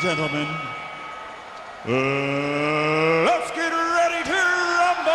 and gentlemen, let's get ready to rumble!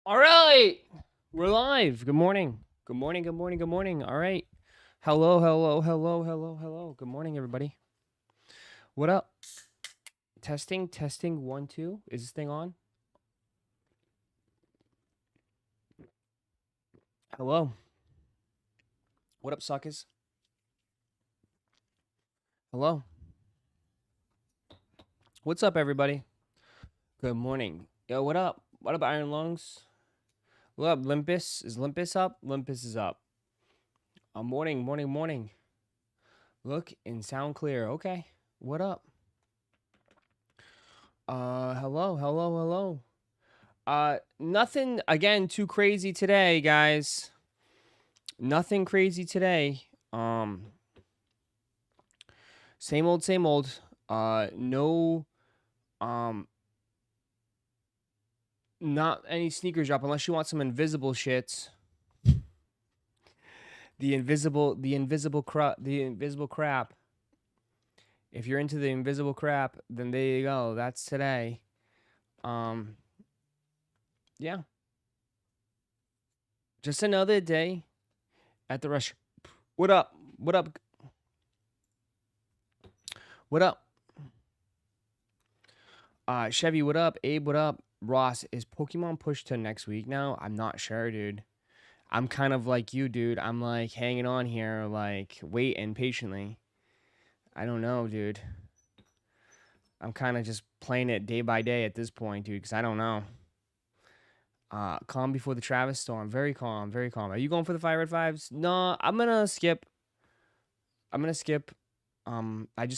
All right, we're live. Good morning. Good morning. Good morning. Good morning. All right. Hello, hello, hello, hello, hello. Good morning, everybody. What up? Testing, testing. 1, 2. Is this thing on? Hello. What up, suckers? Hello. What's up, everybody? Good morning. Yo, what up? What up, Iron Lungs? What up, Limpus? Is Limpus up? Limpus is up. Morning, morning, morning. Look and sound clear. Okay. What up? Hello, hello, hello. Nothing, again, too crazy today, guys. Nothing crazy today. Same old, same old. No, not any sneakers drop unless you want some invisible shits. The invisible crap. If you're into the invisible crap, then there you go. That's today. Yeah. Just another day at the rush. What up? What up? What up? Chevy, what up? Abe, what up? Ross, is Pokemon pushed to next week now? I'm not sure, dude. I'm kind of like you, dude. I'm like hanging on here, like waiting patiently. I don't know, dude. I'm kind of just playing it day by day at this point, dude, because I don't know. Calm before the Travis storm. Very calm, very calm. Are you going for the 5 red 5s? No, I'm gonna skip. I just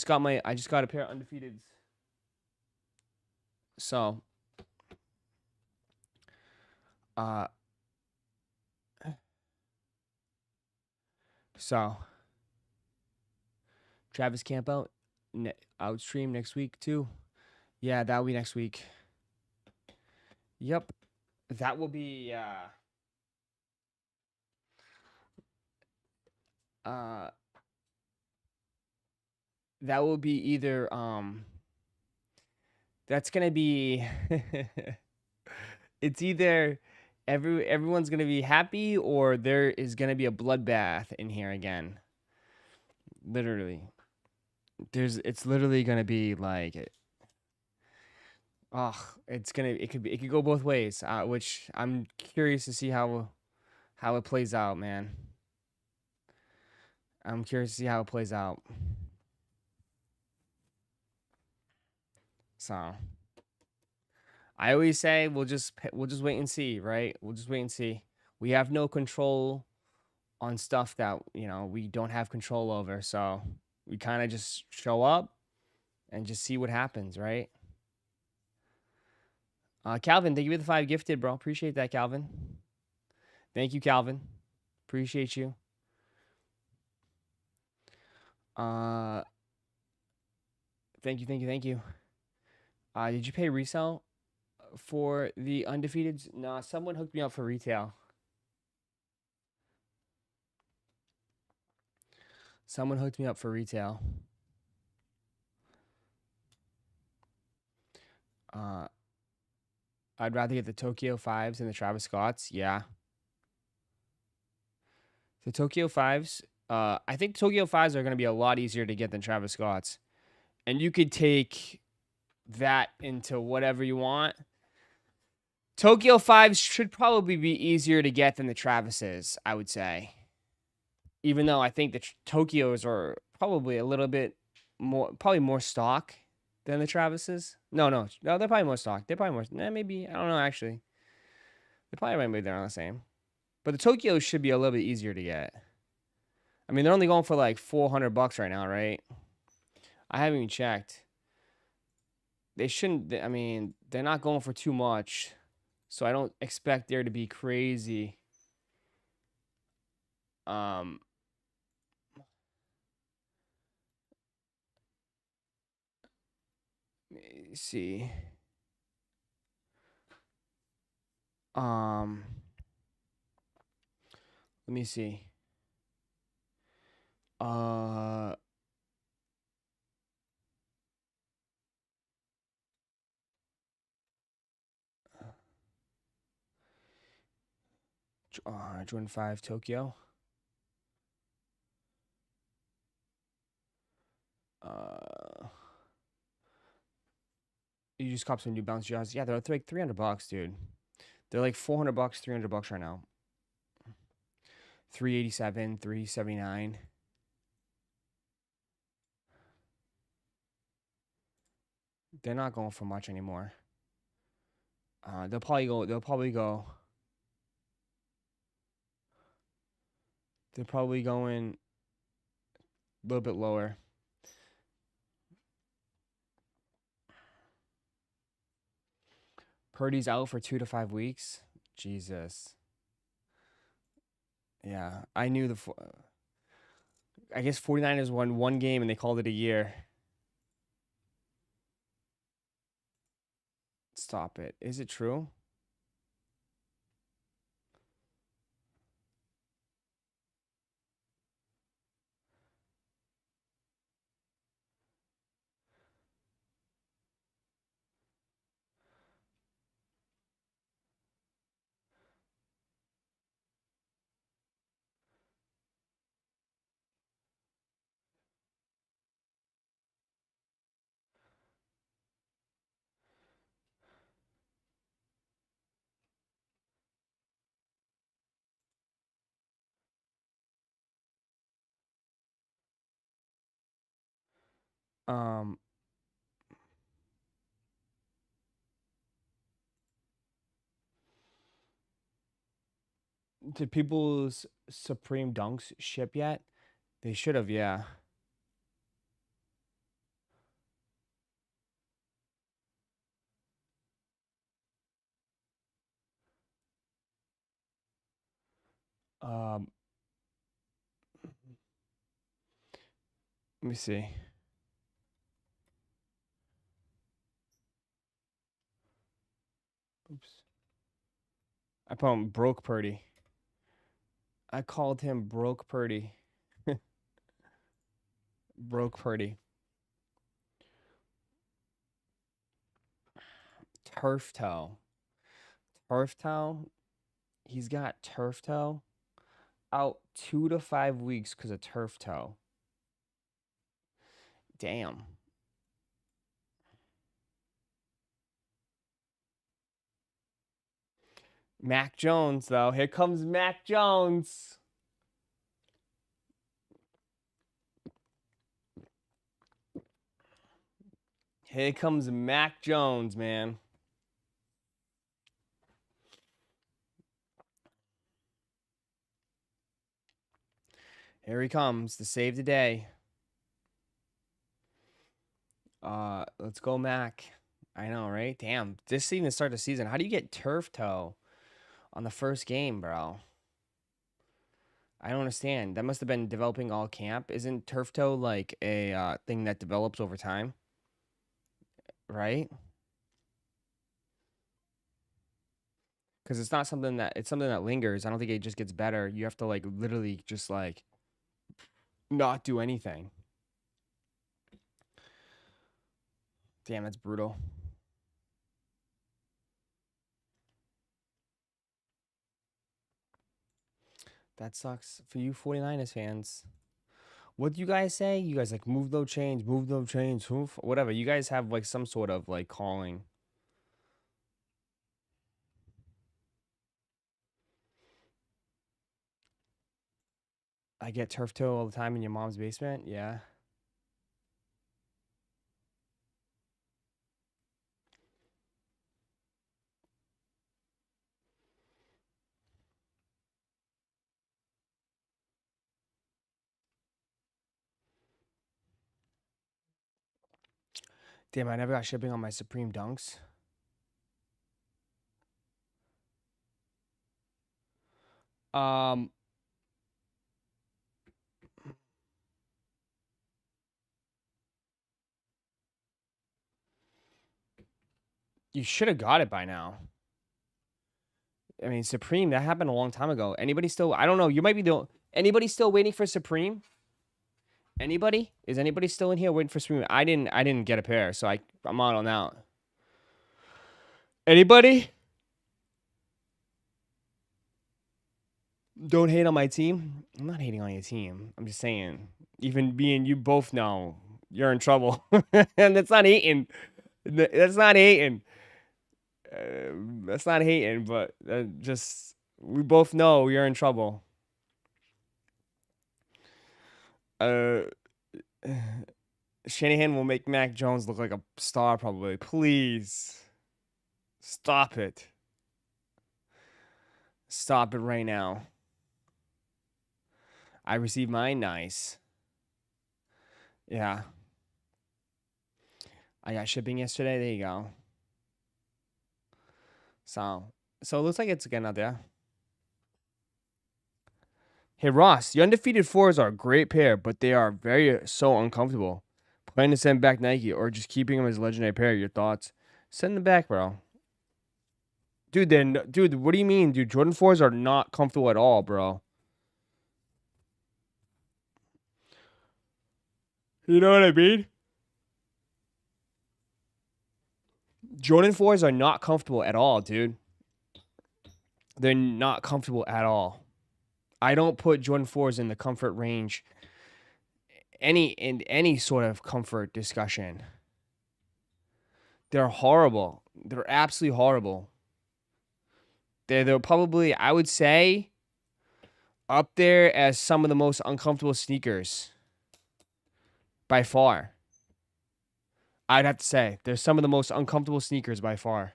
got a pair of undefeateds. So, Travis camp out stream next week too. Yeah, that'll be next week. Yep, that will be. That will be either. That's gonna be. It's either everyone's gonna be happy or there is gonna be a bloodbath in here again. Literally, it's literally gonna be like, it could go both ways. Which I'm curious to see how it plays out, man. I'm curious to see how it plays out. So, I always say we'll just wait and see, right? We'll just wait and see. We have no control on stuff that, we don't have control over. So, we kind of just show up and just see what happens, right? Calvin, thank you for the 5 gifted, bro. Appreciate that, Calvin. Thank you, Calvin. Appreciate you. Thank you. Did you pay resale for the undefeateds? Nah, someone hooked me up for retail. Someone hooked me up for retail. I'd rather get the Tokyo 5s than the Travis Scotts. Yeah. The Tokyo 5s, I think Tokyo 5s are going to be a lot easier to get than Travis Scotts. And you could take that into whatever you want. Tokyo 5s should probably be easier to get than the Travises, I would say. Even though I think the Tokyos are probably a little bit more stock than the Travises. No, they're probably more stock. They're probably more, maybe, I don't know, actually. They probably might be there the same. But the Tokyos should be a little bit easier to get. I mean, they're only going for like $400 right now, right? I haven't even checked. They shouldn't, I mean, they're not going for too much. So I don't expect there to be crazy. Let me see. Let me see. Jordan 5 Tokyo. You just cop some New Balance Jazz. Yeah, they're like $300, dude. They're like $400, $300 right now. 387, 379. They're not going for much anymore. They'll probably go. They're probably going a little bit lower. Purdy's out for 2 to 5 weeks. Jesus. Yeah, I knew I guess 49ers won one game and they called it a year. Stop it. Is it true? Did people's Supreme Dunks ship yet? They should have, yeah. Let me see. Oops. I put him broke Purdy. I called him broke Purdy. Broke Purdy. Turf toe. Turf toe. He's got turf toe out 2 to 5 weeks because of turf toe. Damn. Mac Jones, though. Here comes Mac Jones. Here comes Mac Jones, man. Here he comes to save the day. Let's go, Mac. I know, right? Damn. This even start the season. How do you get turf toe on the first game, bro? I don't understand. That must have been developing all camp. Isn't turf toe like a thing that develops over time? Right? Because it's not something that lingers. I don't think it just gets better. You have to like literally just like not do anything. Damn, that's brutal. That sucks for you 49ers fans. What do you guys say? You guys like move no change, whatever. You guys have like some sort of like calling. I get turf toe all the time in your mom's basement. Yeah. Damn, I never got shipping on my Supreme Dunks. You should have got it by now. I mean, Supreme, that happened a long time ago. Anybody still, I don't know, you might be the, anybody still waiting for Supreme? Anybody? Is anybody still in here waiting for Supreme? I didn't get a pair, so I'm on out. Anybody? Don't hate on my team. I'm not hating on your team. I'm just saying, even being you both know you're in trouble. And that's not hating. That's not hating. That's not hating, but just we both know you're in trouble. Shanahan will make Mac Jones look like a star, probably. Please stop it. Stop it right now. I received mine. Nice. Yeah. I got shipping yesterday. There you go. So it looks like it's again out there. Hey, Ross, the undefeated fours are a great pair, but they are so uncomfortable. Plan to send back Nike or just keeping them as a legendary pair. Your thoughts? Send them back, bro. Dude, what do you mean, dude? Jordan 4s are not comfortable at all, bro. You know what I mean? Jordan 4s are not comfortable at all, dude. They're not comfortable at all. I don't put Jordan 4s in the comfort range in any sort of comfort discussion. They're horrible. They're absolutely horrible. They're probably, I would say, up there as some of the most uncomfortable sneakers. By far. I'd have to say, they're some of the most uncomfortable sneakers by far.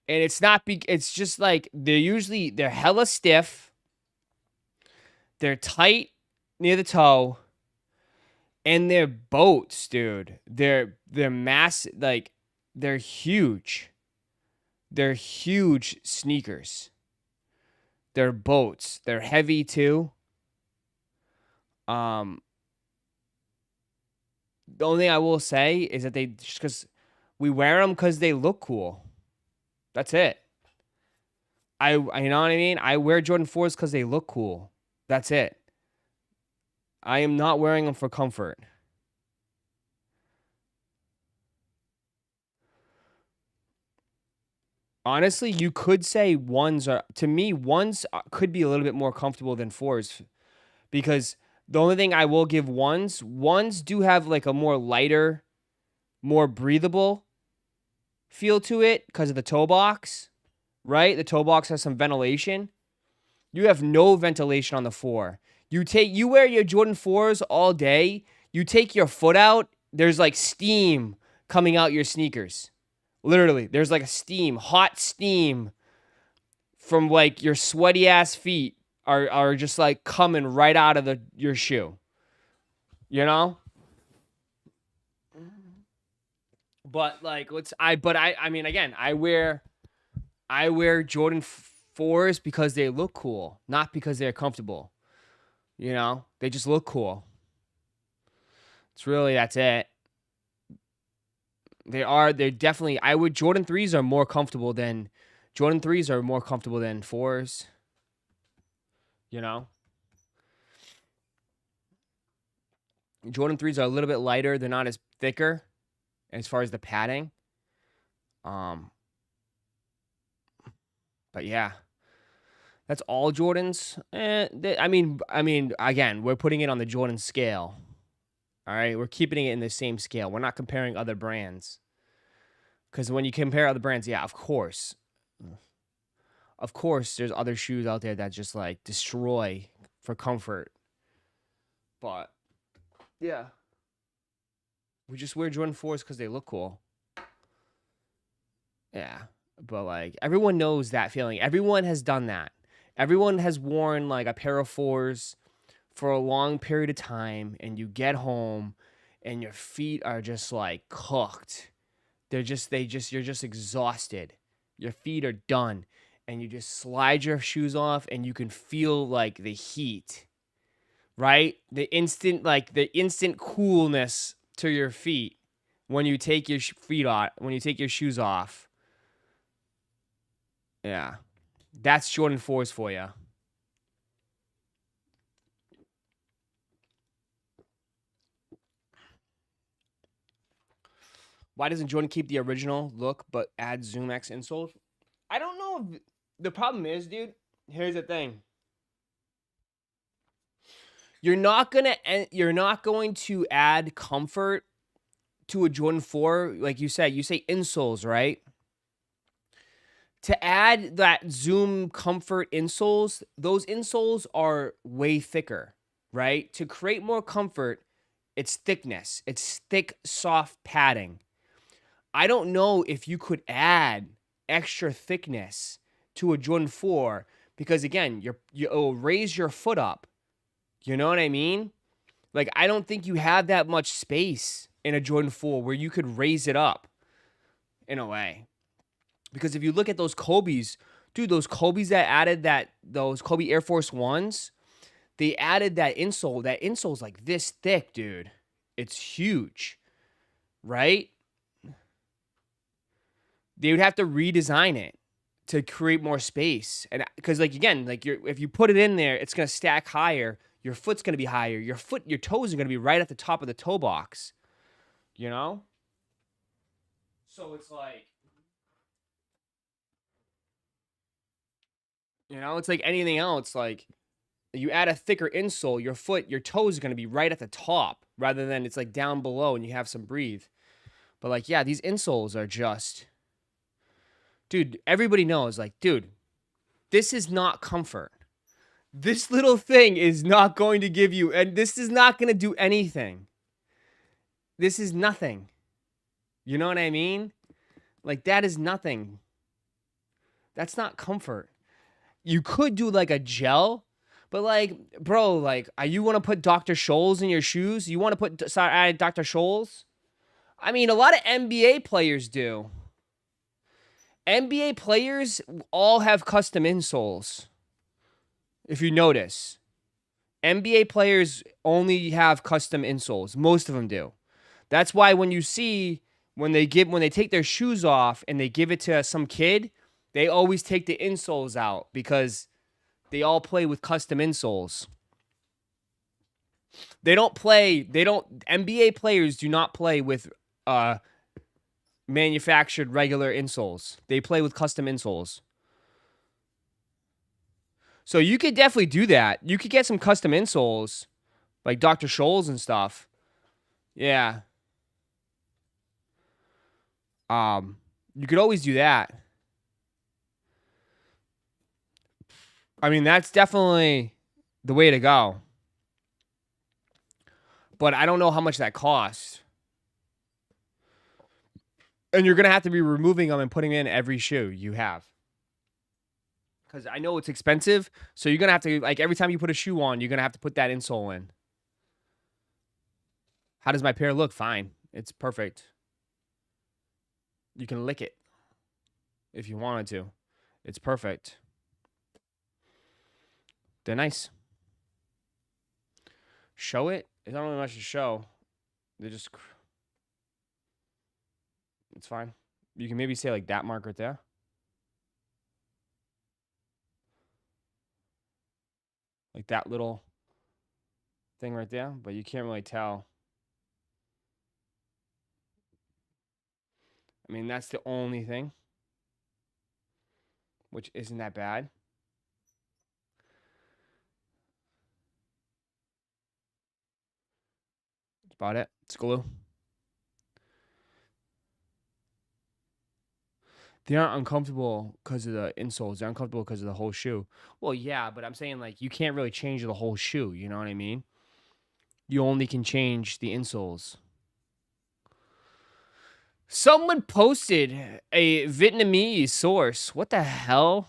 And it's not, it's just like, they're hella stiff. They're tight near the toe. And they're boats, dude. They're massive, like, they're huge. They're huge sneakers. They're boats. They're heavy too. The only thing I will say is that they just because we wear them because they look cool. That's it. You know what I mean? I wear Jordan 4s because they look cool. That's it. I am not wearing them for comfort. Honestly, you could say ones could be a little bit more comfortable than 4s because the only thing I will give ones do have like a more lighter, more breathable feel to it because of the toe box, right? The toe box has some ventilation. You have no ventilation on the 4. You wear your Jordan 4s all day. You take your foot out, there's like steam coming out your sneakers. Literally, there's like hot steam from like your sweaty ass feet are just like coming right out of your shoe. You know? But like I mean again, I wear Jordan 4s because they look cool, not because they're comfortable. You know? They just look cool. That's it. They're definitely Jordan 3s are more comfortable than 4s. You know? Jordan 3s are a little bit lighter. They're not as thicker as far as the padding. But yeah. That's all Jordans. I mean, again, we're putting it on the Jordan scale. All right, we're keeping it in the same scale. We're not comparing other brands. Because when you compare other brands, yeah, of course, there's other shoes out there that just like destroy for comfort. But yeah, we just wear Jordan 4s because they look cool. Yeah, but like everyone knows that feeling. Everyone has done that. Everyone has worn like a pair of 4s for a long period of time, and you get home and your feet are just like cooked. You're just exhausted. Your feet are done, and you just slide your shoes off and you can feel like the heat, right? The instant coolness to your feet when you take your shoes off. Yeah. That's Jordan 4s for you. Why doesn't Jordan keep the original look but add Zoom X insoles? I don't know. The problem is, dude, here's the thing. You're not going to add comfort to a Jordan 4 like you said. You say insoles, right? To add that Zoom comfort insoles, those insoles are way thicker, right? To create more comfort, it's thickness. It's thick, soft padding. I don't know if you add extra thickness to a Jordan 4 because, again, you'll raise your foot up. You know what I mean? Like, I don't think you have that much space in a Jordan 4 where you could raise it up in a way. Because if you look at those Kobe's, dude, those Kobe's that added those Kobe Air Force 1s, they added that insole. That insole's like this thick, dude. It's huge, right? They would have to redesign it to create more space. And because, like, again, like if you put it in there, it's going to stack higher. Your foot's going to be higher. Your toes are going to be right at the top of the toe box, you know? So it's like, it's like anything else. Like, you add a thicker insole, your toes are going to be right at the top rather than it's like down below and you have some breathe. But like, yeah, these insoles are just, dude, everybody knows, like, dude, this is not comfort. This little thing is not going to give you, and this is not going to do anything. This is nothing. You know what I mean? Like, that is nothing. That's not comfort. You could do like a gel, but like, bro, like, you want to put Dr. Scholl's in your shoes? You want to put Dr. Scholl's? I mean, a lot of NBA players do. NBA players all have custom insoles. If you notice, NBA players only have custom insoles. Most of them do. That's why when you see when they take their shoes off and they give it to some kid, they always take the insoles out because they all play with custom insoles. NBA players do not play with manufactured regular insoles. They play with custom insoles. So you could definitely do that. You could get some custom insoles, like Dr. Scholl's and stuff. Yeah. You could always do that. I mean, that's definitely the way to go. But I don't know how much that costs. And you're going to have to be removing them and putting in every shoe you have. Because I know it's expensive. So you're going to have to, like, every time you put a shoe on, you're going to have to put that insole in. How does my pair look? Fine. It's perfect. You can lick it if you wanted to. It's perfect. They're nice. Show it? It's not really much to show. They're just... It's fine. You can maybe say like that mark right there. Like that little thing right there, but you can't really tell. I mean, that's the only thing, which isn't that bad. That's about it. It's glue. They aren't uncomfortable because of the insoles. They're uncomfortable because of the whole shoe. Well, yeah, but I'm saying like you can't really change the whole shoe. You know what I mean? You only can change the insoles. Someone posted a Vietnamese source. What the hell?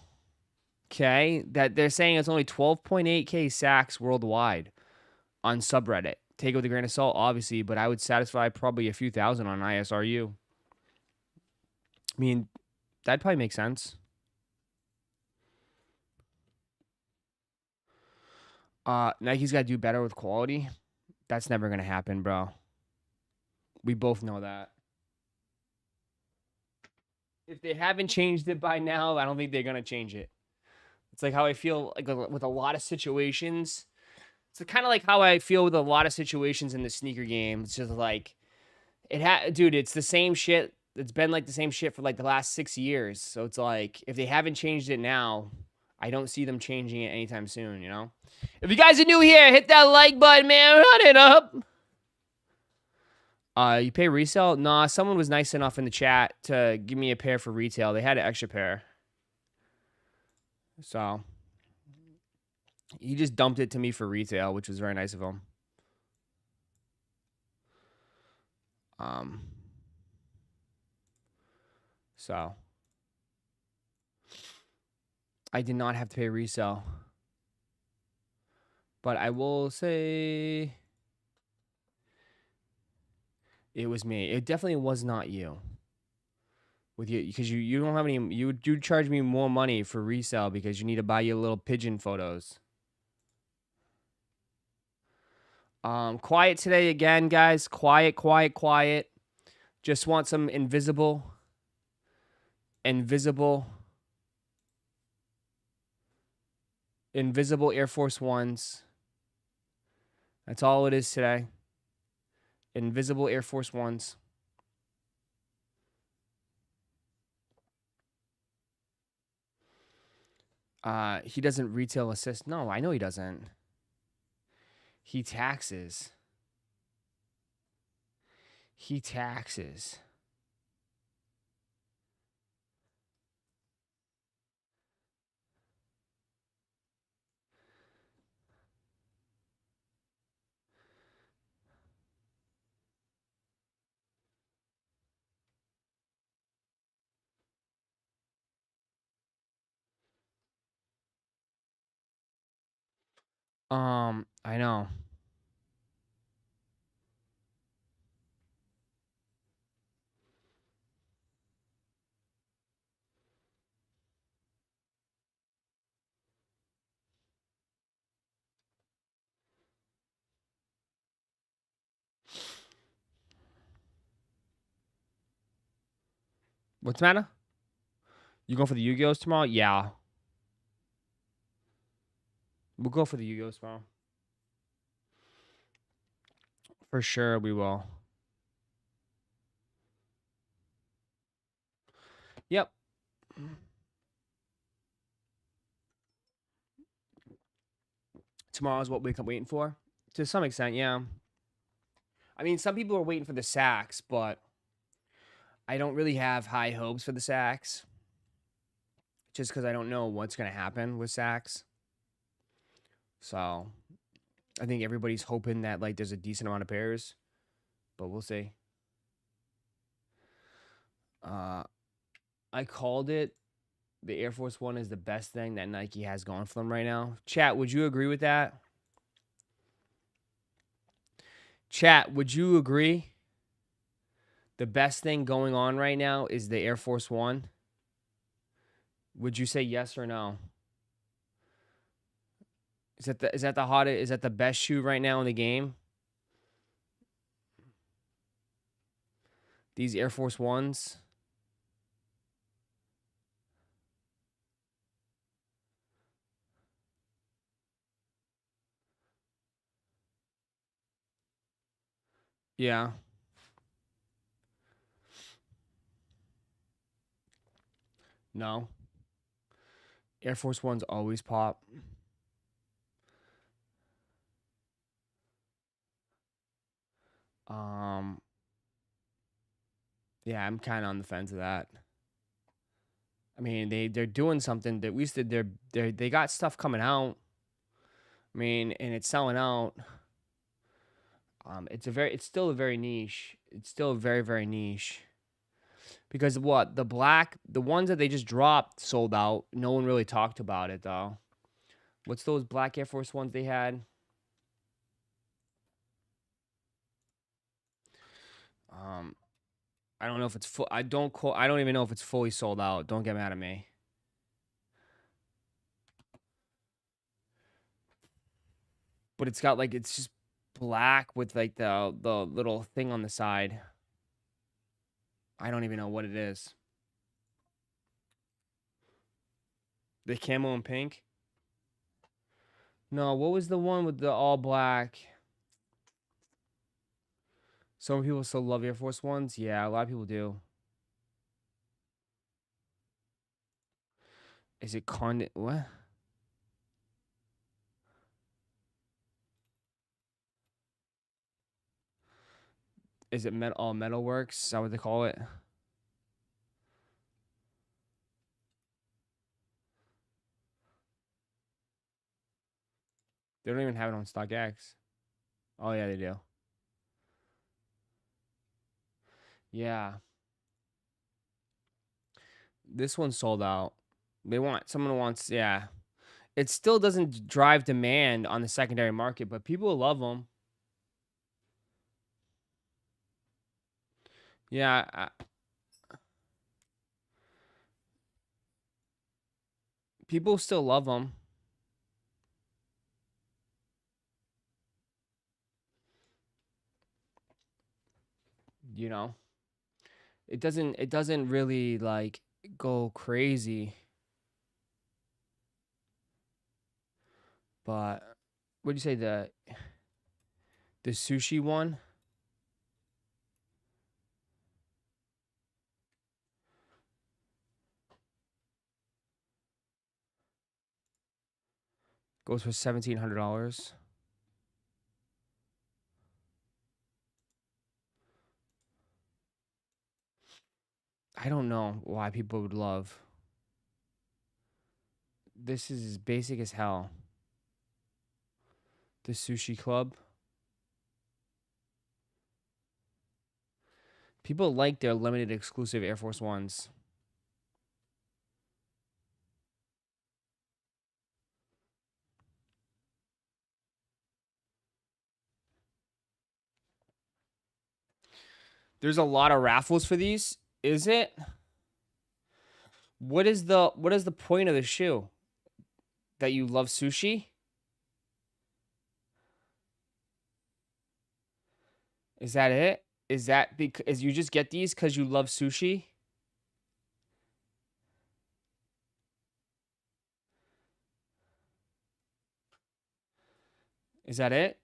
Okay, that they're saying it's only 12.8K Sachs worldwide on subreddit. Take it with a grain of salt, obviously, but I would satisfy probably a few thousand on ISRU. I mean, that'd probably make sense. Nike's got to do better with quality. That's never going to happen, bro. We both know that. If they haven't changed it by now, I don't think they're going to change it. It's like how I feel like with a lot of situations. It's kind of like how I feel with a lot of situations in the sneaker game. It's just like, dude, it's the same shit. It's been like the same shit for like the last 6 years. So it's like, if they haven't changed it now, I don't see them changing it anytime soon, you know? If you guys are new here, hit that like button, man. Run it up. You pay resale? Nah, someone was nice enough in the chat to give me a pair for retail. They had an extra pair. So he just dumped it to me for retail, which was very nice of him. So I did not have to pay resale. But I will say it was me. It definitely was not you. With you, because you don't have any. You charge me more money for resale because you need to buy your little pigeon photos. Quiet today again, guys. Quiet. Just want some invisible Air Force Ones. That's all it is today. Invisible Air Force Ones. He doesn't retail assist. No, I know he doesn't. He taxes. I know. What's the matter? You going for the Yu-Gi-Ohs tomorrow? Yeah. We'll go for the Yu-Gi-Ohs tomorrow. For sure we will. Yep. Tomorrow's what we're waiting for. To some extent, yeah. I mean, some people are waiting for the Sachs, but I don't really have high hopes for the Sachs. Just because I don't know what's going to happen with Sachs. So, I think everybody's hoping that, like, there's a decent amount of pairs. But we'll see. I called it. The Air Force One is the best thing that Nike has going for them right now. Chat, would you agree with that? Chat, would you agree? The best thing going on right now is the Air Force One. Would you say yes or no? Is that the hottest? Is that the best shoe right now in the game? These Air Force Ones. Yeah. No. Air Force Ones always pop. Yeah, I'm kind of on the fence of that. I mean, they're doing something that at least they got stuff coming out. I mean, and it's selling out. It's still a very niche. It's still very, very niche. Because what? The ones that they just dropped sold out. No one really talked about it though. What's those black Air Force Ones they had? I don't know if it's full. I don't even know if it's fully sold out. Don't get mad at me. But it's got like it's just black with like the little thing on the side. I don't even know what it is. The camo and pink? No, what was the one with the all black? Some people still love Air Force Ones. Yeah, a lot of people do. Is it what? Is it all metalworks? Is that what they call it? They don't even have it on StockX. Oh yeah, they do. Yeah. This one's sold out. Someone wants, yeah. It still doesn't drive demand on the secondary market, but people love them. Yeah. People still love them. You know? It doesn't really like go crazy. But what'd you say the sushi one? Goes for $1,700. I don't know why people would love. This is as basic as hell. The Sushi Club. People like their limited exclusive Air Force Ones. There's a lot of raffles for these. Is it? What is the point of the shoe? That you love sushi? Is that it? Is that because you just get these because you love sushi? Is that it?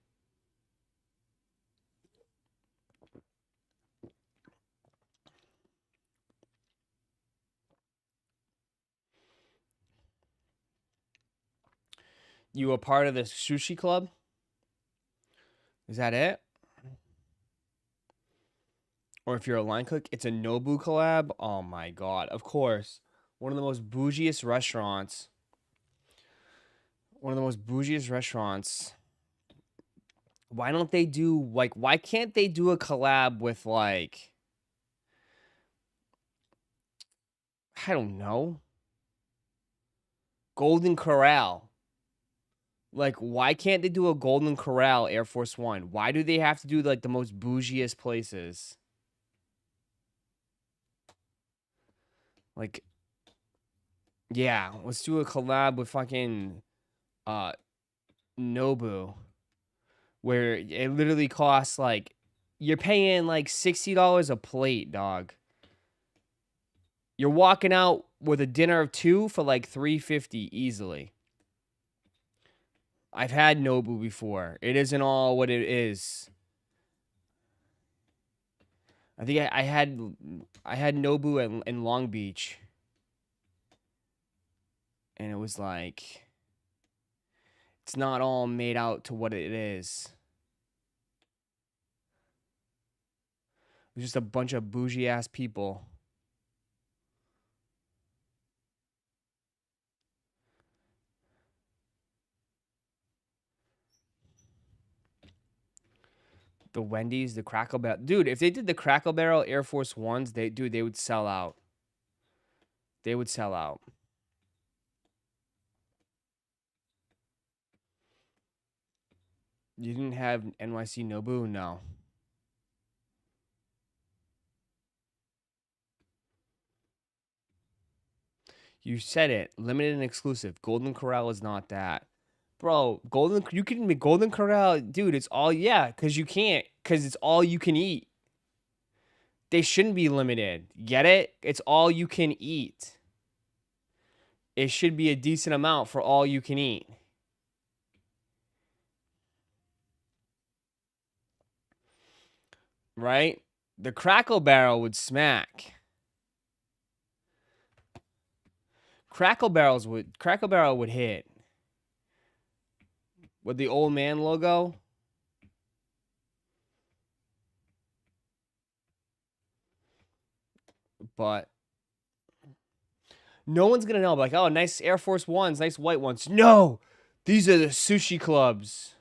You a part of the sushi club? Is that it? Or if you're a line cook, it's a Nobu collab. Oh my god. Of course. One of the most bougiest restaurants. One of the most bougiest restaurants. Why don't they do like why can't they do a collab with like I don't know. Golden Corral. Like, why can't they do a Golden Corral Air Force One? Why do they have to do like the most bougiest places? Like, yeah, let's do a collab with fucking Nobu, where it literally costs like you're paying like $60 a plate, dog. You're walking out with a dinner of two for like $3.50 easily. I've had Nobu before. It isn't all what it is. I think I had Nobu in Long Beach, and it was like it's not all made out to what it is. It was just a bunch of bougie ass people. The Wendy's, the Crackle Barrel. Dude, if they did the Crackle Barrel Air Force Ones, they would sell out. They would sell out. You didn't have NYC Nobu? No. You said it. Limited and exclusive. Golden Corral is not that. Bro, you can make Golden Corral, dude, it's all, yeah, because you can't, because it's all you can eat. They shouldn't be limited. Get it? It's all you can eat. It should be a decent amount for all you can eat. Right? The Crackle Barrel would smack. Crackle Barrel would hit. With the old man logo. But no one's gonna know. Like, oh, nice Air Force Ones, nice white ones. No! These are the sushi clubs.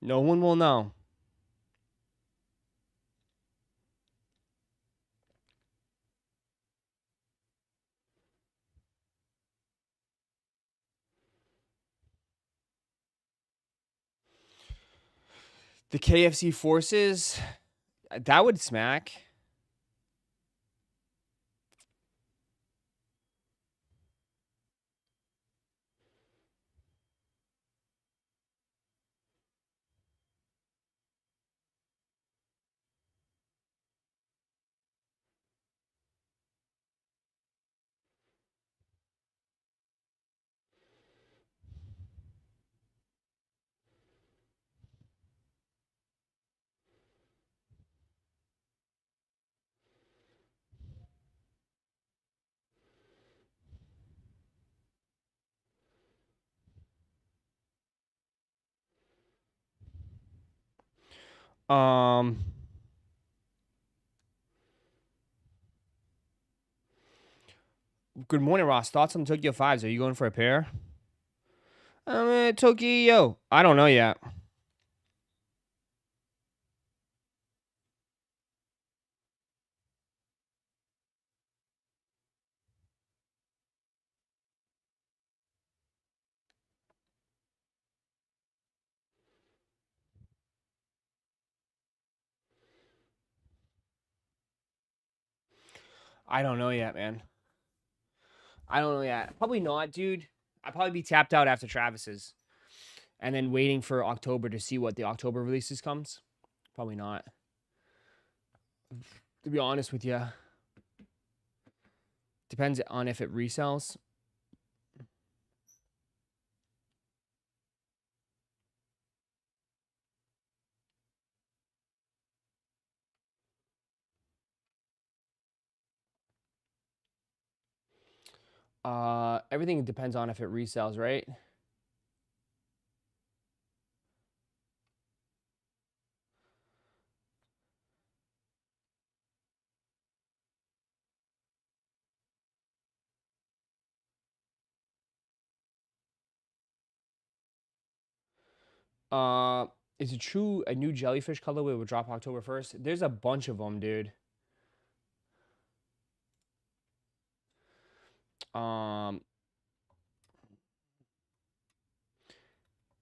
No one will know. The KFC Forces, that would smack. Good morning, Ross. Thoughts on Tokyo 5s? Are you going for a pair? Tokyo. I don't know yet. I don't know yet, man. I don't know yet. Probably not, dude. I'd probably be tapped out after Travis's. And then waiting for October to see what the October releases comes. Probably not. To be honest with you. Depends on if it resells. Everything depends on if it resells, right? Is it true a new jellyfish colorway will drop October 1st? There's a bunch of them, dude.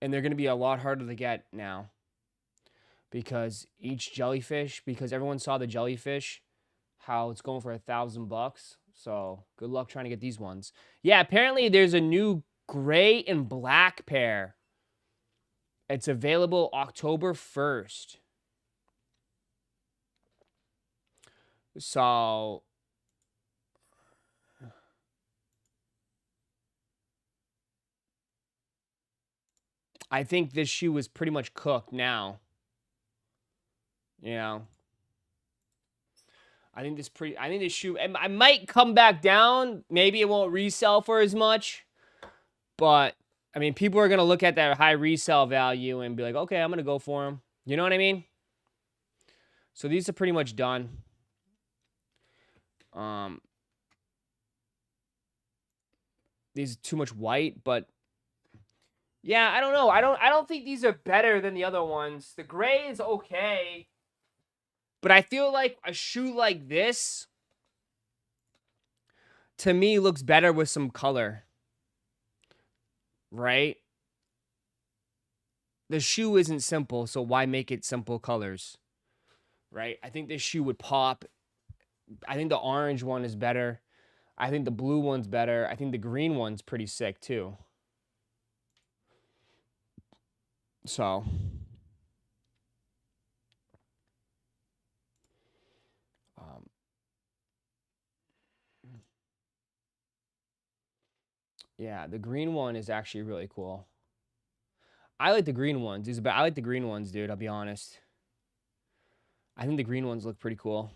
And they're going to be a lot harder to get now. Because each jellyfish, because everyone saw the jellyfish, how it's going for $1,000. So good luck trying to get these ones. Yeah, apparently there's a new gray and black pair. It's available October 1st. So I think this shoe is pretty much cooked now. You know. I think this shoe, I might come back down. Maybe it won't resell for as much. But, I mean, people are going to look at that high resale value and be like, okay, I'm going to go for them. You know what I mean? So these are pretty much done. These are too much white, but yeah, I don't know. I don't think these are better than the other ones. The gray is okay. But I feel like a shoe like this, to me, looks better with some color. Right? The shoe isn't simple, so why make it simple colors? Right? I think this shoe would pop. I think the orange one is better. I think the blue one's better. I think the green one's pretty sick, too. So. Yeah, the green one is actually really cool. I like the green ones. I like the green ones, dude. I'll be honest. I think the green ones look pretty cool.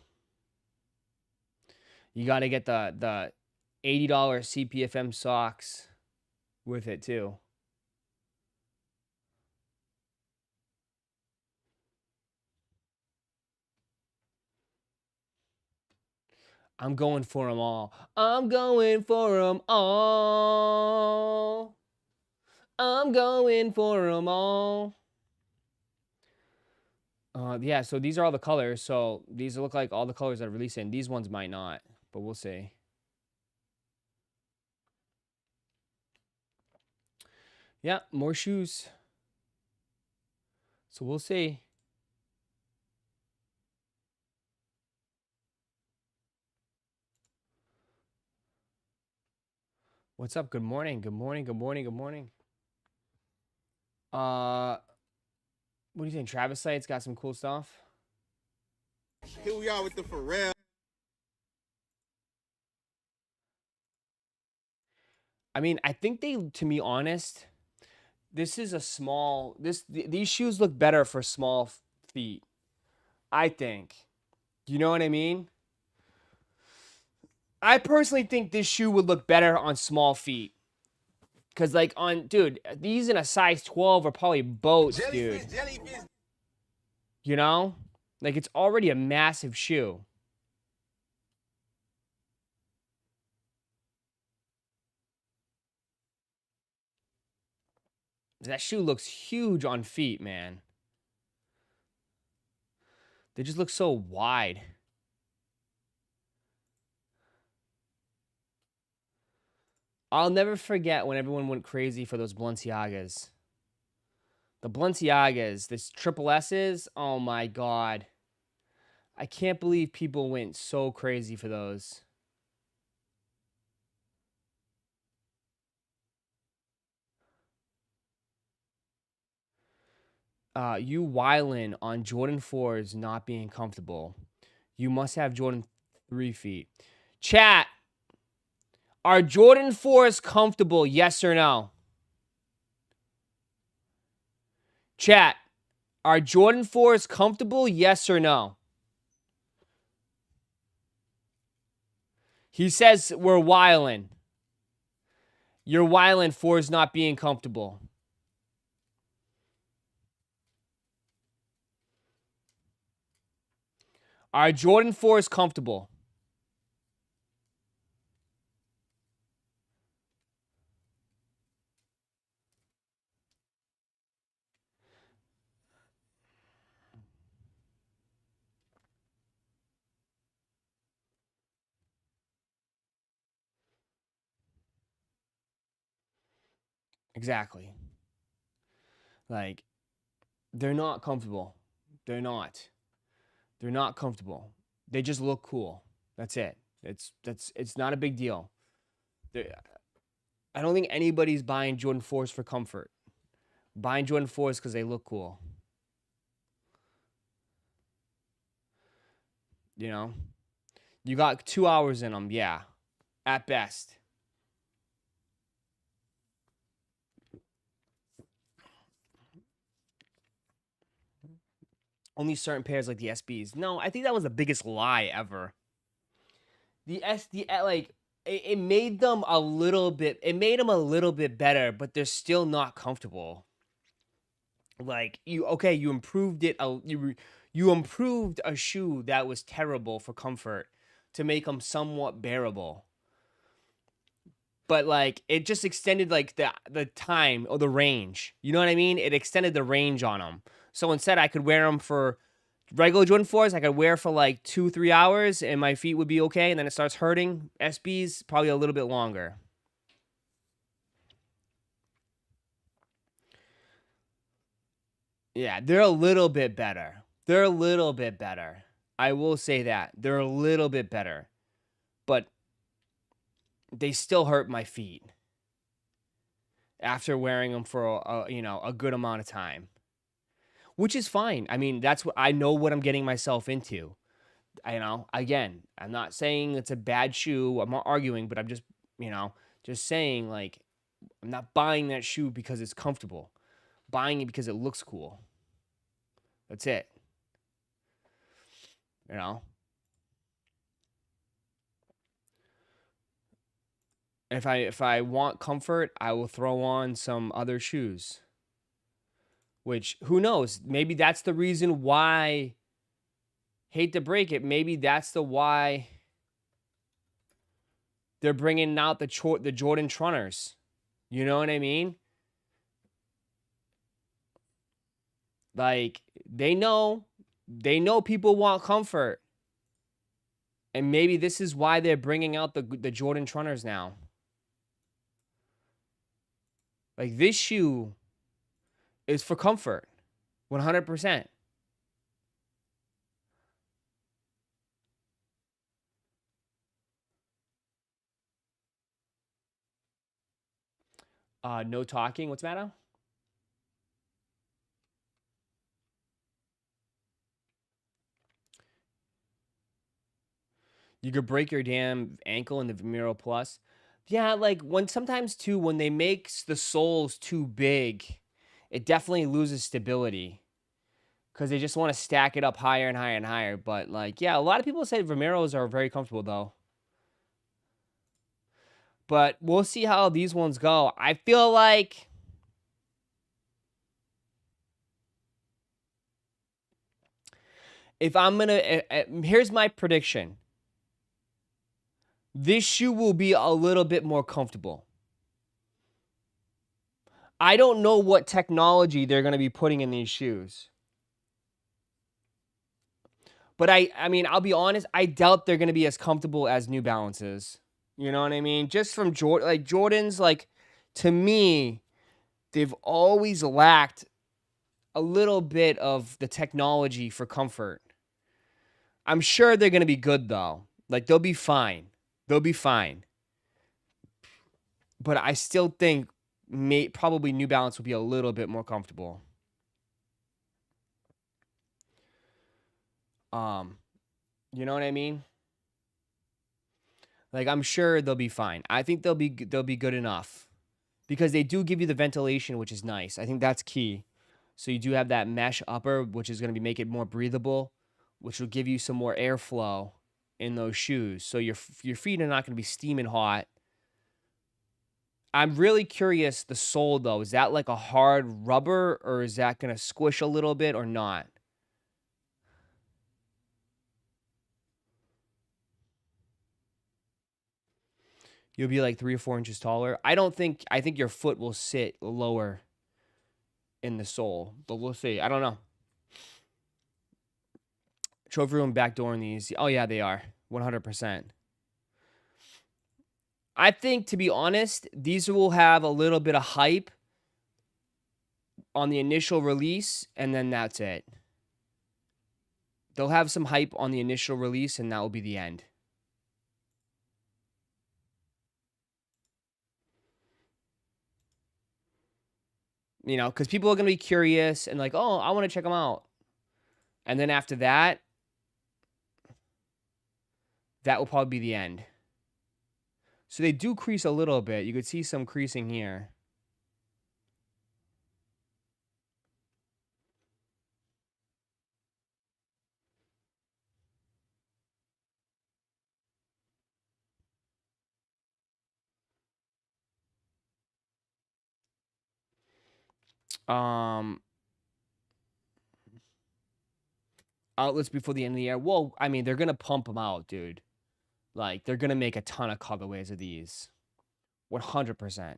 You got to get the $80 CPFM socks with it, too. I'm going for them all. I'm going for them all. I'm going for them all. Yeah, so these are all the colors. So these look like all the colors that are releasing. These ones might not, but we'll see. Yeah, more shoes. So we'll see. What's up? Good morning. Good morning. Good morning. Good morning. What do you think? Travis site's got some cool stuff. Here we are with the Pharrell. I mean, I think to be honest, this is a small. These shoes look better for small feet. I think. You know what I mean? I personally think this shoe would look better on small feet. Cause like dude, these in a size 12 are probably boats, dude. You know? Like it's already a massive shoe. That shoe looks huge on feet, man. They just look so wide. I'll never forget when everyone went crazy for those Balenciagas. The Balenciagas, this triple S's, oh my God. I can't believe people went so crazy for those. You wildin' on Jordan 4s not being comfortable. You must have Jordan 3 feet. Chat, are Jordan 4s comfortable, yes or no? Chat, are Jordan 4s comfortable, yes or no? He says we're wildin'. You're wildin' 4s not being comfortable. Are Jordan 4s comfortable? Exactly. Like, they're not comfortable. They're not. They're not comfortable. They just look cool. That's it. It's not a big deal. I don't think anybody's buying Jordan 4s for comfort. Buying Jordan 4s because they look cool. You know? You got 2 hours in them, yeah. At best. Only certain pairs like the SBs. No, I think that was the biggest lie ever. like it made them a little bit. It made them a little bit better, but they're still not comfortable. Like you improved it. You improved a shoe that was terrible for comfort to make them somewhat bearable. But like it just extended like the time or the range. You know what I mean? It extended the range on them. So instead, I could wear them for regular Jordan 4s. I could wear for like 2-3 hours, and my feet would be okay. And then it starts hurting. SBs probably a little bit longer. Yeah, they're a little bit better. They're a little bit better. I will say that they're a little bit better, but they still hurt my feet after wearing them for a good amount of time, which is fine. I mean, that's what I know what I'm getting myself into. Again, I'm not saying it's a bad shoe. I'm not arguing, but I'm just saying like I'm not buying that shoe because it's comfortable. Buying it because it looks cool. That's it. You know. If I want comfort, I will throw on some other shoes. Which, who knows? Maybe that's the reason why, hate to break it, maybe that's the why they're bringing out the Jordan Trunners. You know what I mean? Like, they know people want comfort. And maybe this is why they're bringing out the Jordan Trunners now. Like, this shoe is for comfort. 100%. No talking. What's the matter? You could break your damn ankle in the Vimeiro Plus. Yeah, like sometimes too, when they make the soles too big, it definitely loses stability. Because they just want to stack it up higher and higher and higher. But like, yeah, a lot of people say Vimeiros are very comfortable though. But we'll see how these ones go. I feel like if I'm gonna, here's my prediction. This shoe will be a little bit more comfortable. I don't know what technology they're going to be putting in these shoes. But I mean, I'll be honest, I doubt they're going to be as comfortable as New Balances. You know what I mean? Just from Jordans, like, to me, they've always lacked a little bit of the technology for comfort. I'm sure they're going to be good, though. Like, they'll be fine. They'll be fine. But I still think probably New Balance will be a little bit more comfortable. You know what I mean? Like, I'm sure they'll be fine. I think they'll be good enough because they do give you the ventilation, which is nice. I think that's key. So you do have that mesh upper, which is going to make it more breathable, which will give you some more airflow in those shoes. So your feet are not going to be steaming hot. I'm really curious, the sole, though. Is that like a hard rubber, or is that going to squish a little bit or not? You'll be like 3 or 4 inches taller. I think your foot will sit lower in the sole, but we'll see. I don't know. Trophy room backdooring these. Oh, yeah, they are. 100%. I think, to be honest, these will have a little bit of hype on the initial release, and then that's it. They'll have some hype on the initial release, and that will be the end. You know, because people are going to be curious and like, oh, I want to check them out. And then after that, that will probably be the end. So they do crease a little bit. You could see some creasing here. Outlets before the end of the year. Well, I mean, they're gonna pump them out, dude. Like, they're gonna make a ton of colorways of these. 100%.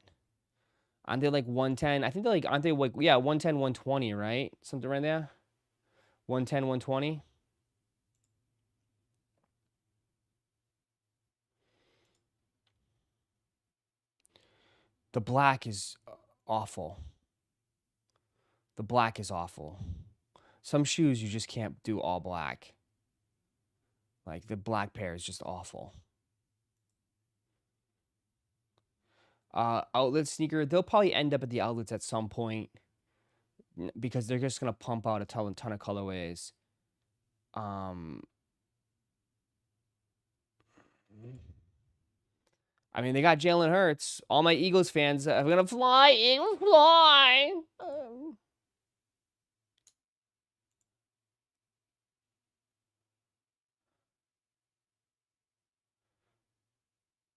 Aren't they like 110? I think they're like, aren't they like, yeah, 110, 120, right? Something right there. 110, 120. The black is awful. The black is awful. Some shoes you just can't do all black. Like, the black pair is just awful. Outlet sneaker, they'll probably end up at the outlets at some point because they're just gonna pump out a ton of colorways. I mean, they got Jalen Hurts. All my Eagles fans are gonna fly, Eagles fly.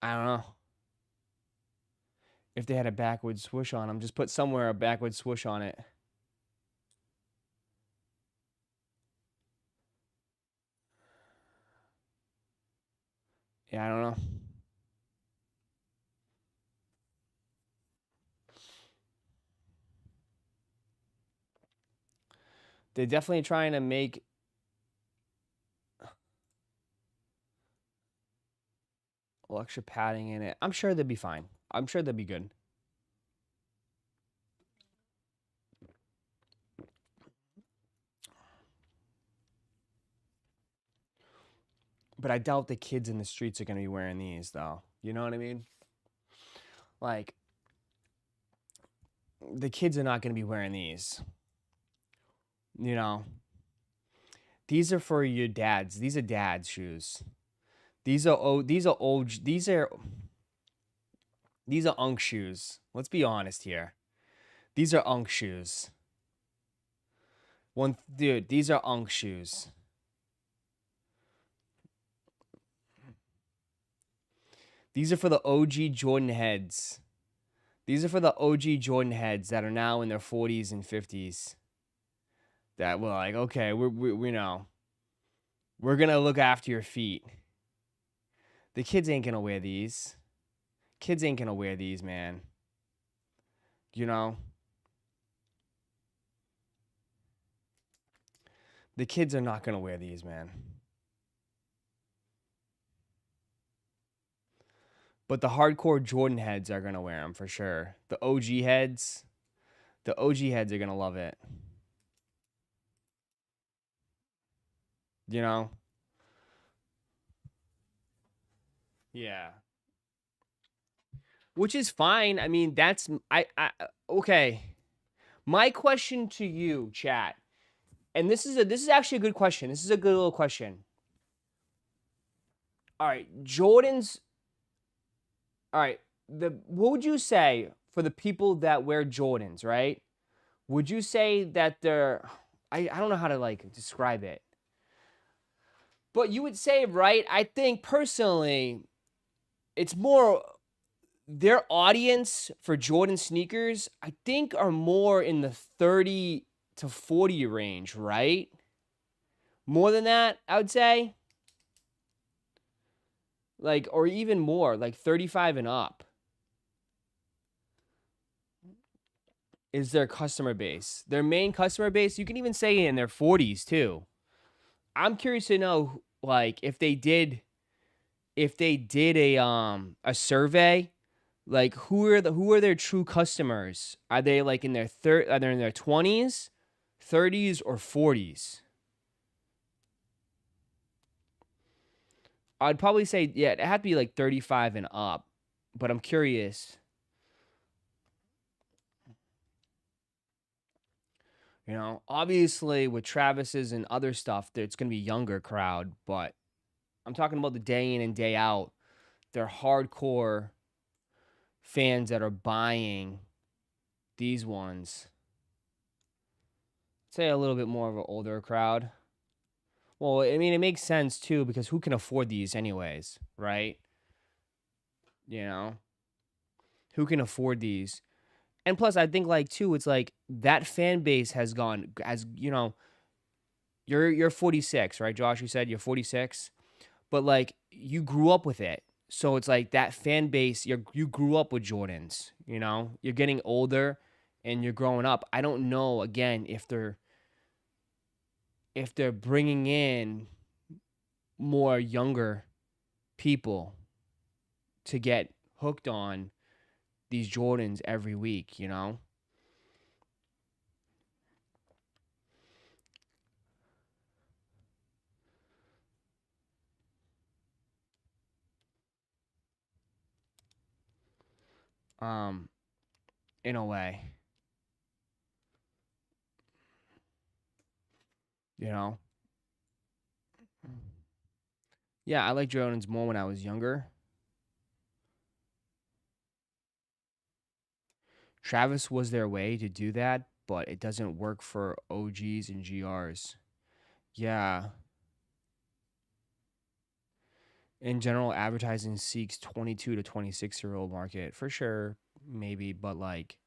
I don't know. If they had a backward swoosh on them, just put somewhere a backward swoosh on it. Yeah, I don't know. They're definitely trying to make extra padding in it. I'm sure they'll be fine. I'm sure they'll be good. But I doubt the kids in the streets are going to be wearing these, though. You know what I mean? Like, the kids are not going to be wearing these. You know? These are for your dads. These are dad's shoes. These are old. These are Unk shoes. Let's be honest here. These are Unk shoes. Dude, these are Unk shoes. These are for the OG Jordan heads. These are for the OG Jordan heads that are now in their 40s and 50s. That were like, okay, we know. We're going to look after your feet. The kids ain't going to wear these. Kids ain't going to wear these, man. You know? The kids are not going to wear these, man. But the hardcore Jordan heads are going to wear them for sure. The OG heads are going to love it. You know? Yeah. Which is fine. I mean, that's okay. My question to you, chat. And this is actually a good question. This is a good little question. All right, Jordans. All right, what would you say for the people that wear Jordans, right? Would you say that they're I don't know how to like describe it. But you would say, right? I think personally it's more their audience for Jordan sneakers, I think are more in the 30 to 40 range, right? More than that, I would say. Like, or even more, like 35 and up is their customer base. Their main customer base, you can even say in their 40s too. I'm curious to know, like, if they did a survey, like who are their true customers? Are they like in their are they in their 20s, 30s, or 40s? I'd probably say, yeah, it had to be like 35 and up, but I'm curious. You know, obviously with Travis's and other stuff, it's going to be younger crowd, but I'm talking about the day in and day out. They're hardcore fans that are buying these ones. I'd say a little bit more of an older crowd. Well, I mean, it makes sense too, because who can afford these anyways, right? You know? Who can afford these? And plus, I think like too, it's like that fan base has gone as you know. You're 46, right, Josh? You said you're 46, but like you grew up with it, so it's like that fan base. You grew up with Jordans. You know, you're getting older, and you're growing up. I don't know again if they're bringing in more younger people to get hooked on these Jordans every week, you know? Um, in a way, you know? Yeah, I like Jordans more when I was younger. Travis was their way to do that, but it doesn't work for OGs and GRs. Yeah. In general, advertising seeks 22 to 26-year-old market for sure, maybe, but like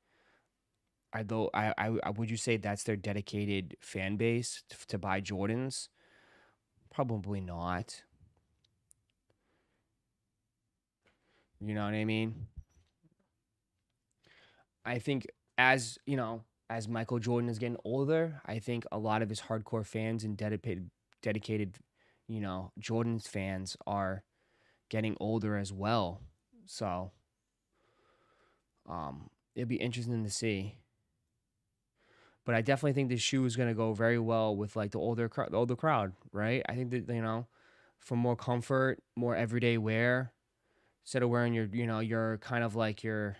would you say that's their dedicated fan base to buy Jordans? Probably not. You know what I mean? I think as, you know, as Michael Jordan is getting older, I think a lot of his hardcore fans and dedicated, you know, Jordan's fans are getting older as well. So, it'd be interesting to see. But I definitely think this shoe is going to go very well with like the older crowd, right? I think that, you know, for more comfort, more everyday wear, instead of wearing your, you know, your kind of like your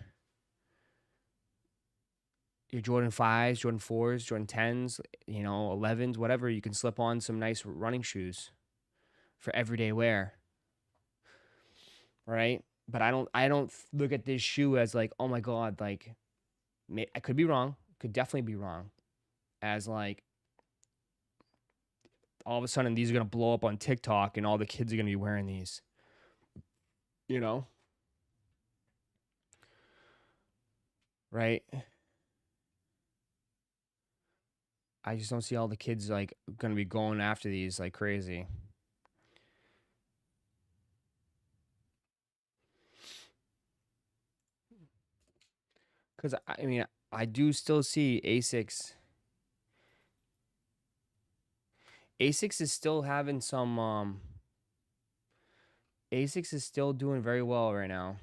Jordan 5s, Jordan 4s, Jordan 10s, you know, 11s, whatever, you can slip on some nice running shoes for everyday wear, right? But I don't look at this shoe as like, oh my god, like I could be wrong, could definitely be wrong, as like all of a sudden these are gonna blow up on TikTok and all the kids are gonna be wearing these, you know, right? I just don't see all the kids like gonna be going after these like crazy. Because I mean, I do still see A6. A6 is still having some. A6 is still doing very well right now.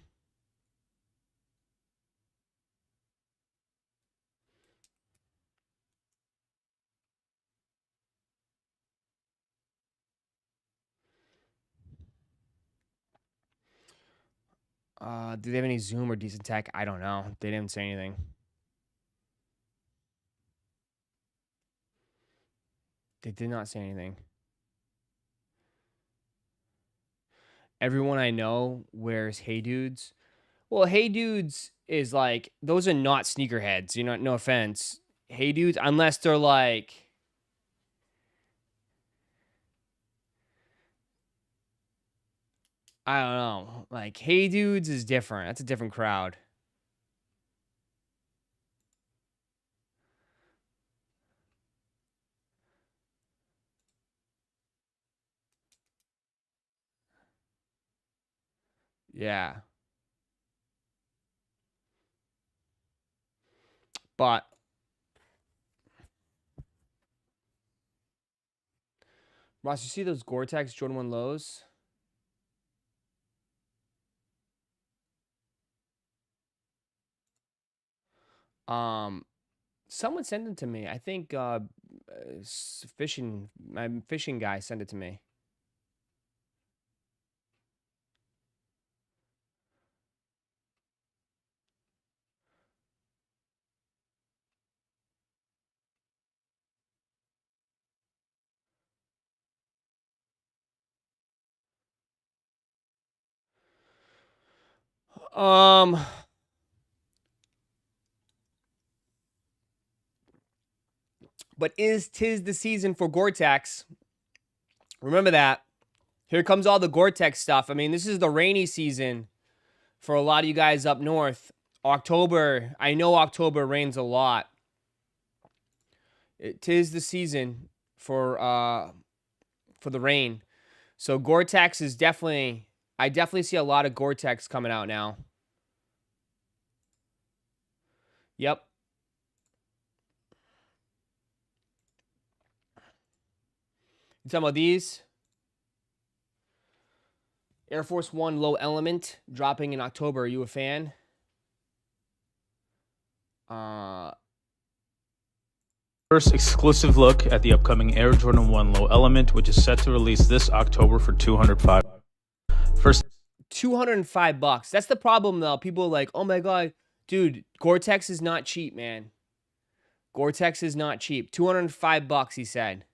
Do they have any Zoom or decent tech? I don't know. They didn't say anything. They did not say anything. Everyone I know wears Hey Dudes. Well, Hey Dudes is like those are not sneakerheads. You know, no offense. Hey Dudes, unless they're like, I don't know. Like Hey Dudes is different. That's a different crowd. Yeah. But Ross, you see those Gore-Tex Jordan 1 lows? Um, Someone sent it to me. I think my fishing guy sent it to me. Um, but tis the season for Gore-Tex? Remember that. Here comes all the Gore-Tex stuff. I mean, this is the rainy season for a lot of you guys up north. October. I know October rains a lot. It is the season for the rain. So Gore-Tex is definitely, I definitely see a lot of Gore-Tex coming out now. Yep. You talking about these? Air Force One Low Element dropping in October. Are you a fan? First exclusive look at the upcoming Air Jordan 1 Low Element, which is set to release this October for $205. First, $205. That's the problem, though. People are like, oh my God, dude, Gore-Tex is not cheap, man. Gore-Tex is not cheap. $205, he said.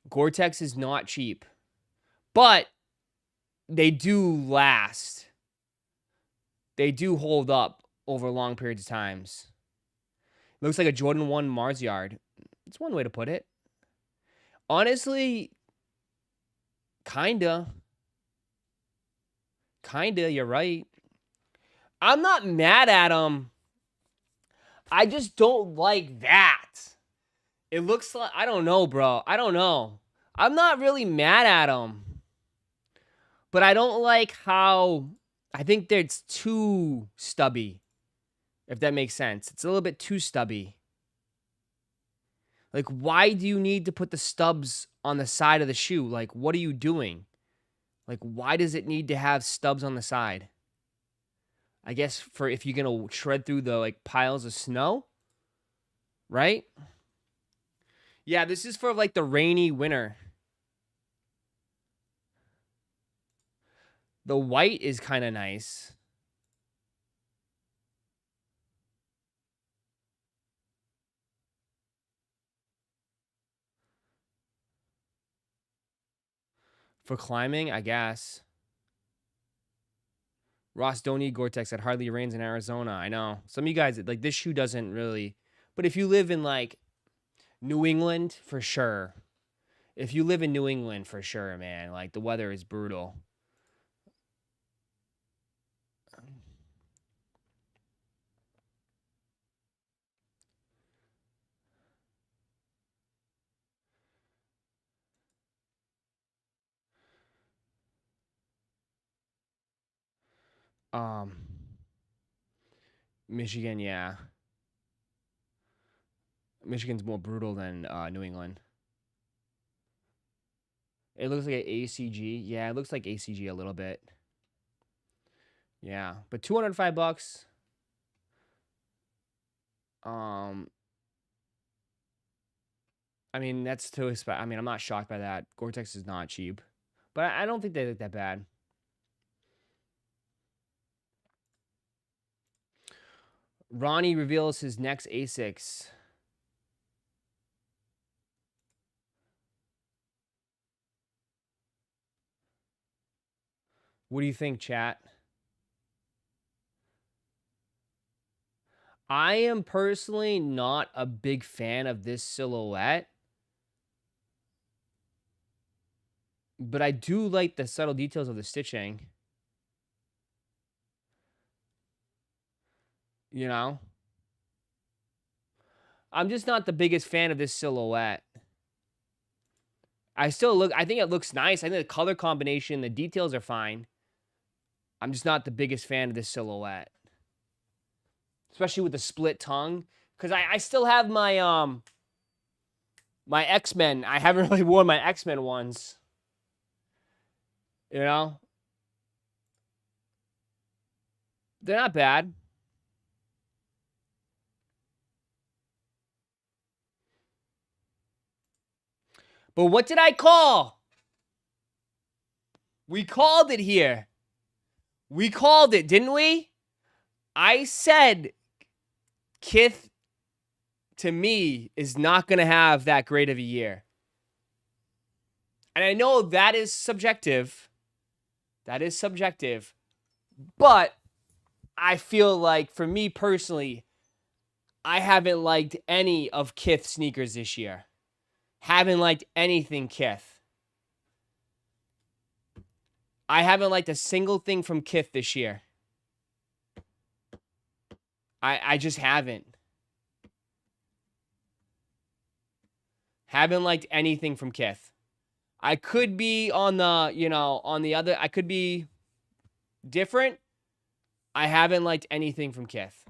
Gore-Tex is not cheap. But they do last. They do hold up over long periods of times. Looks like a Jordan 1 Mars Yard. It's one way to put it. Honestly, kinda. Kinda, you're right. I'm not mad at them. I just don't like that. It looks like, I don't know, bro. I don't know. I'm not really mad at them. But I don't like how, I think that it's too stubby. If that makes sense. It's a little bit too stubby. Like, why do you need to put the stubs on the side of the shoe? Like, what are you doing? Like, why does it need to have stubs on the side? I guess for if you're going to shred through the, like, piles of snow. Right? Yeah, this is for, like, the rainy winter. The white is kind of nice. For climbing, I guess. Ross, don't need Gore-Tex. It hardly rains in Arizona. I know. Some of you guys, like, this shoe doesn't really. But if you live in, like, New England, for sure. If you live in New England, for sure, man. Like, the weather is brutal. Michigan, yeah. Michigan's more brutal than New England. It looks like an ACG. Yeah, it looks like ACG a little bit. Yeah, but $205. I mean, that's too expensive. I mean, I'm not shocked by that. Gore-Tex is not cheap, but I don't think they look that bad. Ronnie reveals his next A6. What do you think, chat? I am personally not a big fan of this silhouette, but I do like the subtle details of the stitching. You know? I'm just not the biggest fan of this silhouette. I think it looks nice. I think the color combination, the details are fine. I'm just not the biggest fan of this silhouette. Especially with the split tongue. Because I still have my my X-Men. I haven't really worn my X-Men ones. You know? They're not bad. But what did I call? We called it here. We called it, didn't we? I said Kith, to me, is not going to have that great of a year. And I know that is subjective. That is subjective. But I feel like, for me personally, I haven't liked any of Kith sneakers this year. Haven't liked anything Kith. I haven't liked a single thing from Kith this year. I just haven't. Haven't liked anything from Kith. I could be on the, you know, on the other, I could be different. I haven't liked anything from Kith.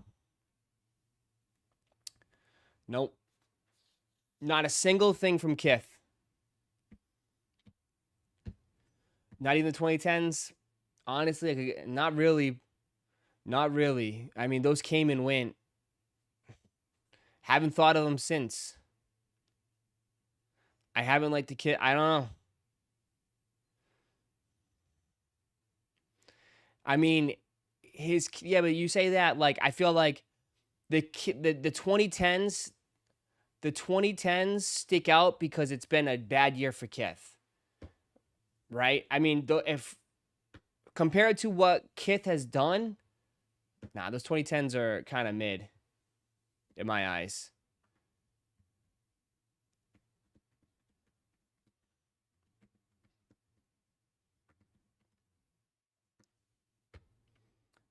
Nope. Not a single thing from Kith. Not even the 2010s. Honestly, not really. Not really. I mean, those came and went. Haven't thought of them since. I haven't liked the Kith. I don't know. I mean, yeah, but you say that like I feel like the 2010s, the 2010s stick out because it's been a bad year for Kith, right? I mean, if compared to what Kith has done, nah, those 2010s are kind of mid in my eyes.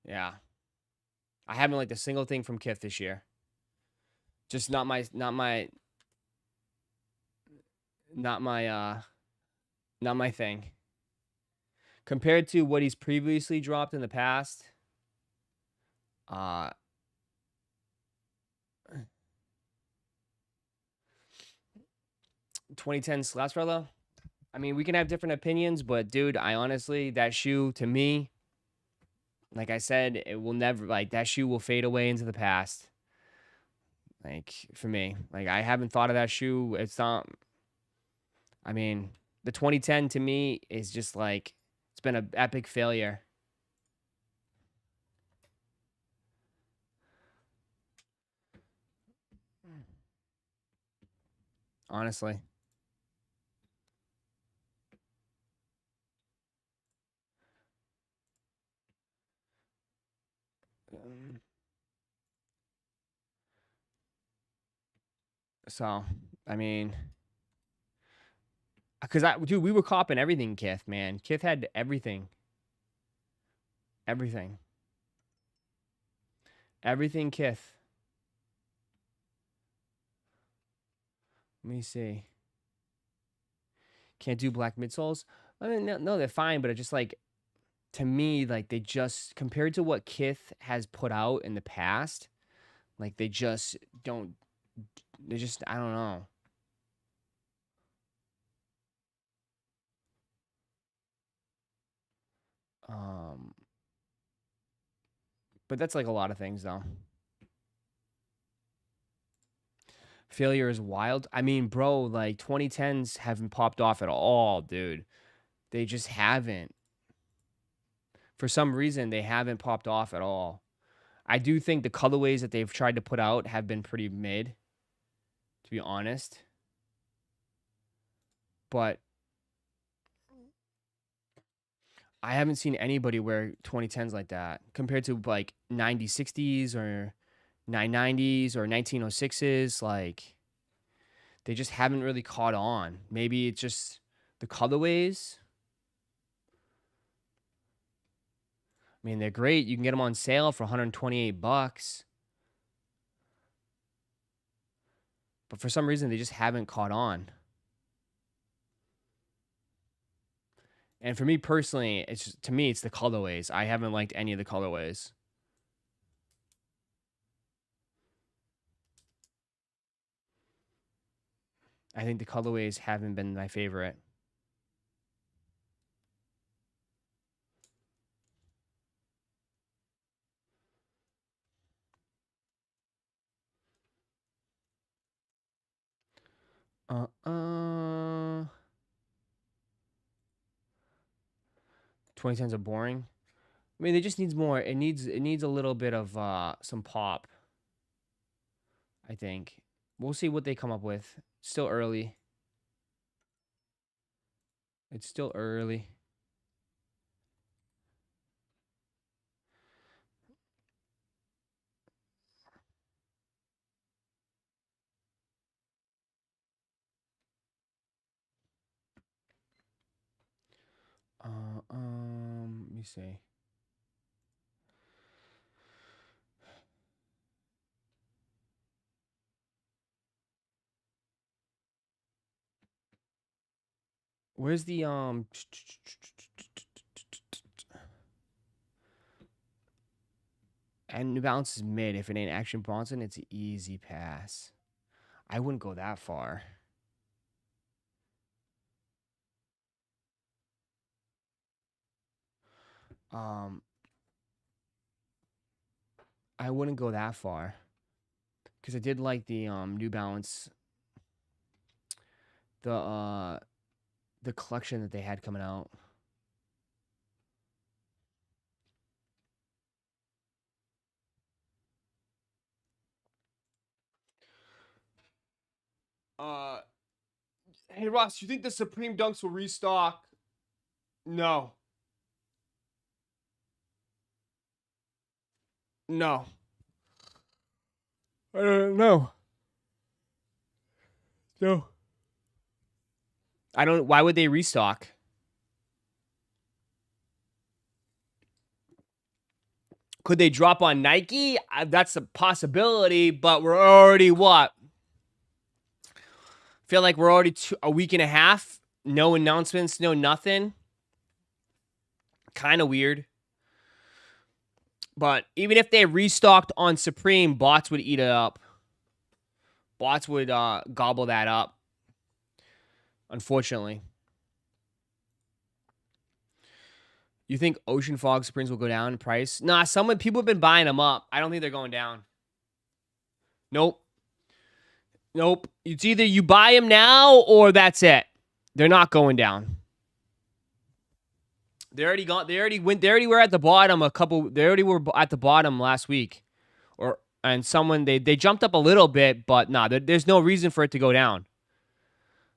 Yeah. I haven't liked a single thing from Kith this year. Just not my thing. Compared to what he's previously dropped in the past, 2010 Slasrello. I mean, we can have different opinions, but dude, I honestly, that shoe to me, like I said, it will never, like, that shoe will fade away into the past. Like, for me, like, I haven't thought of that shoe. It's not, I mean, the 2010 to me is just like, it's been an epic failure. Honestly. So, I mean, because dude, we were copping everything, Kith, man. Kith had everything. Everything. Everything Kith. Let me see. Can't do black midsoles? I mean, no, they're fine, but it just like, to me, like they just, compared to what Kith has put out in the past, like they just don't, I don't know. But that's like a lot of things though. Failure is wild. I mean, bro, like 2010s haven't popped off at all, dude. They just haven't. For some reason, they haven't popped off at all. I do think the colorways that they've tried to put out have been pretty mid, to be honest. But I haven't seen anybody wear 2010s like that compared to like 9060s or 990s or 1906s. Like, they just haven't really caught on. Maybe it's just the colorways. I mean, they're great. You can get them on sale for $128. But for some reason, they just haven't caught on. And for me personally, it's just, to me, it's the colorways. I haven't liked any of the colorways. I think the colorways haven't been my favorite. Uh. 2010s are boring. I mean, it just needs more. It needs a little bit of some pop. I think. We'll see what they come up with. Still early. It's still early. Let me see. Where's the and New Balance is mid. If it ain't Action Bronson, it's an easy pass. I wouldn't go that far. I wouldn't go that far. Because I did like the New Balance, the collection that they had coming out. Hey Ross, you think the Supreme Dunks will restock? No. No. I don't know. No. I don't. Why would they restock? Could they drop on Nike? That's a possibility, but we're already what? Feel like we're already a week and a half. No announcements, no nothing. Kind of weird. But even if they restocked on Supreme, bots would eat it up. Bots would gobble that up. Unfortunately. You think Ocean Fog Supremes will go down in price? Nah, people have been buying them up. I don't think they're going down. Nope. Nope. It's either you buy them now or that's it. They're not going down. They already were at the bottom they already were at the bottom last week. They jumped up a little bit, but nah, there's no reason for it to go down.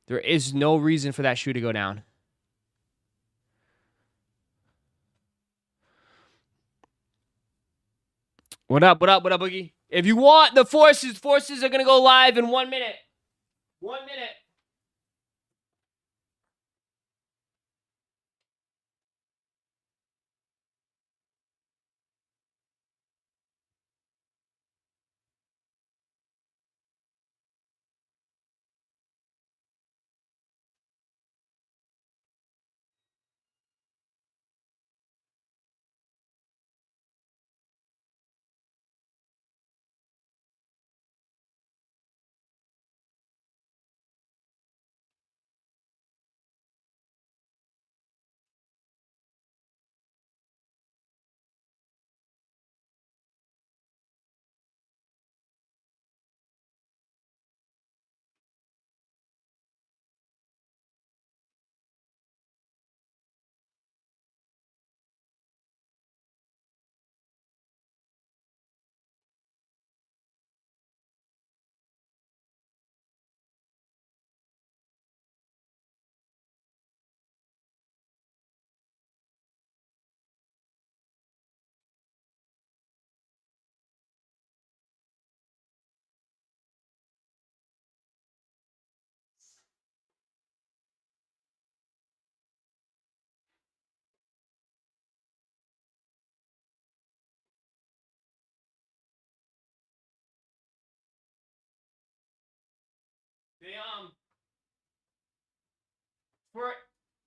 There is no reason for that shoe to go down. What up, Boogie? If you want the forces are going to go live in 1 minute. 1 minute.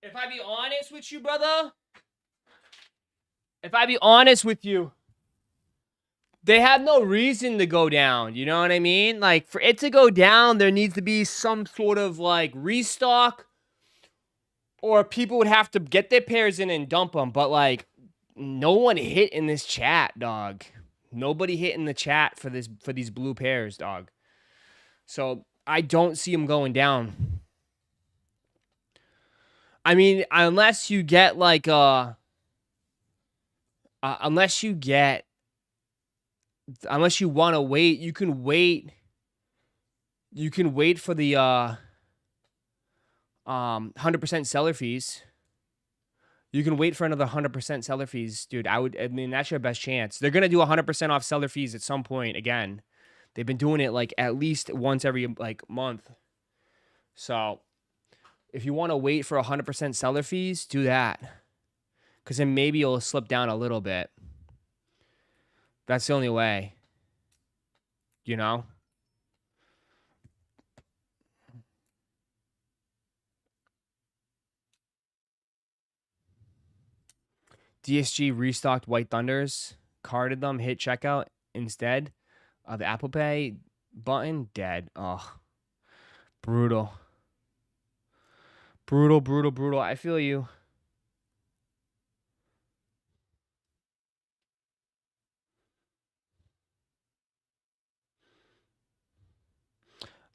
If I be honest with you, brother, they have no reason to go down. You know what I mean? Like, for it to go down, there needs to be some sort of, like, restock, or people would have to get their pairs in and dump them. But, like, no one hit in this chat, dog. Nobody hit in the chat for these blue pairs, dog. So I don't see them going down. I mean, unless you get like unless you want to wait, you can wait. You can wait for the 100% seller fees. You can wait for another 100% seller fees, dude. I mean, that's your best chance. They're gonna do 100% off seller fees at some point again. They've been doing it like at least once every like month. So if you want to wait for 100% seller fees, do that. Because then maybe it'll slip down a little bit. That's the only way. You know? DSG restocked White Thunders, carded them, hit checkout instead of the Apple Pay button. Dead. Oh, brutal. Brutal, brutal, brutal. I feel you.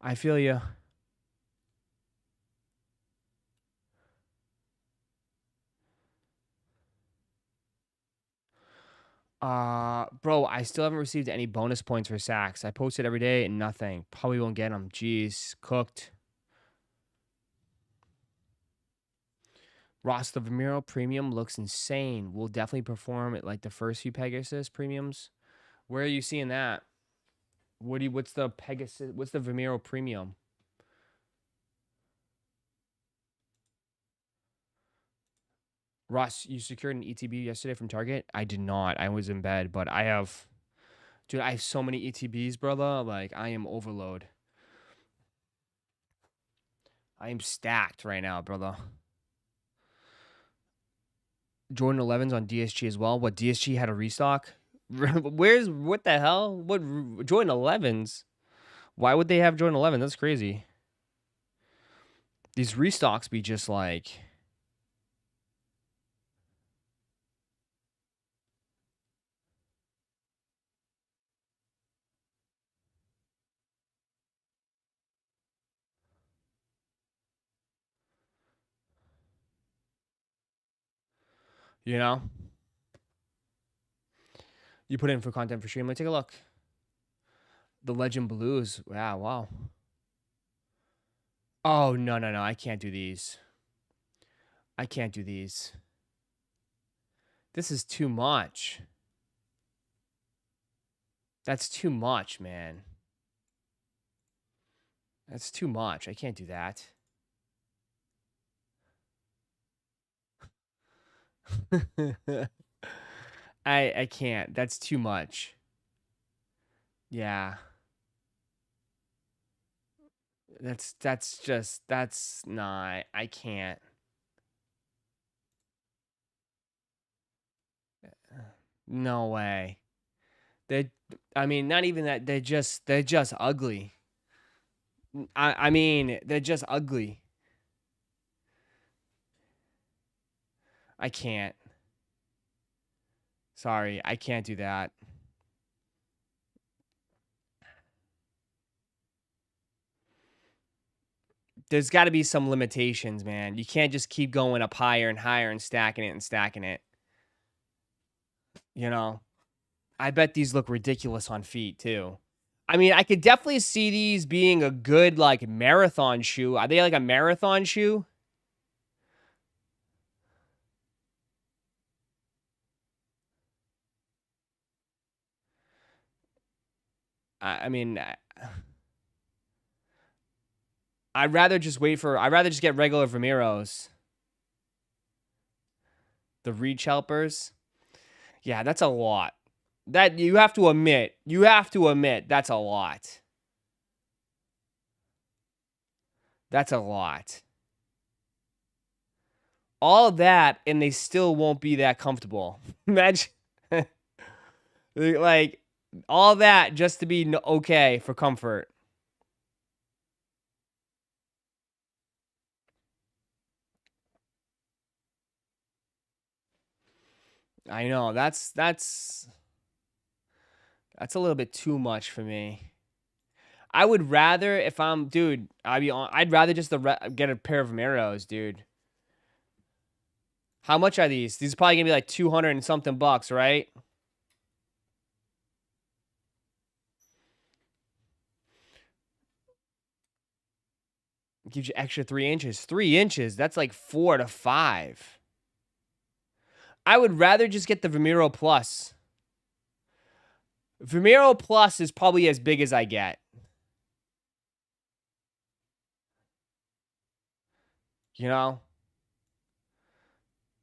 I feel you. Bro, I still haven't received any bonus points for Sachs. I posted every day and nothing. Probably won't get them. Jeez, cooked. Ross, the Vimeiro premium looks insane. Will definitely perform at like the first few Pegasus premiums. Where are you seeing that? What's the Pegasus? What's the Vimeiro premium? Ross, you secured an ETB yesterday from Target? I did not. I was in bed, but I have, dude, I have so many ETBs, brother. Like, I am overload. I am stacked right now, brother. Jordan 11s on DSG as well. What, DSG had a restock? What the hell? What, Jordan 11s? Why would they have Jordan 11? That's crazy. These restocks be just like, you know? You put in for content for stream. Let me take a look. The Legend Blues. Wow. Oh, no. I can't do these. I can't do these. This is too much. That's too much, man. That's too much. I can't do that. I can't. That's too much. Yeah. That's not. I can't. No way. I mean, not even that. They're just ugly. I mean, they're just ugly. I can't. Sorry, I can't do that. There's got to be some limitations, man. You can't just keep going up higher and higher and stacking it and stacking it. You know? I bet these look ridiculous on feet, too. I mean, I could definitely see these being a good, like, marathon shoe. Are they like a marathon shoe? I mean, I'd rather just get regular Vimeiros. The reach helpers. Yeah, that's a lot. That you have to admit, that's a lot. That's a lot. All that, and they still won't be that comfortable. Imagine, like, all that just to be okay for comfort. I know, that's a little bit too much for me. I would rather, if I'm, dude, I'd rather just get a pair of Vimeros, dude. How much are these? These are probably gonna be like 200 and something bucks, right? Gives you extra 3 inches. 3 inches, that's like 4 to 5. I would rather just get the Vimeiro Plus. Vimeiro Plus is probably as big as I get. You know?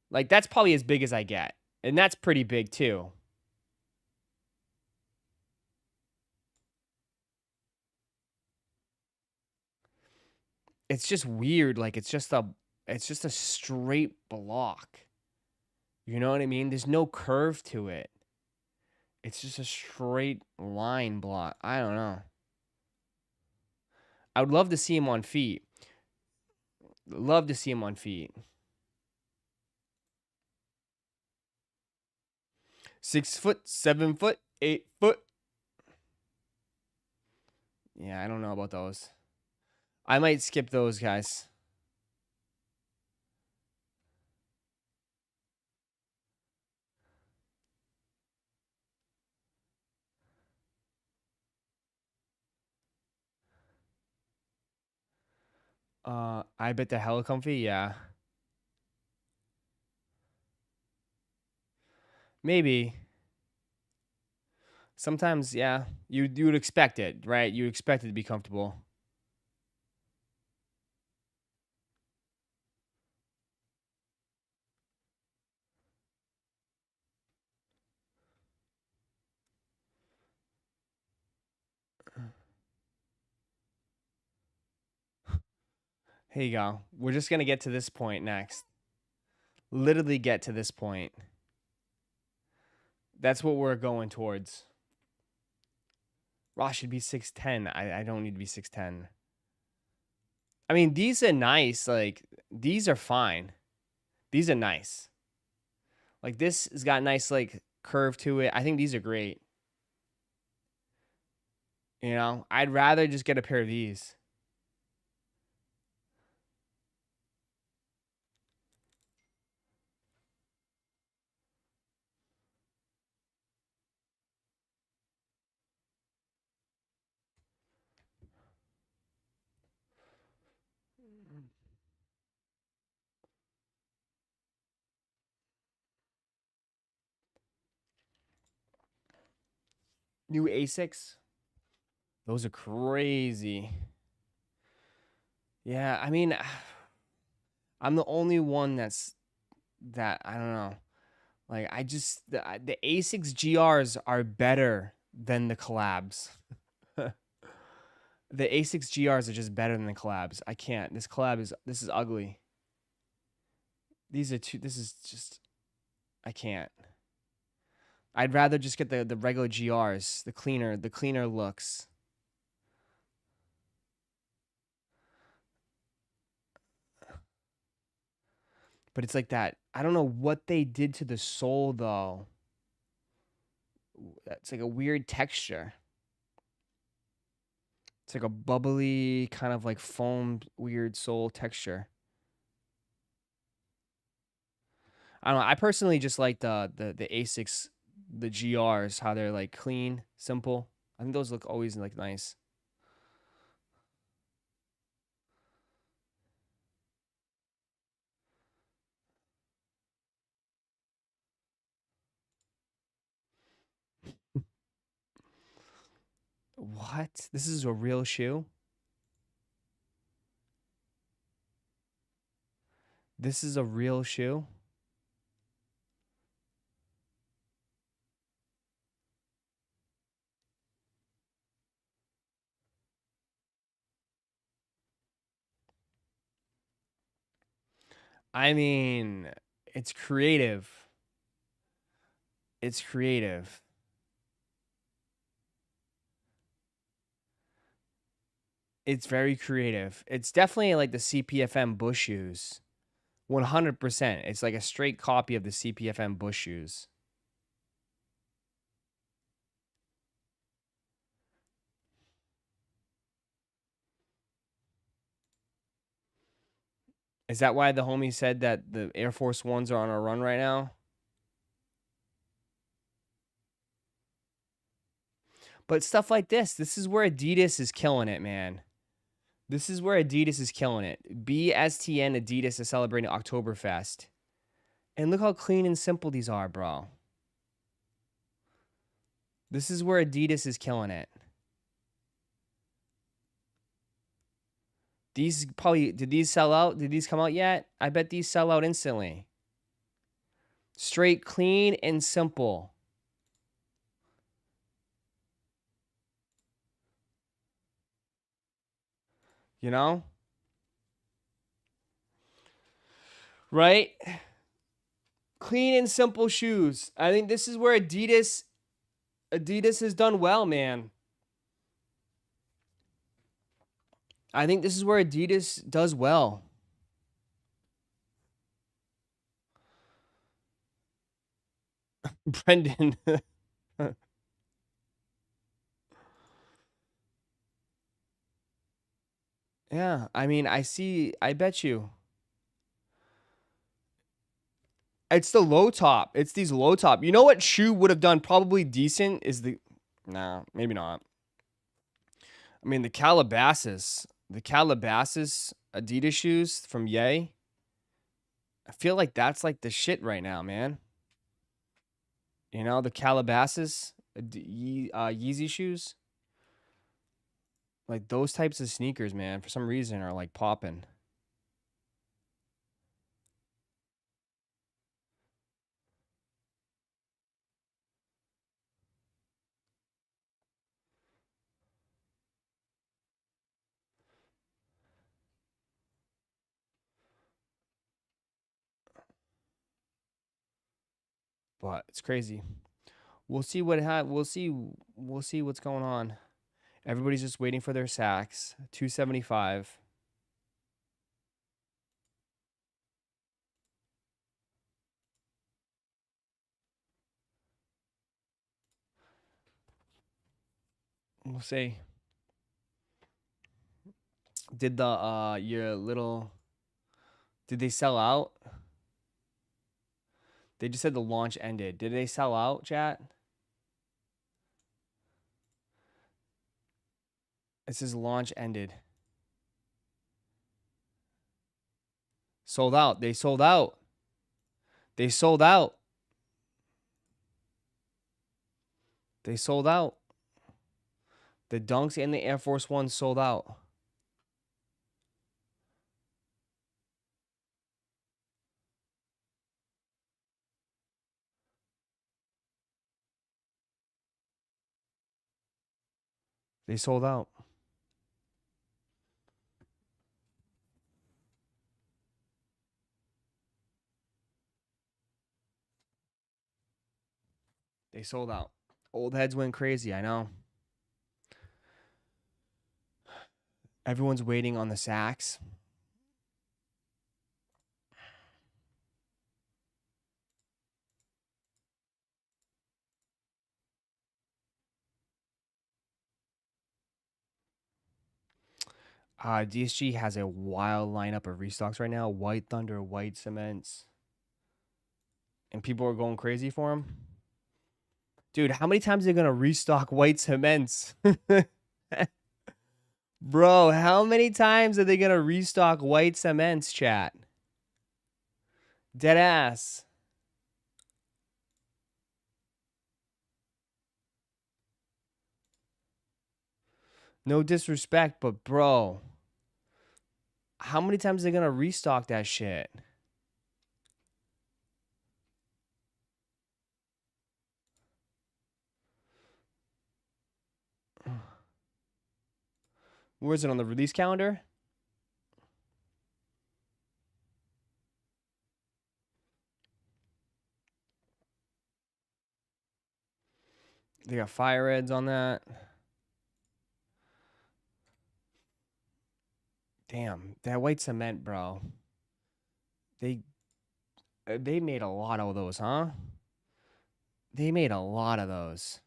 Like, that's probably as big as I get. And that's pretty big, too. It's just weird. Like, it's just a straight block. You know what I mean? There's no curve to it. It's just a straight line block. I don't know. I would love to see him on feet. Love to see him on feet. 6 foot, 7 foot, 8 foot. Yeah, I don't know about those. I might skip those guys. I bet they're hella comfy. Yeah, maybe. Sometimes, yeah, you would expect it, right? You expect it to be comfortable. Here you go. We're just gonna get to this point next. Literally get to this point. That's what we're going towards. Ross should be 6'10". I don't need to be 6'10". I mean, these are nice. Like, these are fine. These are nice. Like, this has got nice, like, curve to it. I think these are great. You know, I'd rather just get a pair of these. New A6. Those are crazy. Yeah, I mean, I'm the only one that I don't know. Like, I just the A6 GRs are better than the collabs. The A6 GRs are just better than the collabs. I can't. This is ugly. These are two. This is just, I can't. I'd rather just get the regular GRs, the cleaner looks. But it's like that. I don't know what they did to the sole though. It's like a weird texture. It's like a bubbly kind of like foam weird sole texture. I don't know. I personally just like the A6, the GRs, how they're like clean, simple. I think those look always like nice. What? This is a real shoe? This is a real shoe? I mean, it's creative. It's creative. It's very creative. It's definitely like the CPFM Bush shoes. 100%. It's like a straight copy of the CPFM Bush shoes. Is that why the homie said that the Air Force Ones are on a run right now? But stuff like this is where Adidas is killing it, man. This is where Adidas is killing it. BSTN Adidas is celebrating Oktoberfest. And look how clean and simple these are, bro. This is where Adidas is killing it. These probably, did these sell out? Did these come out yet? I bet these sell out instantly. Straight, clean, and simple. You know? Right? Clean and simple shoes. I think this is where Adidas has done well, man. I think this is where Adidas does well. Brendan. Yeah, I mean, I bet you. It's the low top. It's these low top. You know what shoe would have done probably decent is nah, maybe not. I mean, the Calabasas Adidas shoes from Ye. I feel like that's like the shit right now, man. You know, the Calabasas Yeezy shoes. Like those types of sneakers, man, for some reason are like popping. But it's crazy. We'll see we'll see what's going on. Everybody's just waiting for their Sachs. 275. We'll see. Did did they sell out? They just said the launch ended. Did they sell out, chat? It says launch ended. Sold out. They sold out. They sold out. They sold out. The Dunks and the Air Force One sold out. They sold out. They sold out. Old heads went crazy, I know. Everyone's waiting on the Sachs. DSG has a wild lineup of restocks right now. White Thunder, White Cements. And people are going crazy for them. Dude, how many times are they going to restock White Cements? Bro, how many times are they going to restock White Cements, chat? Dead ass. No disrespect, but bro, how many times are they going to restock that shit? Where is it on the release calendar? They got fire reds on that. Damn, that White Cement, bro. They made a lot of those, huh? They made a lot of those.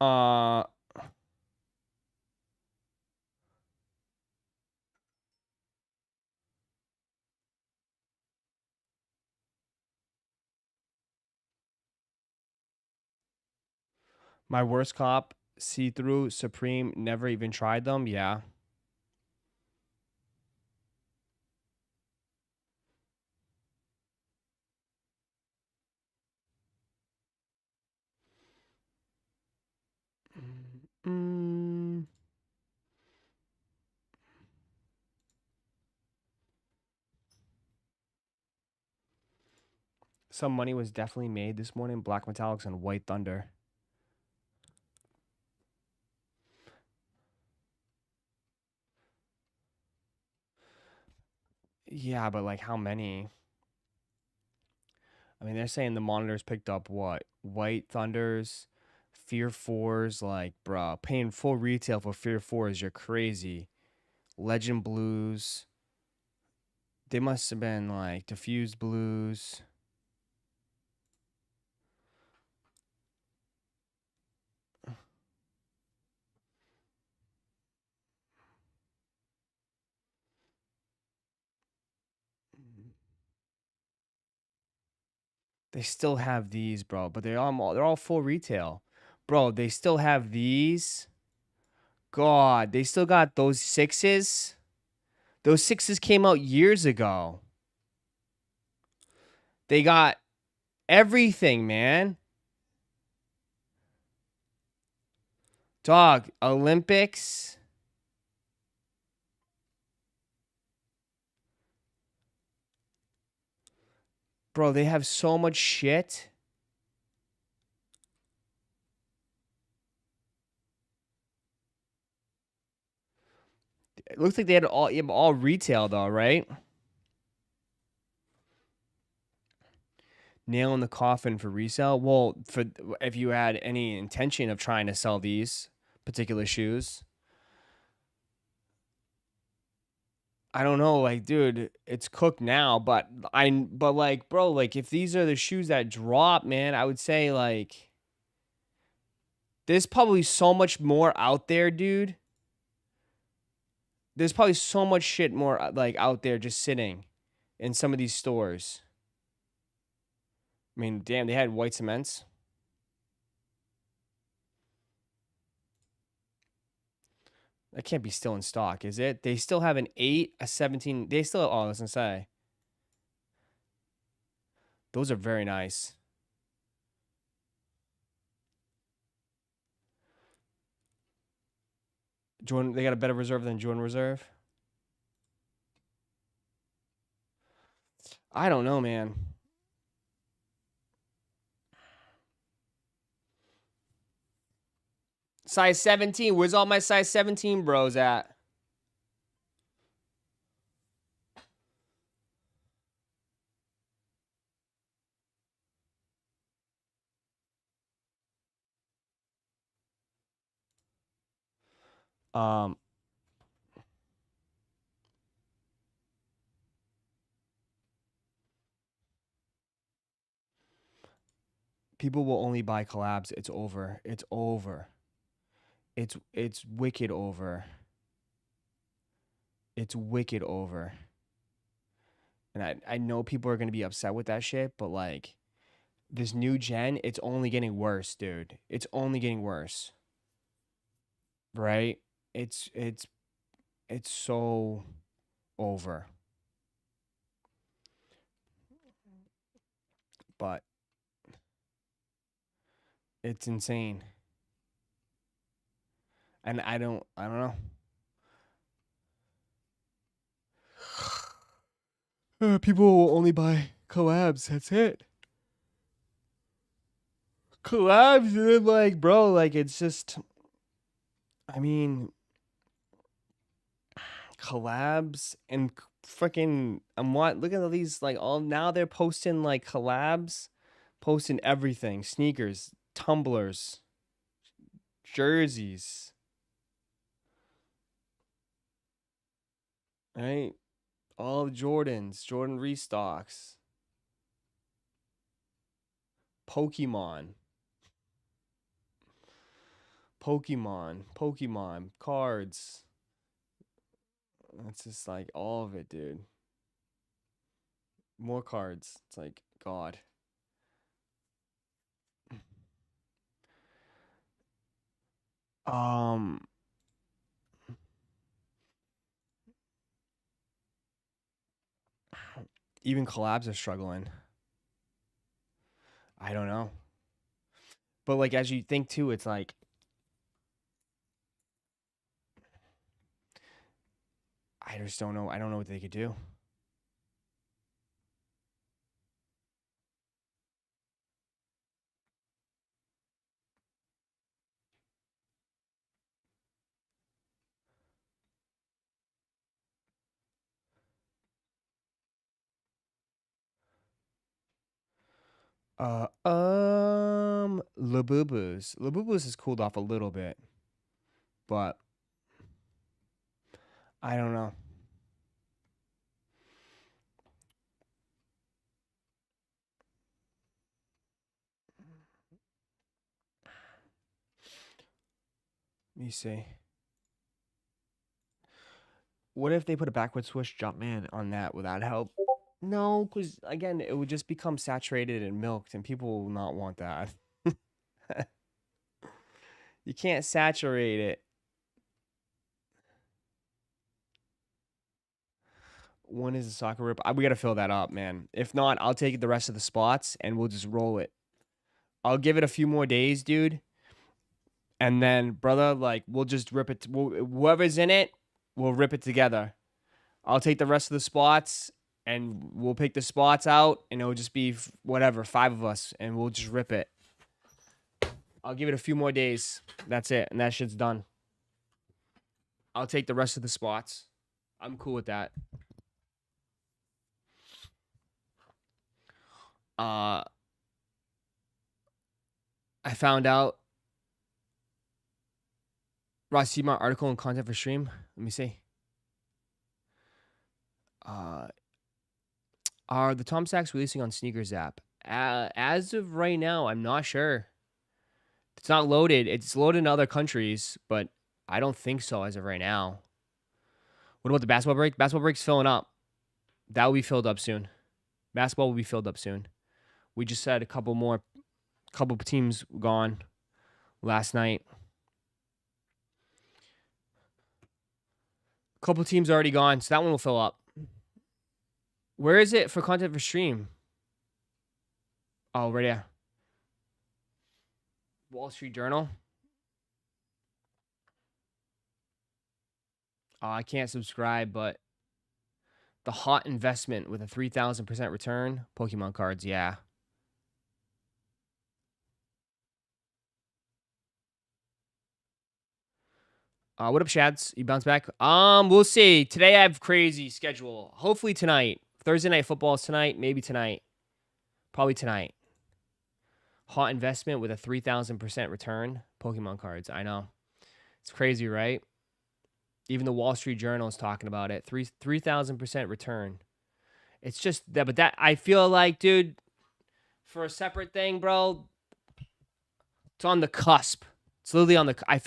Uh, my worst cop, see-through, Supreme, never even tried them. Yeah. Some money was definitely made this morning. Black Metallics and White Thunder. Yeah, but like how many? I mean, they're saying the monitors picked up what? White Thunders, Fear 4s, like, bruh, paying full retail for Fear 4s, you're crazy. Legend Blues. They must have been like Diffused Blues. They still have these, bro, but they're all full retail. Bro, they still have these. God, they still got those 6s. Those 6s came out years ago. They got everything, man. Dog, Olympics. Bro, they have so much shit. It looks like they had all retail though, right? Nail in the coffin for resale. Well, for if you had any intention of trying to sell these particular shoes, I don't know, like, dude, it's cooked now, but like, bro, like, if these are the shoes that drop, man, I would say like, there's probably so much more out there, dude. There's probably so much shit more like out there just sitting in some of these stores. I mean, damn, they had white cements. That can't be still in stock, is it? They still have an 8, a 17. They still, oh, I was gonna say. Those are very nice. Jordan, they got a better reserve than Jordan Reserve. I don't know, man. Size 17. Where's all my size 17 bros at? Um, people will only buy collabs. It's over. It's over. It's wicked over. It's wicked over. And I know people are gonna be upset with that shit, but like this new gen, it's only getting worse, dude. It's only getting worse. Right? It's so over. But it's insane. And I don't know. People will only buy collabs. That's it. Collabs, dude, like, bro, like, it's just, I mean, collabs and freaking, look at all these, like, all, now they're posting, like, collabs, posting everything, sneakers, tumblers, jerseys, right? All Jordans, Jordan restocks, Pokemon, cards. It's just like all of it, dude. More cards. It's like, God. Um, Even collabs are struggling. I don't know. But like as you think too, it's like I just don't know. I don't know what they could do. Labubu's. Labubu's has cooled off a little bit, but I don't know. Let me see. What if they put a backward swoosh Jumpman on that? Would that help? No, because again, it would just become saturated and milked, and people will not want that. You can't saturate it. When is the soccer rip? We got to fill that up, man. If not, I'll take the rest of the spots and we'll just roll it. I'll give it a few more days, dude. And then, brother, like, we'll just rip it. Whoever's in it, we'll rip it together. I'll take the rest of the spots and we'll pick the spots out and it'll just be whatever, 5 of us, and we'll just rip it. I'll give it a few more days. That's it. And that shit's done. I'll take the rest of the spots. I'm cool with that. I found out. Ross, see my article and content for stream? Let me see. Are the Tom Sachs releasing on Sneakers app? As of right now, I'm not sure. It's not loaded. It's loaded in other countries, but I don't think so as of right now. What about the basketball break? Basketball break's filling up. That will be filled up soon. Basketball will be filled up soon. We just had a couple teams gone last night. Couple teams already gone, so that one will fill up. Where is it for content for stream? Oh, right here. Wall Street Journal. Oh, I can't subscribe, but the hot investment with a 3,000% return. Pokemon cards, yeah. What up, Shads? You bounce back? We'll see. Today I have crazy schedule. Hopefully tonight. Thursday night football is tonight. Maybe tonight. Probably tonight. Hot investment with a 3,000% return. Pokemon cards. I know. It's crazy, right? Even the Wall Street Journal is talking about it. 3,000% return. It's just that, but that I feel like, dude, for a separate thing, bro, it's on the cusp. It's literally on the. I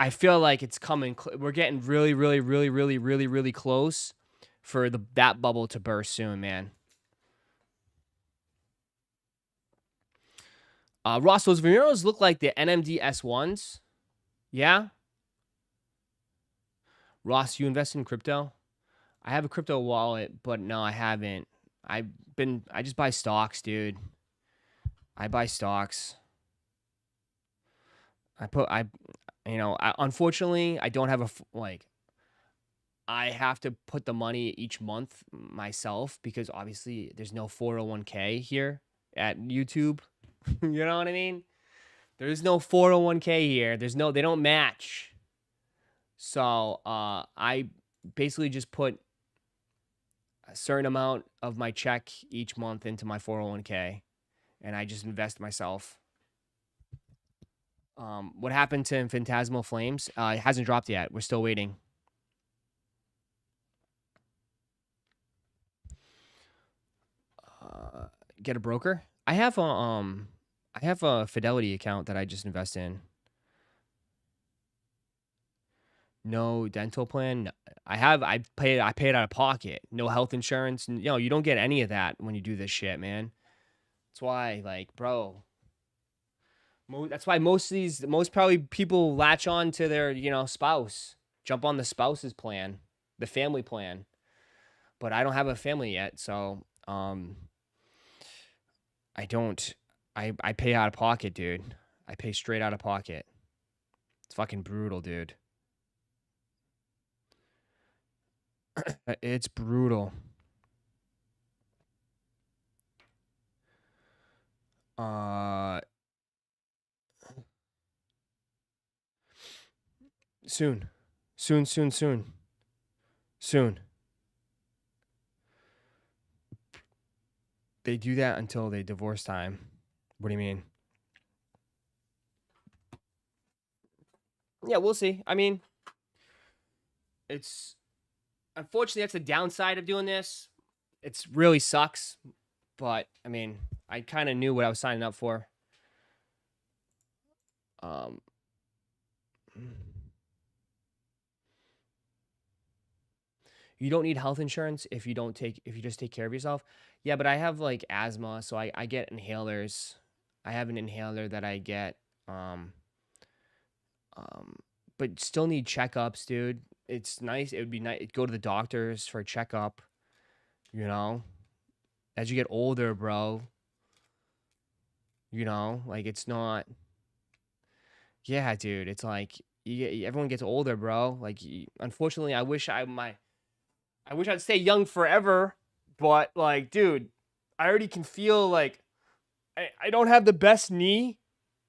feel like it's coming. We're getting really, really, really, really, really, really close for that bubble to burst soon, man. Ross, those Vimeiros look like the NMD S1s. Yeah? Ross, you invest in crypto? I have a crypto wallet, but no, I haven't. I just buy stocks, dude. I buy stocks. Unfortunately, I don't have I have to put the money each month myself because obviously there's no 401k here at YouTube. You know what I mean? There's no 401k here. They don't match. So I basically just put a certain amount of my check each month into my 401k and I just invest myself. What happened to Phantasmal Flames? It hasn't dropped yet. We're still waiting. Get a broker? I have a Fidelity account that I just invest in. No dental plan. I pay it out of pocket. No health insurance. You don't get any of that when you do this shit, man. That's why, bro. That's why most probably people latch on to their, spouse. Jump on the spouse's plan, the family plan. But I don't have a family yet, so I don't. I pay out of pocket, dude. I pay straight out of pocket. It's fucking brutal, dude. It's brutal. Soon. They do that until they divorce time. What do you mean? Yeah, we'll see. I mean, it's unfortunately that's the downside of doing this. It's really sucks, but I mean, I kind of knew what I was signing up for. You don't need health insurance if you just take care of yourself. Yeah, but I have like asthma, so I get inhalers. I have an inhaler that I get. But still need checkups, dude. It's nice. It would be nice. Go to the doctors for a checkup. You know, as you get older, bro. You know, like it's not. Yeah, dude. It's like everyone gets older, bro. Like, unfortunately, I wish I'd stay young forever, but like, dude, I already can feel like I don't have the best knee.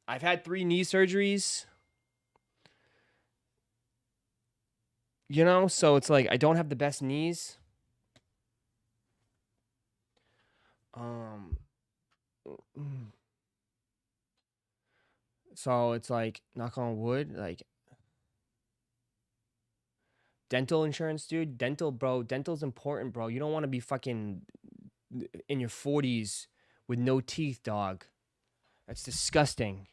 I've had 3 knee surgeries. You know, so it's like I don't have the best knees. So it's like, knock on wood, like dental insurance, dude. Dental's important, bro. You don't want to be fucking in your 40s with no teeth, dog. That's disgusting.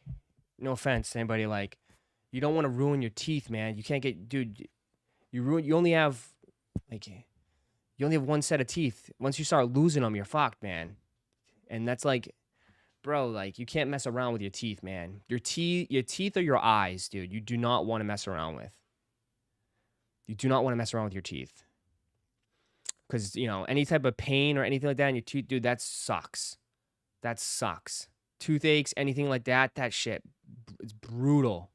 No offense to anybody, like, you don't want to ruin your teeth, man. You can't get, dude, you only have one set of teeth. Once you start losing them, you're fucked, man. And that's like, bro, like, you can't mess around with your teeth, man. Your teeth are your eyes, dude. You do not want to mess around with. You do not want to mess around with your teeth. Because, you know, any type of pain or anything like that in your teeth, dude, that sucks. That sucks. Toothaches, anything like that, that shit, it's brutal.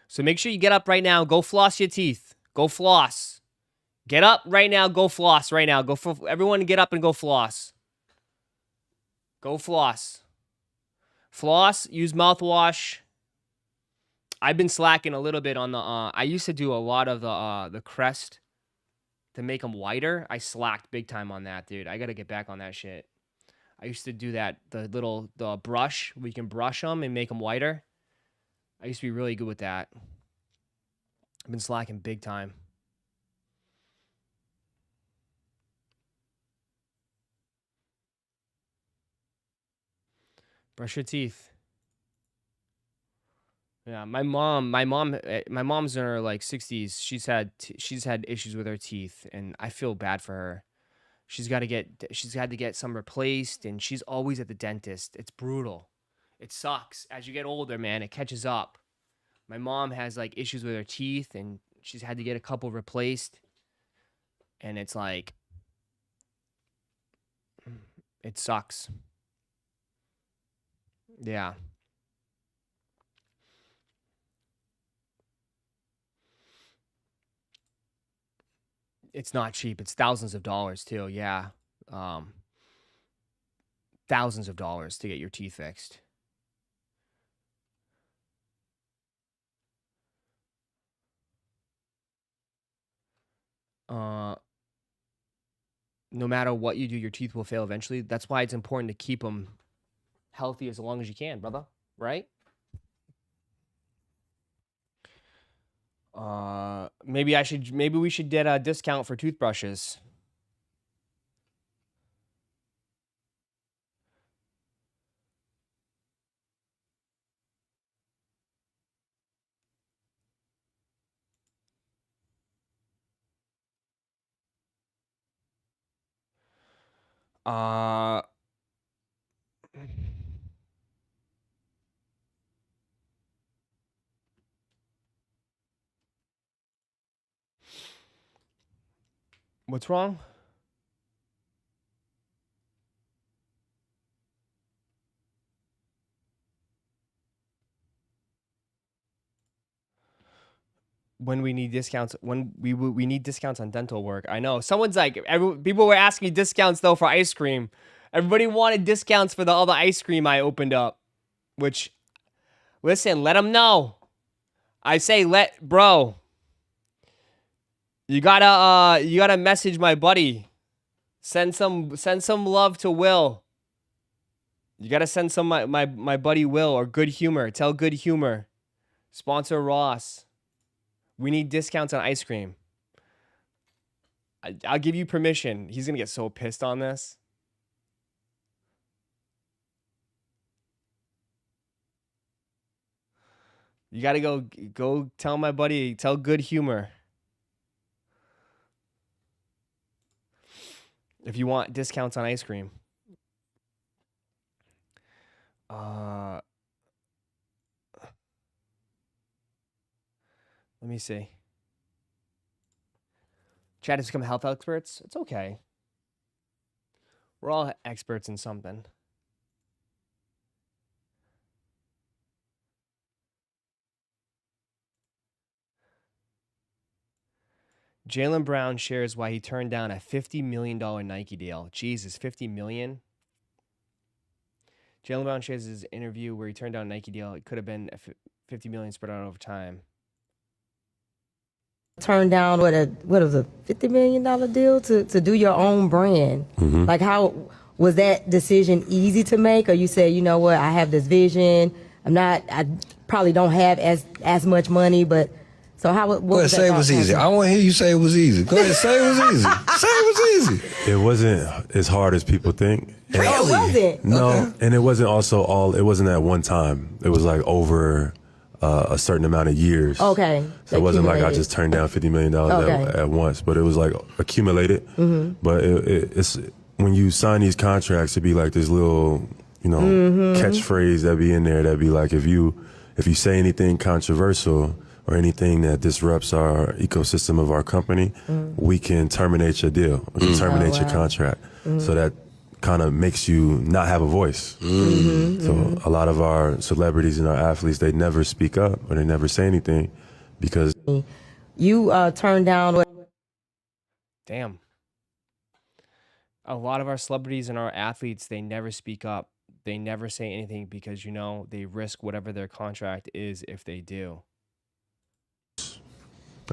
So make sure you get up right now. Go floss your teeth. Go floss. Get up right now. Go floss right now. Everyone get up and go floss. Go floss. Floss. Use mouthwash. I've been slacking a little bit on the. I used to do a lot of the crest to make them whiter. I slacked big time on that, dude. I gotta get back on that shit. I used to do that. The brush. We can brush them and make them whiter. I used to be really good with that. I've been slacking big time. Brush your teeth. Yeah, my mom's in her like 60s. She's had issues with her teeth, and I feel bad for her. She's had to get some replaced, and she's always at the dentist. It's brutal. It sucks. As you get older, man, it catches up. My mom has like issues with her teeth, and she's had to get a couple replaced. And it's like, it sucks. Yeah. It's not cheap. It's thousands of dollars too. Yeah. Thousands of dollars to get your teeth fixed. No matter what you do, your teeth will fail eventually. That's why it's important to keep them healthy as long as you can, brother. Right? Maybe we should get a discount for toothbrushes. What's wrong? When we need discounts, when we need discounts on dental work. I know someone's like, people were asking me discounts though for ice cream. Everybody wanted discounts for all the ice cream I opened up. Which, listen, let them know. I say bro. You gotta message my buddy. Send some love to Will. You gotta send some my buddy Will or Good Humor. Tell Good Humor. Sponsor Ross. We need discounts on ice cream. I'll give you permission. He's gonna get so pissed on this. You gotta go tell my buddy, tell Good Humor. If you want discounts on ice cream. Let me see. Chad has become health experts. It's okay. We're all experts in something. Jaylen Brown shares why he turned down a $50 million Nike deal. Jesus, $50 million? Jaylen Brown shares his interview where he turned down a Nike deal. It could have been $50 million spread out over time. Turned down what was a $50 million deal to do your own brand. Like, how was that decision easy to make? Or you say, you know what, I have this vision. I probably don't have as much money, but so how? What Go ahead, say it was easy. I want to hear you say it was easy. Go ahead, say it was easy. Say it was easy. It wasn't as hard as people think. And Really? It wasn't? No, Okay. and it wasn't also it wasn't at one time. It was like over a certain amount of years. Okay. So it wasn't like I Accumulated. just turned down $50 million Okay. at once, but it was like accumulated. But it's when you sign these contracts, to be like this little, catchphrase that be in there that be like, if you say anything controversial or anything that disrupts our ecosystem of our company, we can terminate your deal. We can terminate your contract. So that kind of makes you not have a voice. So a lot of our celebrities and our athletes, they never speak up or they never say anything because You turned down what? Damn. A lot of our celebrities and our athletes, they never speak up. They never say anything because, they risk whatever their contract is if they do.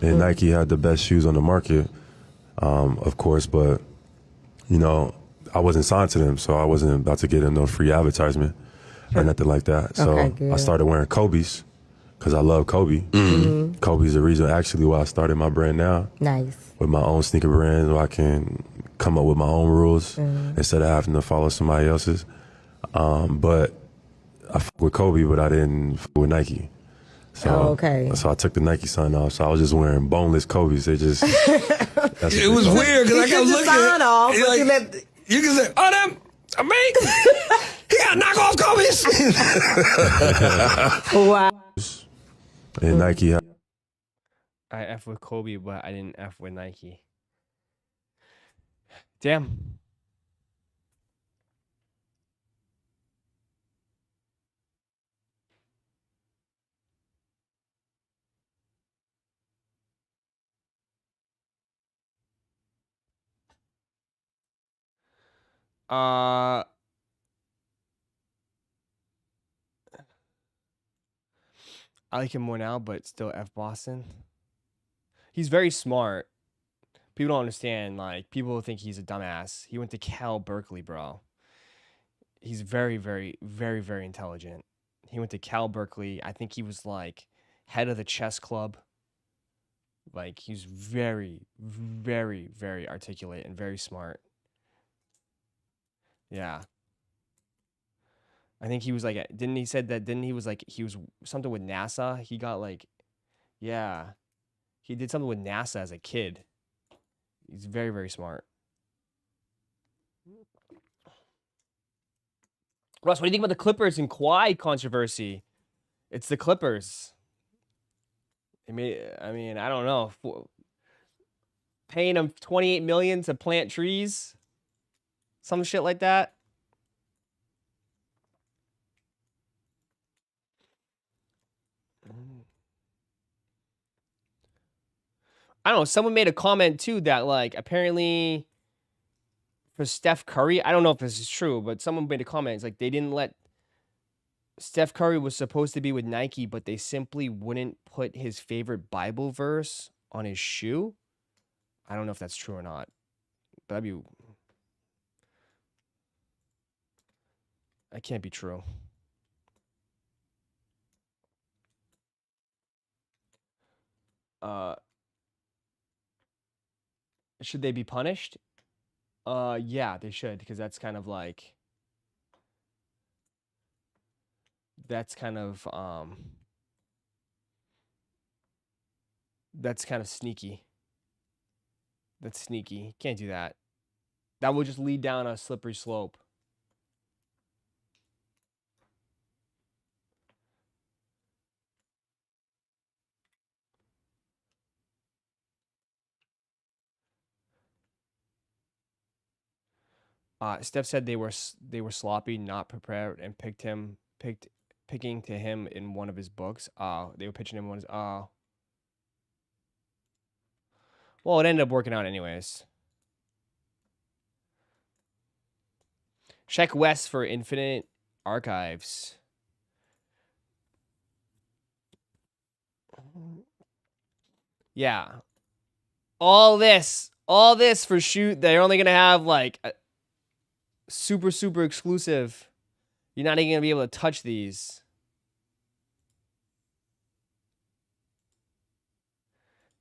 and Nike had the best shoes on the market, of course, but I wasn't signed to them, so I wasn't about to get them no free advertisement or nothing like that. So Okay, good. I started wearing Kobe's because I love Kobe. Kobe's the reason actually why I started my brand now Nice. with my own sneaker brand, where I can come up with my own rules instead of having to follow somebody else's. But I fuck with Kobe, but I didn't fuck with Nike. So, okay. So I took the Nike sign off. So I was just wearing boneless Kobe's. They just It was weird because I kept looking. sign off, It's but like, you let- you can say, "Oh, them, me. He got knockoff Kobe's." Wow. and Nike had I F with Kobe, but I didn't F with Nike. Damn. I like him more now, but still F Boston. He's very smart. People don't understand. Like, people think he's a dumbass. He went to Cal Berkeley, bro. He's very, very, very, very intelligent. He went to Cal Berkeley. I think he was like head of the chess club. Like, he's very, very, very articulate and very smart. Yeah. I think he was like, didn't he was like, he was something with NASA? He got like, yeah. He did something with NASA as a kid. He's very, very smart. Russ, what do you think about the Clippers and Kawhi controversy? It's the Clippers. I mean, I don't know. Paying them $28 million to plant trees, some shit like that. I don't know. Someone made a comment too that like apparently for Steph Curry, I don't know if this is true, but someone made a comment. It's like they didn't let Steph Curry was supposed to be with Nike, but they simply wouldn't put his favorite Bible verse on his shoe. I don't know if that's true or not. But that'd be... That can't be true. Should they be punished? Yeah, they should, because that's kind of like... That's kind of sneaky. That's sneaky. Can't do that. That will just lead down a slippery slope. Steph said they were sloppy, not prepared, and picking to him in one of his books. They were pitching him one of his. Well, it ended up working out anyways. Check West for Infinite Archives. Yeah. All this for shoot. They're only going to have like a super, super exclusive. You're not even going to be able to touch these.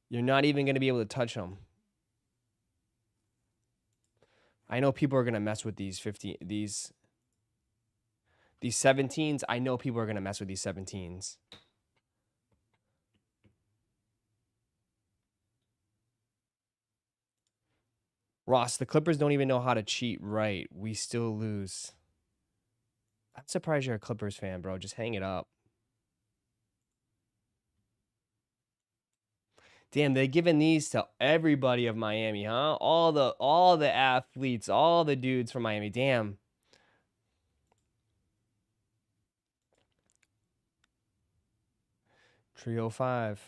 You're not even going to be able to touch them. I know people are going to mess with these 17s. I know people are going to mess with these 17s. Ross, the Clippers don't even know how to cheat right. We still lose. I'm surprised you're a Clippers fan, bro. Just hang it up. Damn, they're giving these to everybody of Miami, huh? All the athletes, all the dudes from Miami. Damn. Trio 5.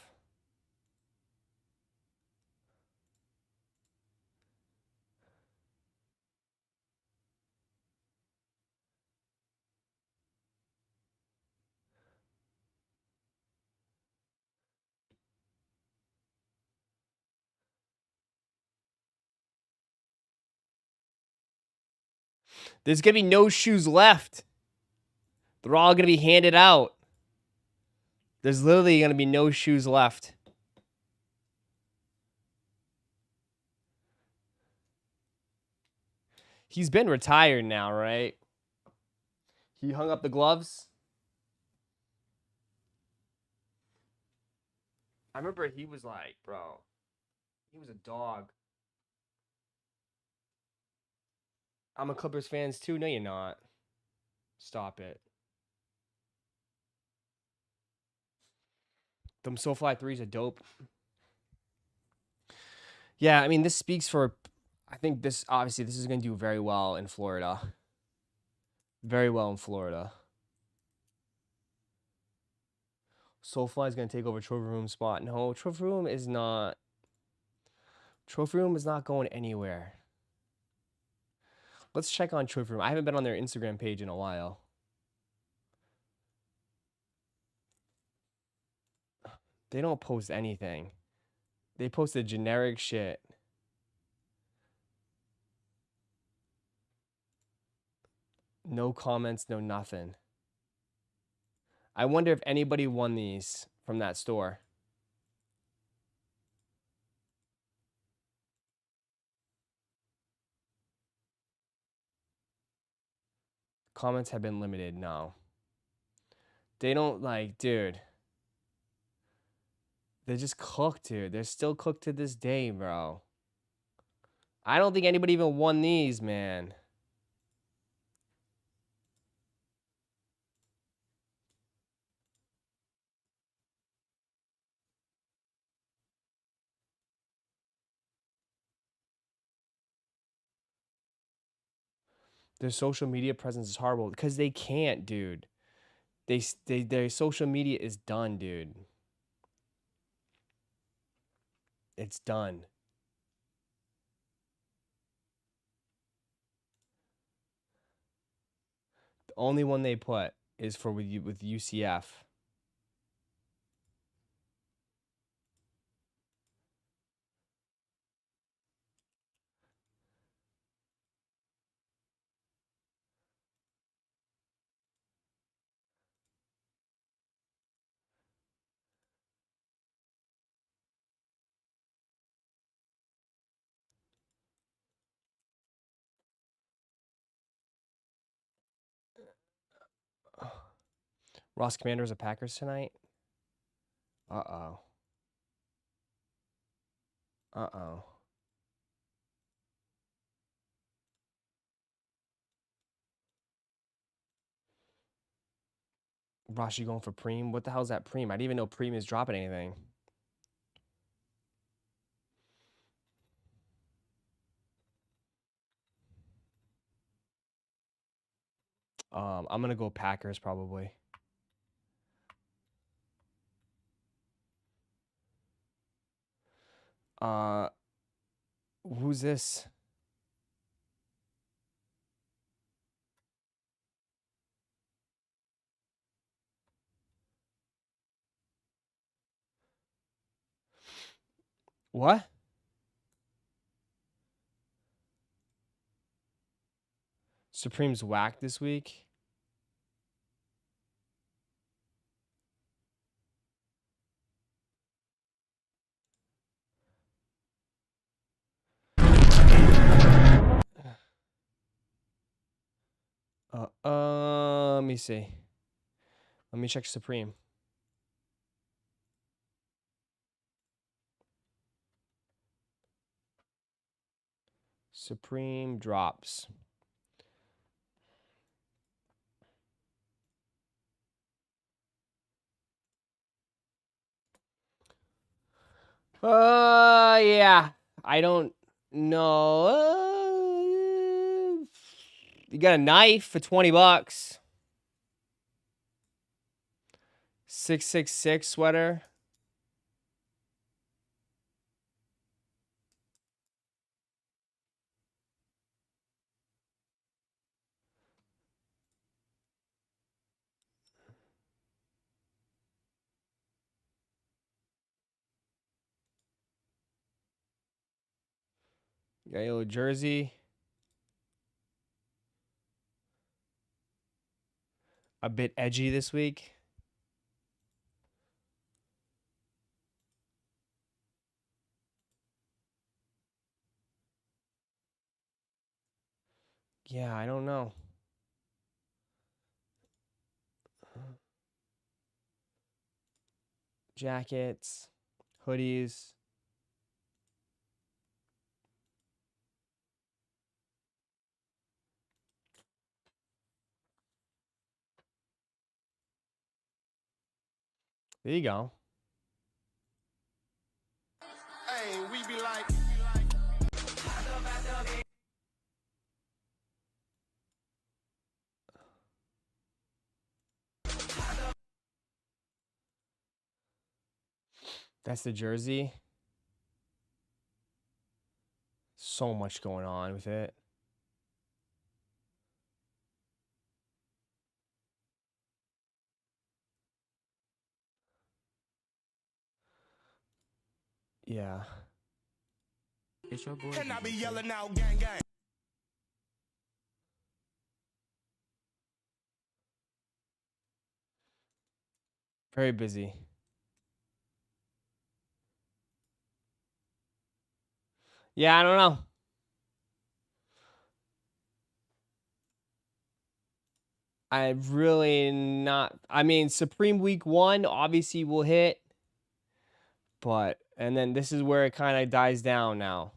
There's going to be no shoes left. They're all going to be handed out. There's literally going to be no shoes left. He's been retired now, right? He hung up the gloves. I remember he was like, bro, he was a dog. I'm a Clippers fan too. No, you're not. Stop it. Them SoFly 3s are dope. Yeah, I mean, this speaks for... I think this, obviously, this is going to do very well in Florida. Very well in Florida. SoFly is going to take over Trophy Room spot. No, Trophy Room is not... Trophy Room is not going anywhere. Let's check on Trophy Room. I haven't been on their Instagram page in a while. They don't post anything. They post the generic shit. No comments, no nothing. I wonder if anybody won these from that store. Comments have been limited. No. They don't like, dude. They're just cooked, dude. They're still cooked to this day, bro. I don't think anybody even won these, man. Their social media presence is horrible because they can't, dude. Their social media is done, dude. It's done. The only one they put is for with UCF. Ross Commanders of Packers tonight. Uh-oh. Uh-oh. Ross, you going for Preem? What the hell is that Preem? I didn't even know Preem is dropping anything. I'm gonna go Packers probably. Who's this? What? Supreme's whack this week. Let me see. Let me check Supreme. Supreme drops. Yeah. I don't know. You got a knife for 20 bucks. 666 sweater. Got a yellow jersey. A bit edgy this week. Yeah, I don't know. Jackets, hoodies. There you go. Hey, we be like. That's the jersey. So much going on with it. Yeah. It's your boy. And I be yelling out gang gang. Very busy. Yeah, I don't know. I really not. I mean, Supreme Week 1 obviously will hit. But, and then this is where it kind of dies down now.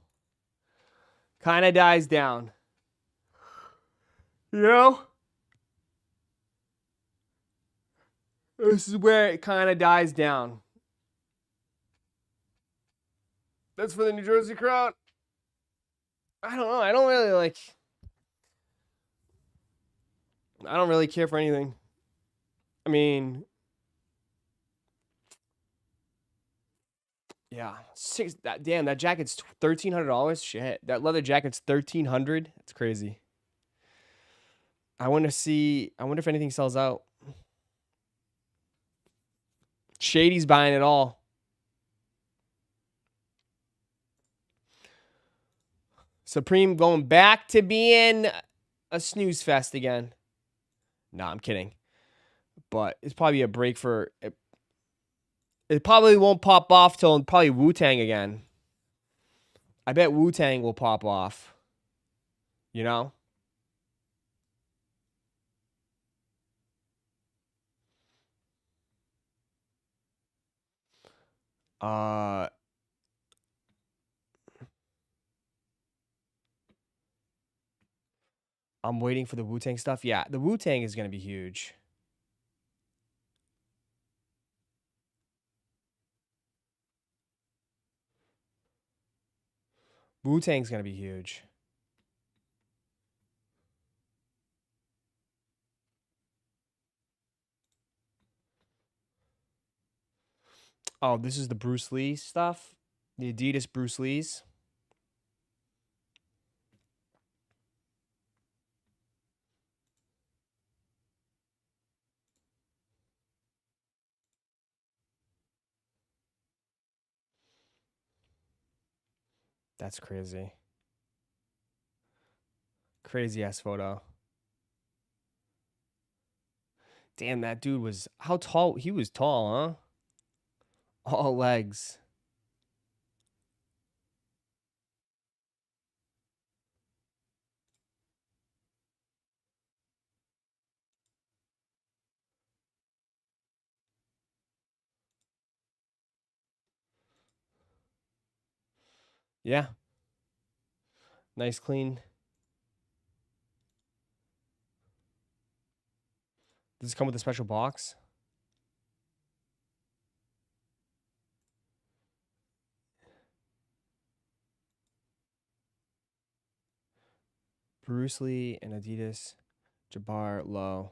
Kind of dies down. You know? This is where it kind of dies down. That's for the New Jersey crowd. I don't know. I don't really like. I don't really care for anything. I mean, yeah, damn, that jacket's $1,300. Shit, that leather jacket's $1,300. That's crazy. I wonder if anything sells out. Shady's buying it all. Supreme going back to being a snooze fest again. Nah, I'm kidding. But it's probably a break for it. It probably won't pop off till probably Wu-Tang again. I bet Wu-Tang will pop off. You know? Uh, I'm waiting for the Wu-Tang stuff. Yeah, the Wu-Tang is gonna be huge. Wu-Tang's gonna be huge. Oh, this is the Bruce Lee stuff. The Adidas Bruce Lee's. That's crazy. Crazy ass photo. Damn, that dude was how tall? He was tall, huh? All legs. Yeah. Nice clean. Does it come with a special box? Bruce Lee and Adidas Jabbar Low.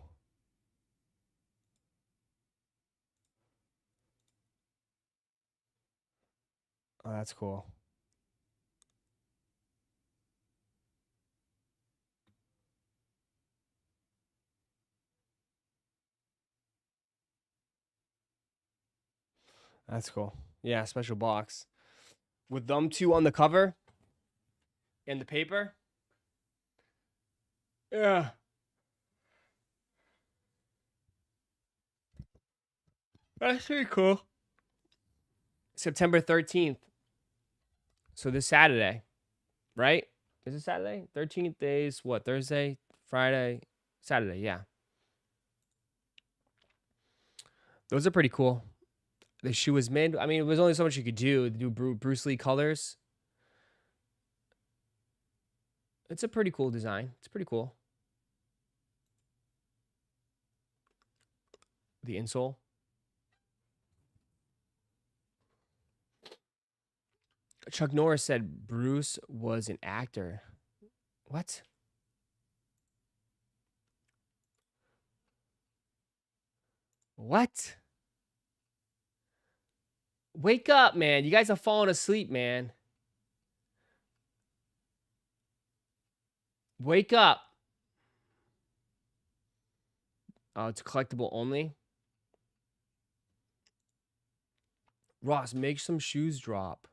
Oh, that's cool. That's cool. Yeah, special box. With them two on the cover and the paper. Yeah. That's pretty cool. September 13th. So this Saturday, right? Is it Saturday? 13th days, what? Thursday, Friday, Saturday, yeah. Those are pretty cool. The shoe was mid. I mean, it was only so much you could do. Do Bruce Lee colors. It's a pretty cool design. It's pretty cool. The insole. Chuck Norris said Bruce was an actor. What? What? Wake up, man. You guys are falling asleep, man. Wake up. Oh, it's collectible only. Ross, make some shoes drop.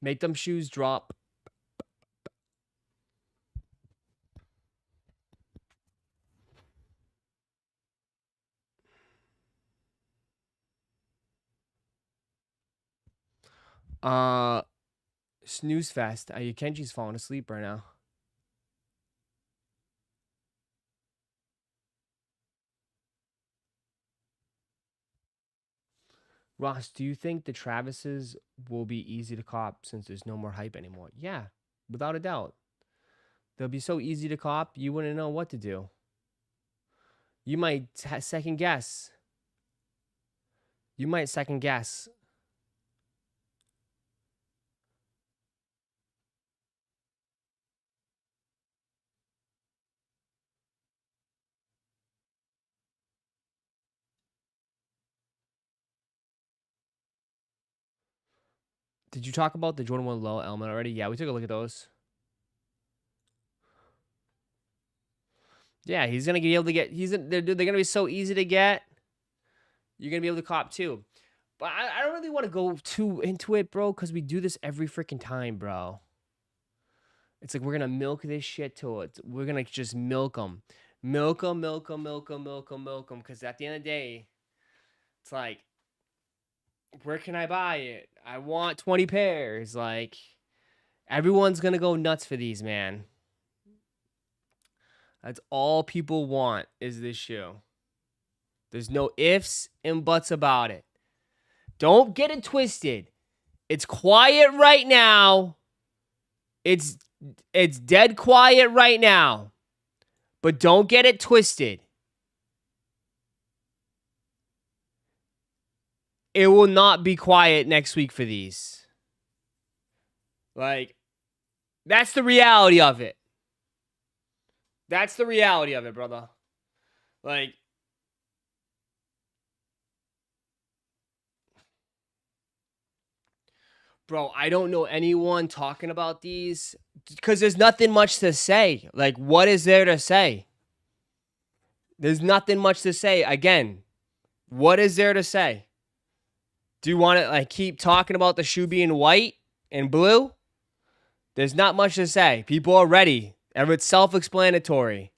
Make them shoes drop. Snooze fest. Kenji's falling asleep right now. Ross, do you think the Travises will be easy to cop since there's no more hype anymore? Yeah, without a doubt. They'll be so easy to cop, you wouldn't know what to do. You might second guess. You might second guess. Did you talk about the Jordan 1 Low element already? Yeah, we took a look at those. Yeah, he's gonna be able to get. They're gonna be so easy to get. You're gonna be able to cop too. But I don't really want to go too into it, bro, because we do this every freaking time, bro. It's like we're gonna milk this shit to it. We're gonna just milk them, milk them, milk them, milk them, milk them, milk them. Because at the end of the day, it's like, where can I buy it? I want 20 pairs. Like, everyone's gonna go nuts for these, man. That's all people want is this shoe. There's no ifs and buts about it. Don't get it twisted. It's quiet right now. It's dead quiet right now. But don't get it twisted. It will not be quiet next week for these. Like, that's the reality of it. That's the reality of it, brother. Like, bro, I don't know anyone talking about these because there's nothing much to say. Like, what is there to say? There's nothing much to say. Again, what is there to say? Do you want to like keep talking about the shoe being white and blue? There's not much to say. People are ready. It's self-explanatory.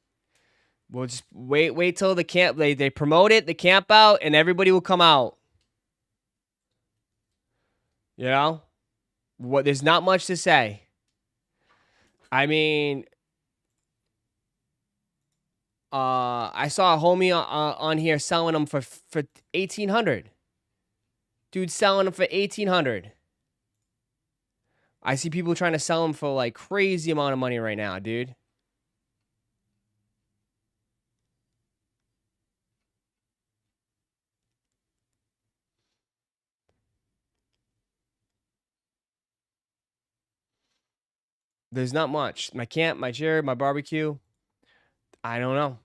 We'll just wait till the camp they promote it, the camp out, and everybody will come out. You know? There's not much to say. I mean, I saw a homie on here selling them for $1,800. Dude selling them for $1,800. I see people trying to sell them for like crazy amount of money right now, dude. There's not much. My camp, my chair, my barbecue. I don't know.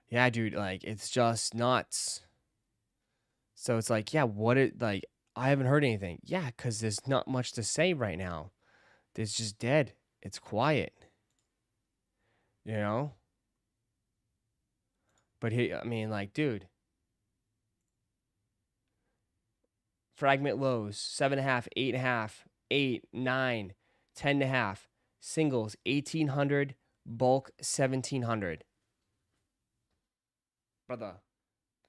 Yeah, dude, like it's just nuts. So it's like, yeah, I haven't heard anything. Yeah, because there's not much to say right now. It's just dead. It's quiet. You know? But I mean, like, dude. Fragment lows, 7.5, 8.5, 8, 9, 10.5. Singles, 1,800. Bulk, 1,700. Brother.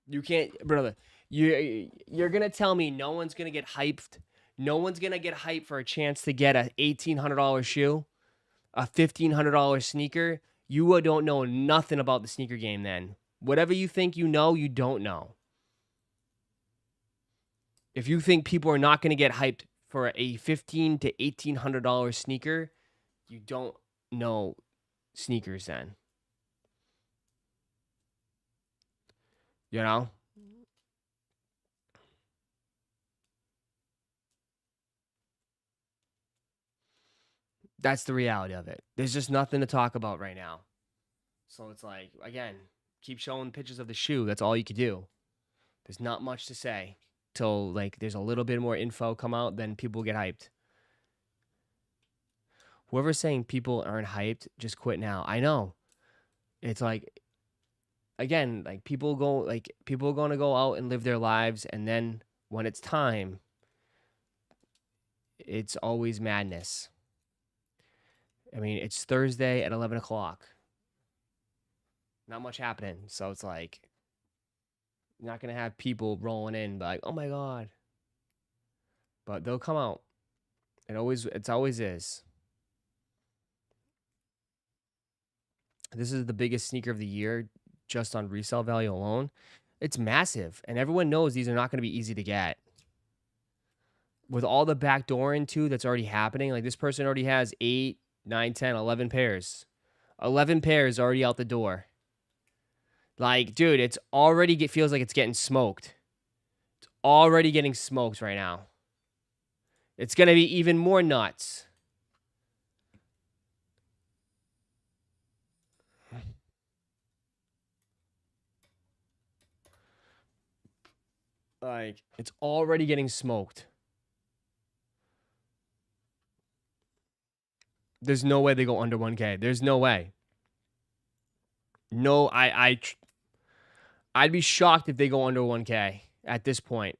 You can't, brother. You're going to tell me no one's going to get hyped. No one's going to get hyped for a chance to get a $1,800 shoe, a $1,500 sneaker. You don't know nothing about the sneaker game then. Whatever you think you know, you don't know. If you think people are not going to get hyped for a $1,500 to $1,800 sneaker, you don't know sneakers then. You know? That's the reality of it. There's just nothing to talk about right now. So it's like, again, keep showing pictures of the shoe. That's all you could do. There's not much to say till like there's a little bit more info come out, then people get hyped. Whoever's saying people aren't hyped, just quit now. I know. It's like, again, like people are going to go out and live their lives, and then when it's time, it's always madness. I mean, it's Thursday at 11 o'clock. Not much happening. So it's like, you're not going to have people rolling in like, oh my God. But they'll come out. It's always is. This is the biggest sneaker of the year just on resale value alone. It's massive. And everyone knows these are not going to be easy to get. With all the backdooring too that's already happening, like this person already has 8, 9, 10, 11 pairs. 11 pairs already out the door. Like, dude, it's already feels like it's getting smoked. It's already getting smoked right now. It's going to be even more nuts. Like, it's already getting smoked. There's no way they go under 1K. There's no way. No, I'd be shocked if they go under 1K at this point.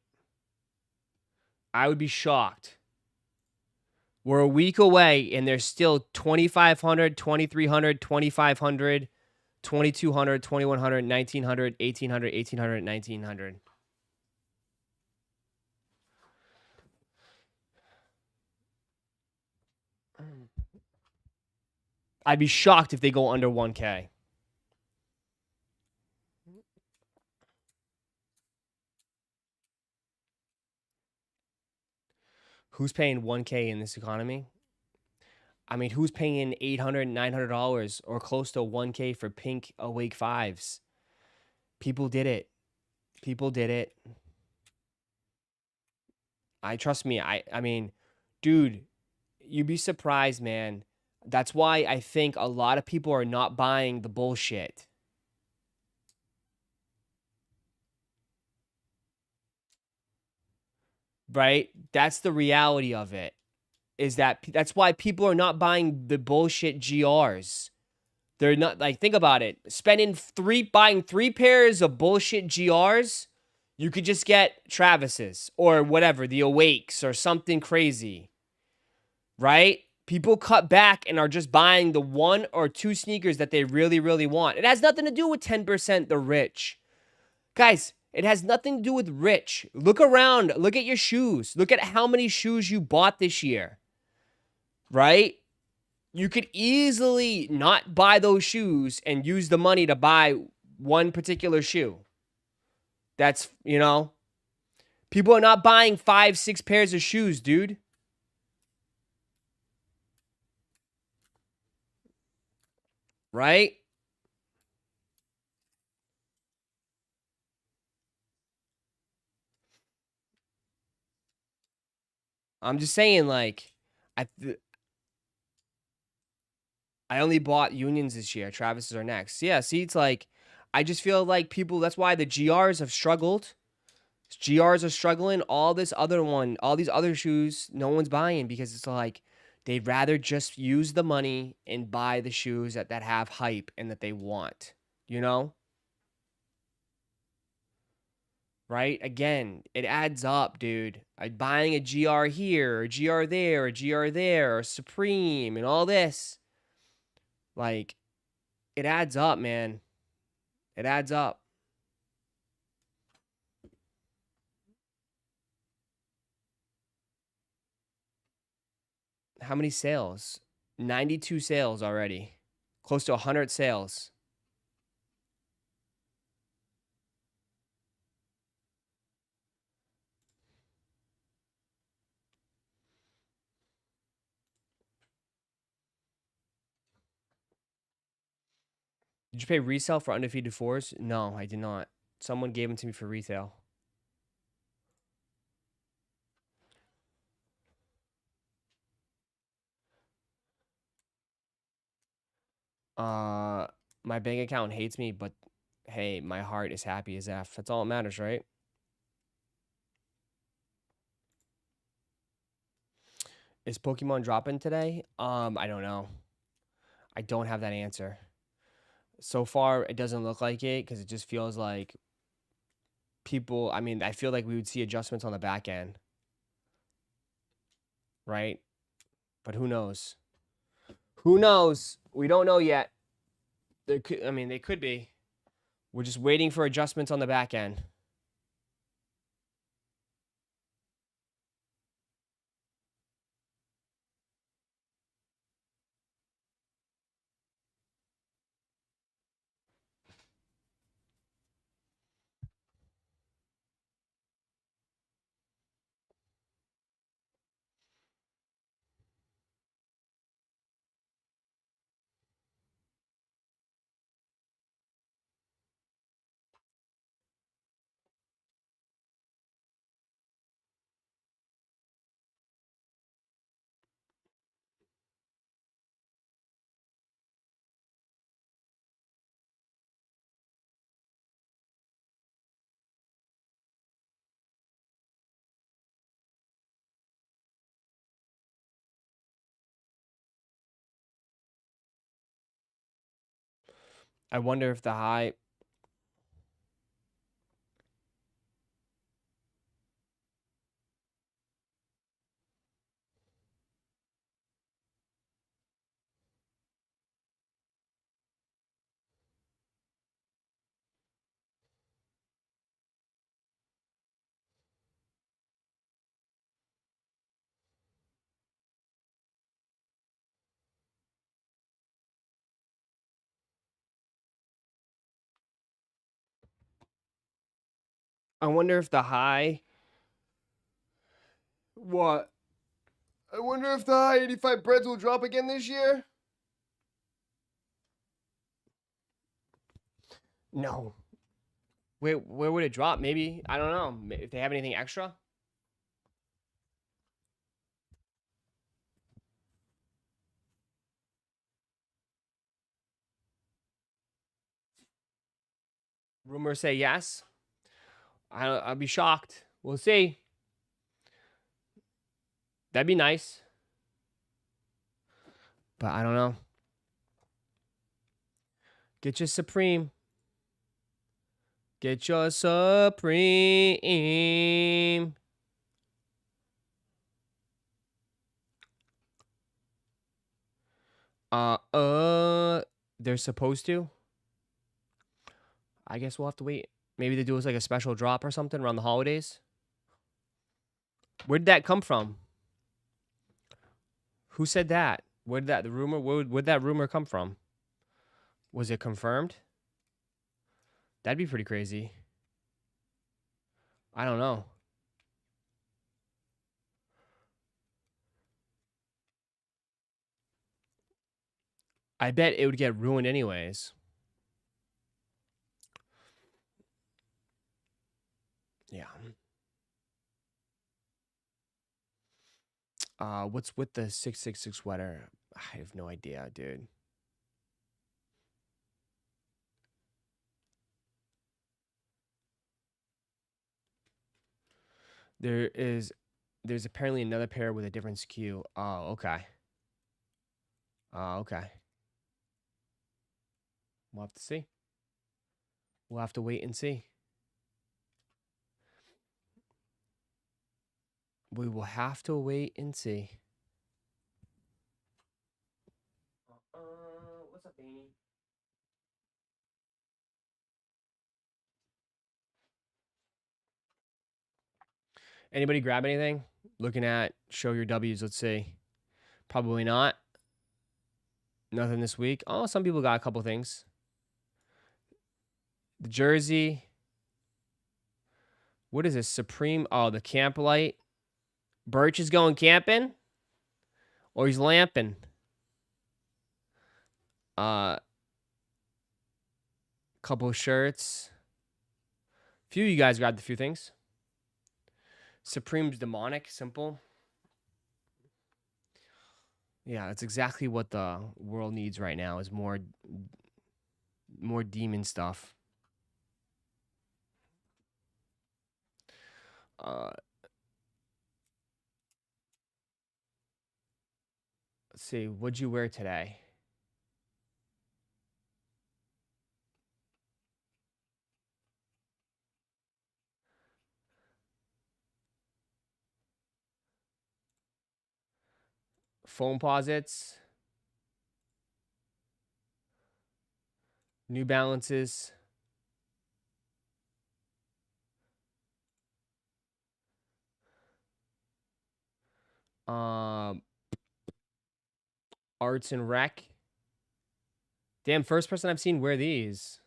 I would be shocked. We're a week away, and there's still 2,500, 2,300, 2,500, 2,200, 2,100, 1,900, 1,800, 1,800, 1,900. I'd be shocked if they go under 1K. Who's paying 1K in this economy? I mean, who's paying $800, $900 or close to 1K for pink Awake 5s? People did it. People did it. Trust me. I mean, dude, you'd be surprised, man. That's why I think a lot of people are not buying the bullshit. Right? That's the reality of it. Is that's why people are not buying the bullshit GRs. They're not, like, think about it. Buying 3 pairs of bullshit GRs, you could just get Travis's or whatever, the Awakes or something crazy. Right? People cut back and are just buying the 1 or 2 sneakers that they really, really want. It has nothing to do with 10% the rich. Guys, it has nothing to do with rich. Look around. Look at your shoes. Look at how many shoes you bought this year. Right? You could easily not buy those shoes and use the money to buy one particular shoe. That's, people are not buying 5, 6 pairs of shoes, dude. Right? I'm just saying, like, I only bought Unions this year. Travis's are next. Yeah, see, it's like, I just feel like people, that's why the GRs have struggled. GRs are struggling. All these other shoes, no one's buying because it's like, they'd rather just use the money and buy the shoes that have hype and that they want, Right? Again, it adds up, dude. Buying a GR here, a GR there, a GR there, or Supreme, and all this. Like, it adds up, man. It adds up. How many sales? 92 sales already. Close to 100 sales. Did you pay resale for undefeated 4s? No, I did not. Someone gave them to me for retail. My bank account hates me, but hey, my heart is happy as F. That's all that matters, right? Is Pokemon dropping today? I don't know. I don't have that answer. So far, it doesn't look like it because it just feels like I feel like we would see adjustments on the back end. Right? But who knows? Who knows? We don't know yet. They could be. We're just waiting for adjustments on the back end. I wonder if the high. I wonder if the high. What? I wonder if the high 85 breads will drop again this year. No. Wait, where would it drop? Maybe, I don't know. If they have anything extra? Rumors say yes. I'll be shocked. We'll see. That'd be nice. But I don't know. Get your Supreme. Get your Supreme. They're supposed to. I guess we'll have to wait. Maybe they do us like a special drop or something around the holidays. Where did that come from? Who said that? Where did that rumor? Where'd that rumor come from? Was it confirmed? That'd be pretty crazy. I don't know. I bet it would get ruined anyways. Yeah. What's with the 666 sweater? I have no idea, dude. There's apparently another pair with a different SKU. Oh, okay. Oh, okay. We'll have to see. We'll have to wait and see. We will have to wait and see. What's up, Beanie? Anybody grab anything? Looking at show your W's, let's see. Probably not. Nothing this week. Oh, some people got a couple things. The jersey. What is this? Supreme. Oh, the camp light. Birch is going camping? Or he's lamping? Couple shirts. Few of you guys grabbed a few things. Supreme's demonic, simple. Yeah, that's exactly what the world needs right now is more demon stuff. Let's see, what'd you wear today? Foam posits. New Balances. Arts and Rec. Damn, first person I've seen wear these.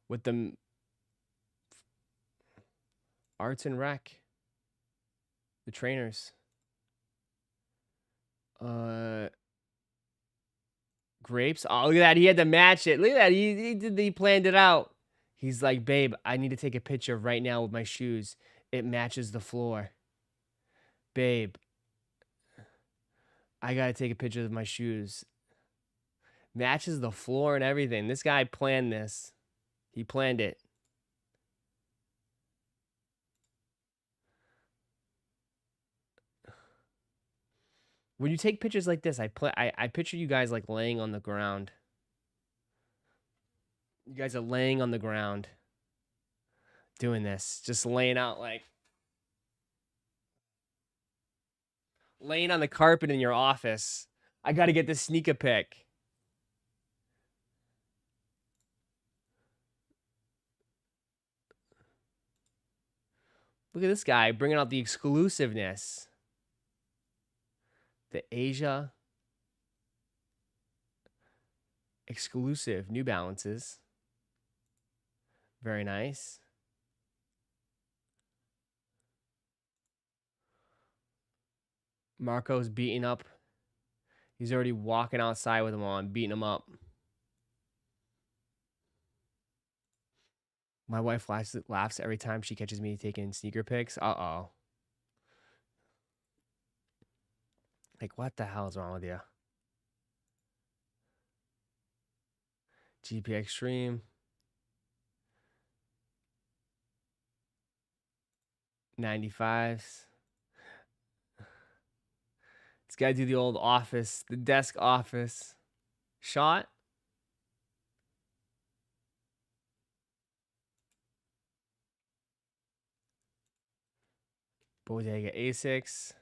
With the Arts and Rec. The trainers. Grapes. Oh, look at that. He had to match it. Look at that. He planned it out. He's like, babe, I need to take a picture right now with my shoes. It matches the floor. Babe, I got to take a picture of my shoes. Matches the floor and everything. This guy planned this. He planned it. When you take pictures like this, I picture you guys like laying on the ground. You guys are laying on the ground doing this. Just laying out like laying on the carpet in your office. I got to get this sneaker pic. Look at this guy bringing out the exclusiveness. The Asia exclusive New Balances. Very nice. Marco's beating up. He's already walking outside with him on, beating him up. My wife laughs every time she catches me taking sneaker pics. Uh-oh. Like, what the hell is wrong with you? GP Extreme. 95s. This guy do the old office, the desk office shot. Bodega A6.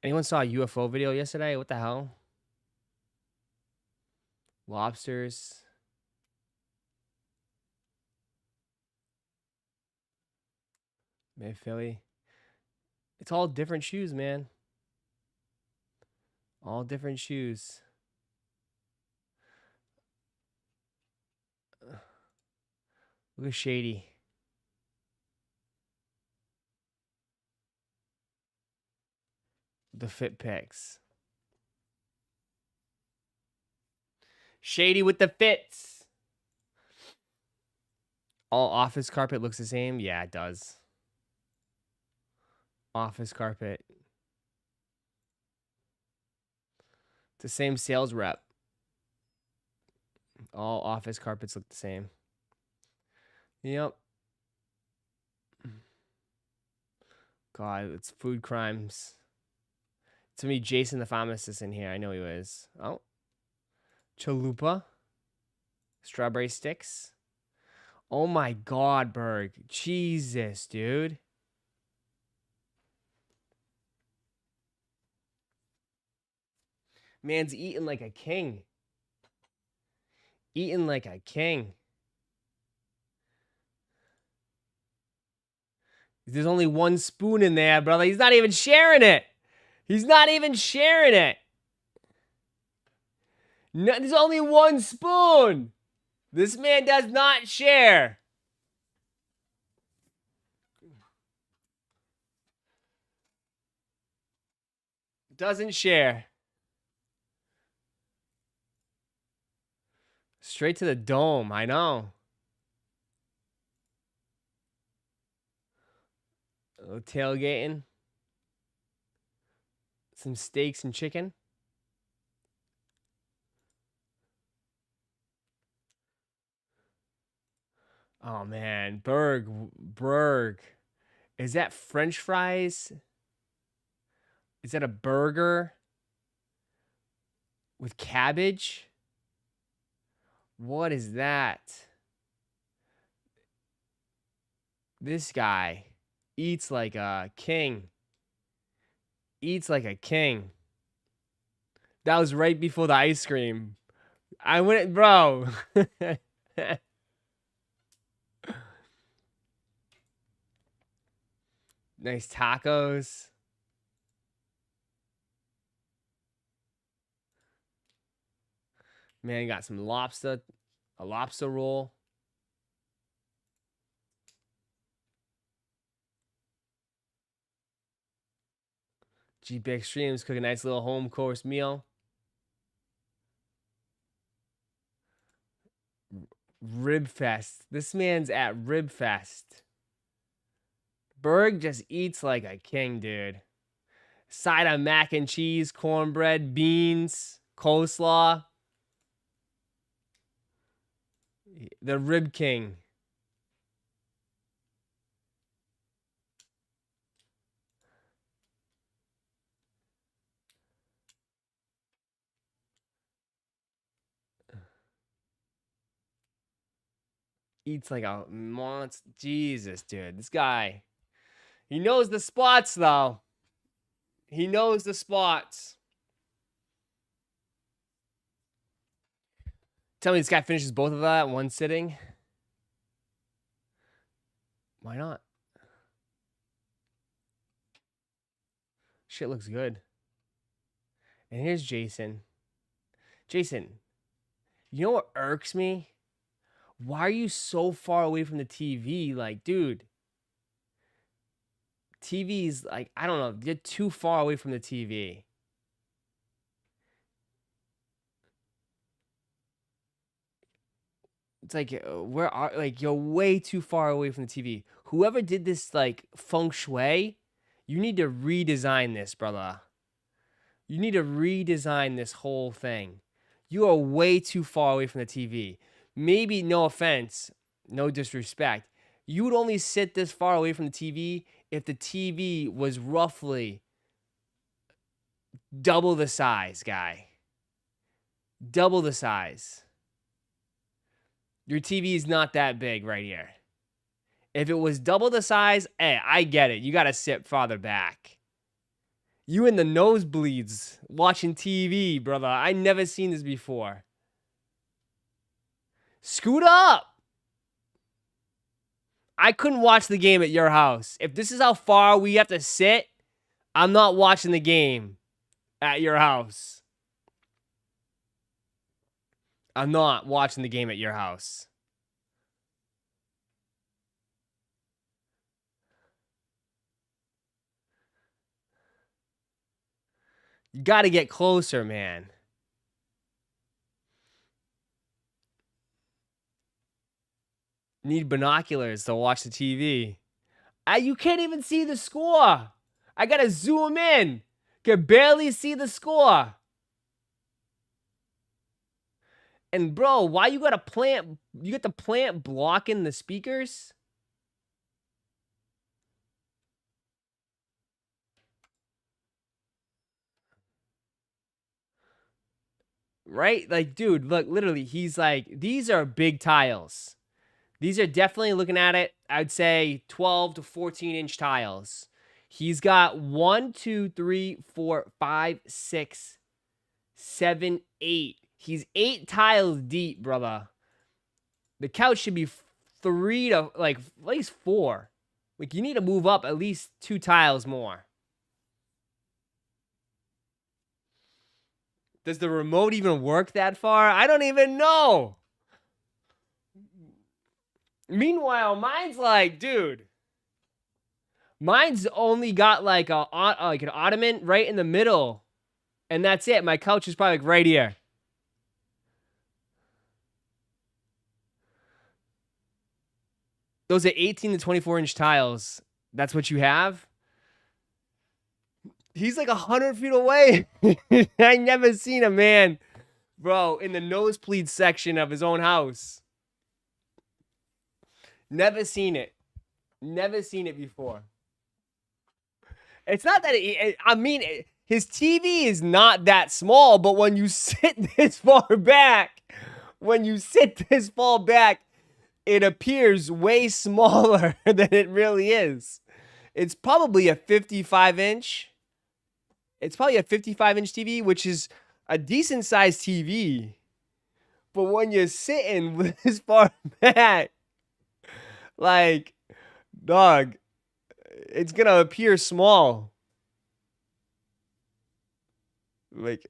Anyone saw a UFO video yesterday? What the hell? Lobsters. Mid Philly. It's all different shoes, man. All different shoes. Look at Shady. The fit pics. Shady with the fits. All office carpet looks the same? Yeah, it does. Office carpet. It's the same sales rep. All office carpets look the same. Yep. God, it's food crimes. It's me, Jason the pharmacist in here. I know he was. Oh. Chalupa. Strawberry sticks. Oh my God, Berg. Jesus, dude. Man's eating like a king. Eating like a king. There's only one spoon in there, brother. He's not even sharing it. He's not even sharing it. No, there's only one spoon. This man does not share. Doesn't share. Straight to the dome, I know. A little tailgating. Some steaks and chicken. Oh man, Berg. Is that French fries? Is that a burger with cabbage? What is that? This guy eats like a king. Eats like a king. That was right before the ice cream. I went, bro. Nice tacos. Man, got some lobster. A lobster roll. GP Extremes cook a nice little home course meal. Rib Fest. This man's at Rib Fest. Berg just eats like a king, dude. Side of mac and cheese, cornbread, beans, coleslaw. The Rib King. Eats like a monster. Jesus, dude. This guy. He knows the spots, though. He knows the spots. Tell me this guy finishes both of that in one sitting. Why not? Shit looks good. And here's Jason. Jason, you know what irks me? Why are you so far away from the TV? Like, dude, TV's like, I don't know, you're too far away from the TV. It's like, you're way too far away from the TV. Whoever did this, like, feng shui, you need to redesign this, brother. You need to redesign this whole thing. You are way too far away from the TV. Maybe, no offense, no disrespect, you would only sit this far away from the TV if the TV was roughly double the size, guy. Double the size. Your TV is not that big right here. If it was double the size, hey, I get it. You got to sit farther back. You in the nosebleeds watching TV, brother. I never seen this before. Scoot up. I couldn't watch the game at your house. If this is how far we have to sit, I'm not watching the game at your house. I'm not watching the game at your house. You got to get closer, man. Need binoculars to watch the TV. You can't even see the score. I got to zoom in. Can barely see the score. And bro, why you got a plant? You got the plant blocking the speakers? Right? Like, dude, look, literally, he's like, these are big tiles. These are definitely, looking at it, I'd say 12 to 14 inch tiles. He's got 1, 2, 3, 4, 5, 6, 7, 8. He's 8 tiles deep, brother. The couch should be 3 to, like, at least 4. Like, you need to move up at least 2 tiles more. Does the remote even work that far? I don't even know. Meanwhile, mine's like, dude. Mine's only got like an ottoman right in the middle. And that's it. My couch is probably like right here. Those are 18 to 24 inch tiles. That's what you have? He's like 100 feet away. I never seen a man, bro, in the nosebleed section of his own house. Never seen it. Never seen it before. It's not that, his TV is not that small, but when you sit this far back, it appears way smaller than it really is. It's probably a 55 inch. It's probably a 55 inch TV, which is a decent sized TV. But when you're sitting this far back, like, dog, it's gonna appear small. Like,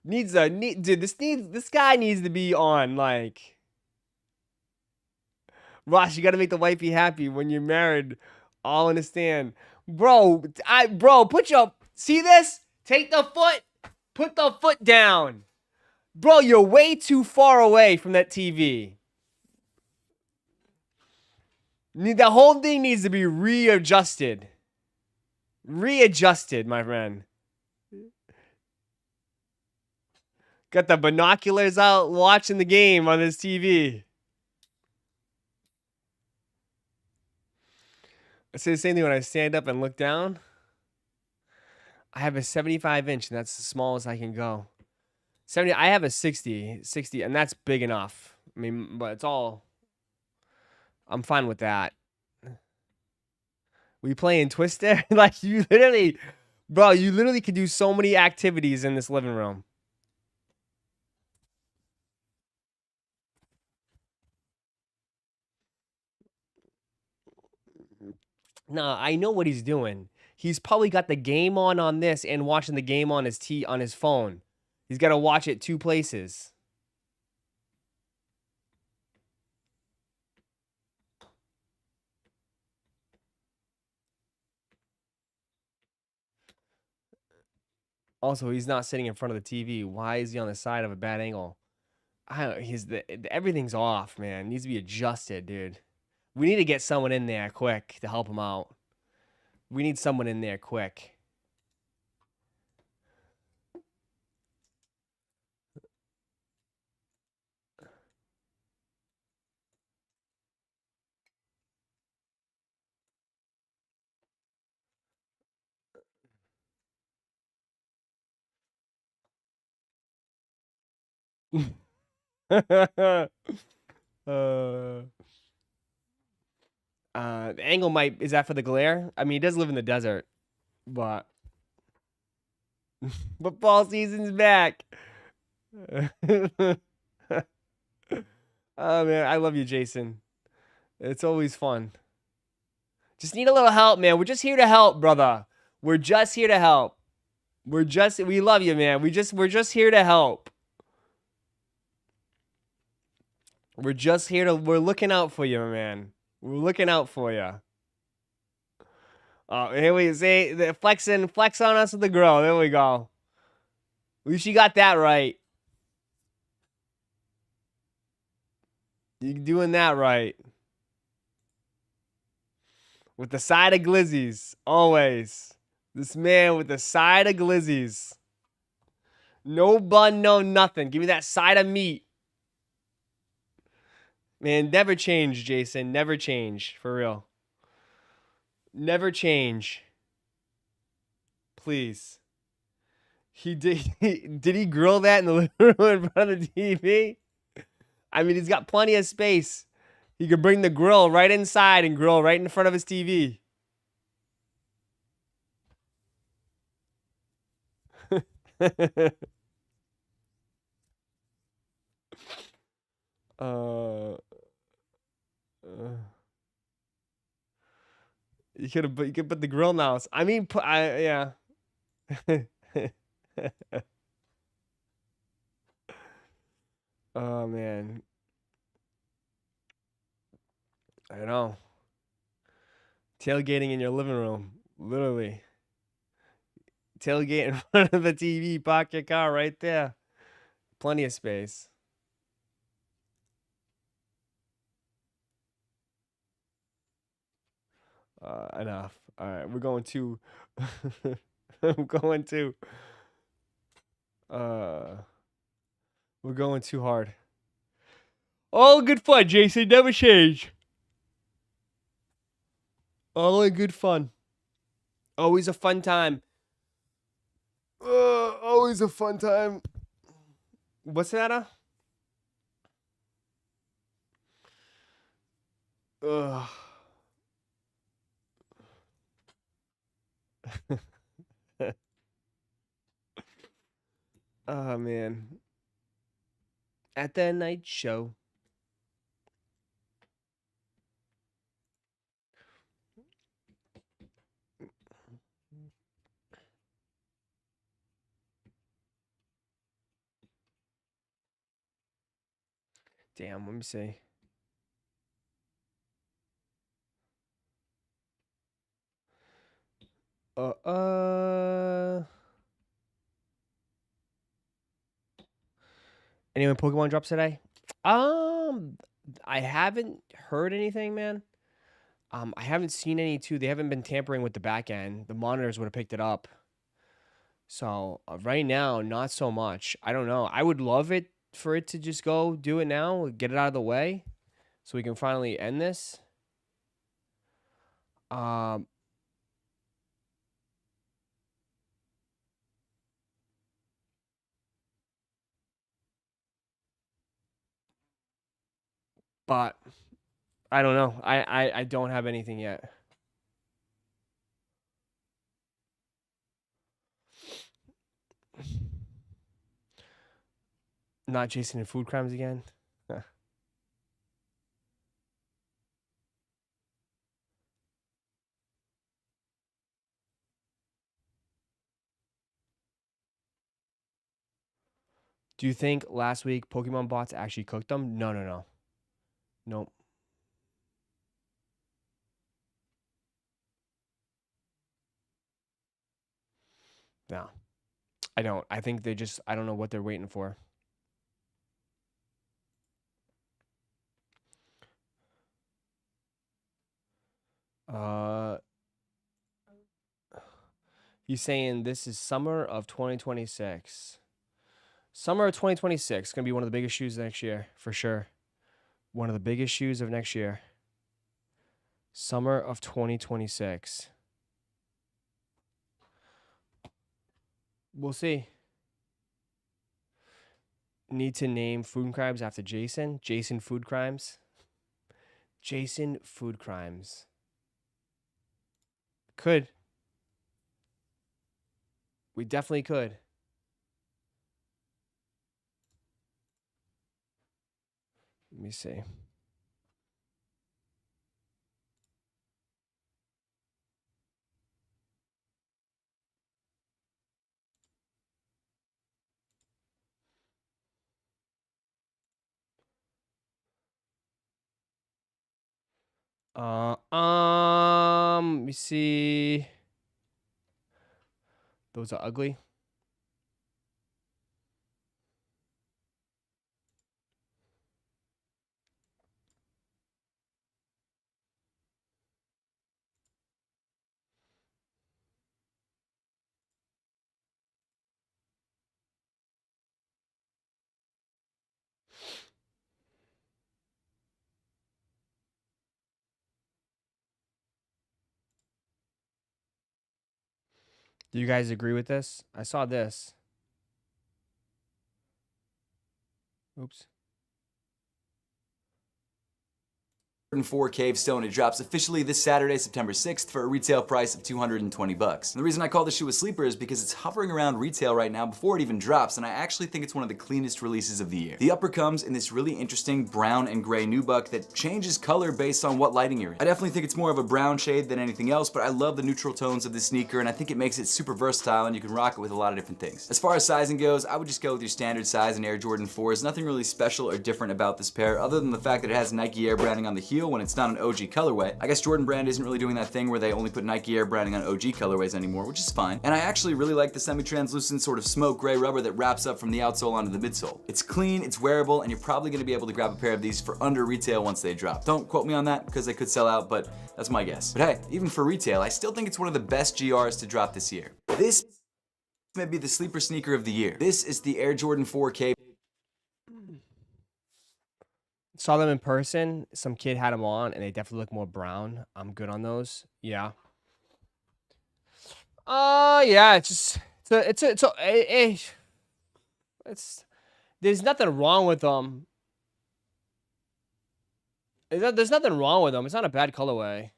dude, this guy needs to be on, like, Ross, you gotta make the wifey happy when you're married. I'll understand. Bro, see this? Take the foot, put the foot down. Bro, you're way too far away from that TV. The whole thing needs to be readjusted. Readjusted, my friend. Got the binoculars out watching the game on this TV. I say the same thing when I stand up and look down. I have a 75 inch, and that's the smallest I can go. I have a 60, and that's big enough. I mean, but it's all, I'm fine with that. We playing Twister? Like, you literally could do so many activities in this living room. Nah, I know what he's doing. He's probably got the game on this and watching the game on his phone. He's got to watch it 2 places. Also, he's not sitting in front of the TV. Why is he on the side of a bad angle? I don't. Everything's off, man. Needs to be adjusted, dude. We need to get someone in there quick to help him out. We need someone in there quick. The angle is that for the glare? I mean, he does live in the desert, but football season's back. Oh man, I love you, Jason. It's always fun. Just need a little help, man. We're just here to help, brother. We're just here to help. We love you, man. We're just here to help. We're looking out for you, man. We're looking out for you. Oh, here we say the flex on us with the grill. There we go. At least you got that right. You're doing that right. With the side of glizzies, always. This man with the side of glizzies. No bun, no nothing. Give me that side of meat. Man, never change, Jason. Never change. For real. Never change. Please. Did he grill that in the living room in front of the TV? I mean, he's got plenty of space. He could bring the grill right inside and grill right in front of his TV. You could put the grill mouse. I mean, yeah. Oh man. I know. Tailgating in your living room, literally. Tailgate in front of the TV, park your car right there. Plenty of space. Enough. All right, we're going to. I'm going to. We're going too hard. All good fun, Jason. Never change. All in good fun. Always a fun time. Always a fun time. What's that? Ugh. Oh man. At the night show. Damn, let me see. Anyone Pokemon drops today? I haven't heard anything, man. I haven't seen any too. They haven't been tampering with the back end. The monitors would have picked it up. So right now, not so much. I don't know. I would love it for it to just go do it now, get it out of the way, so we can finally end this. But I don't know. I don't have anything yet. Not Jason and food crimes again. Do you think last week Pokemon bots actually cooked them? No. Nope. No. I don't. I think I don't know what they're waiting for. He's saying this is summer of 2026. Summer of 2026 going to be one of the biggest shoes next year, for sure. One of the biggest shoes of next year. Summer of 2026. We'll see. Need to name food crimes after Jason. Jason Food Crimes. Jason Food Crimes. Could. We definitely could. Let me see. Let me see. Those are ugly. Do you guys agree with this? I saw this. Oops. Jordan 4 Cave Stone. It drops officially this Saturday, September 6th for a retail price of $220. And the reason I call this shoe a sleeper is because it's hovering around retail right now before it even drops, and I actually think it's one of the cleanest releases of the year. The upper comes in this really interesting brown and gray nubuck that changes color based on what lighting you're in. I definitely think it's more of a brown shade than anything else, but I love the neutral tones of this sneaker, and I think it makes it super versatile and you can rock it with a lot of different things. As far as sizing goes, I would just go with your standard size in Air Jordan 4s. Nothing really special or different about this pair other than the fact that it has Nike Air branding on the heel when it's not an OG colorway. I guess Jordan Brand isn't really doing that thing where they only put Nike Air branding on OG colorways anymore, which is fine. And I actually really like the semi-translucent sort of smoke gray rubber that wraps up from the outsole onto the midsole. It's clean, it's wearable, and you're probably going to be able to grab a pair of these for under retail once they drop. Don't quote me on that because they could sell out, but that's my guess. But hey, even for retail, I still think it's one of the best GRs to drop this year. This may be the sleeper sneaker of the year. This is the Air Jordan 4K. Saw them in person. Some kid had them on, and they definitely look more brown. I'm good on those. Yeah. Yeah. It's there's nothing wrong with them. There's nothing wrong with them. It's not a bad colorway.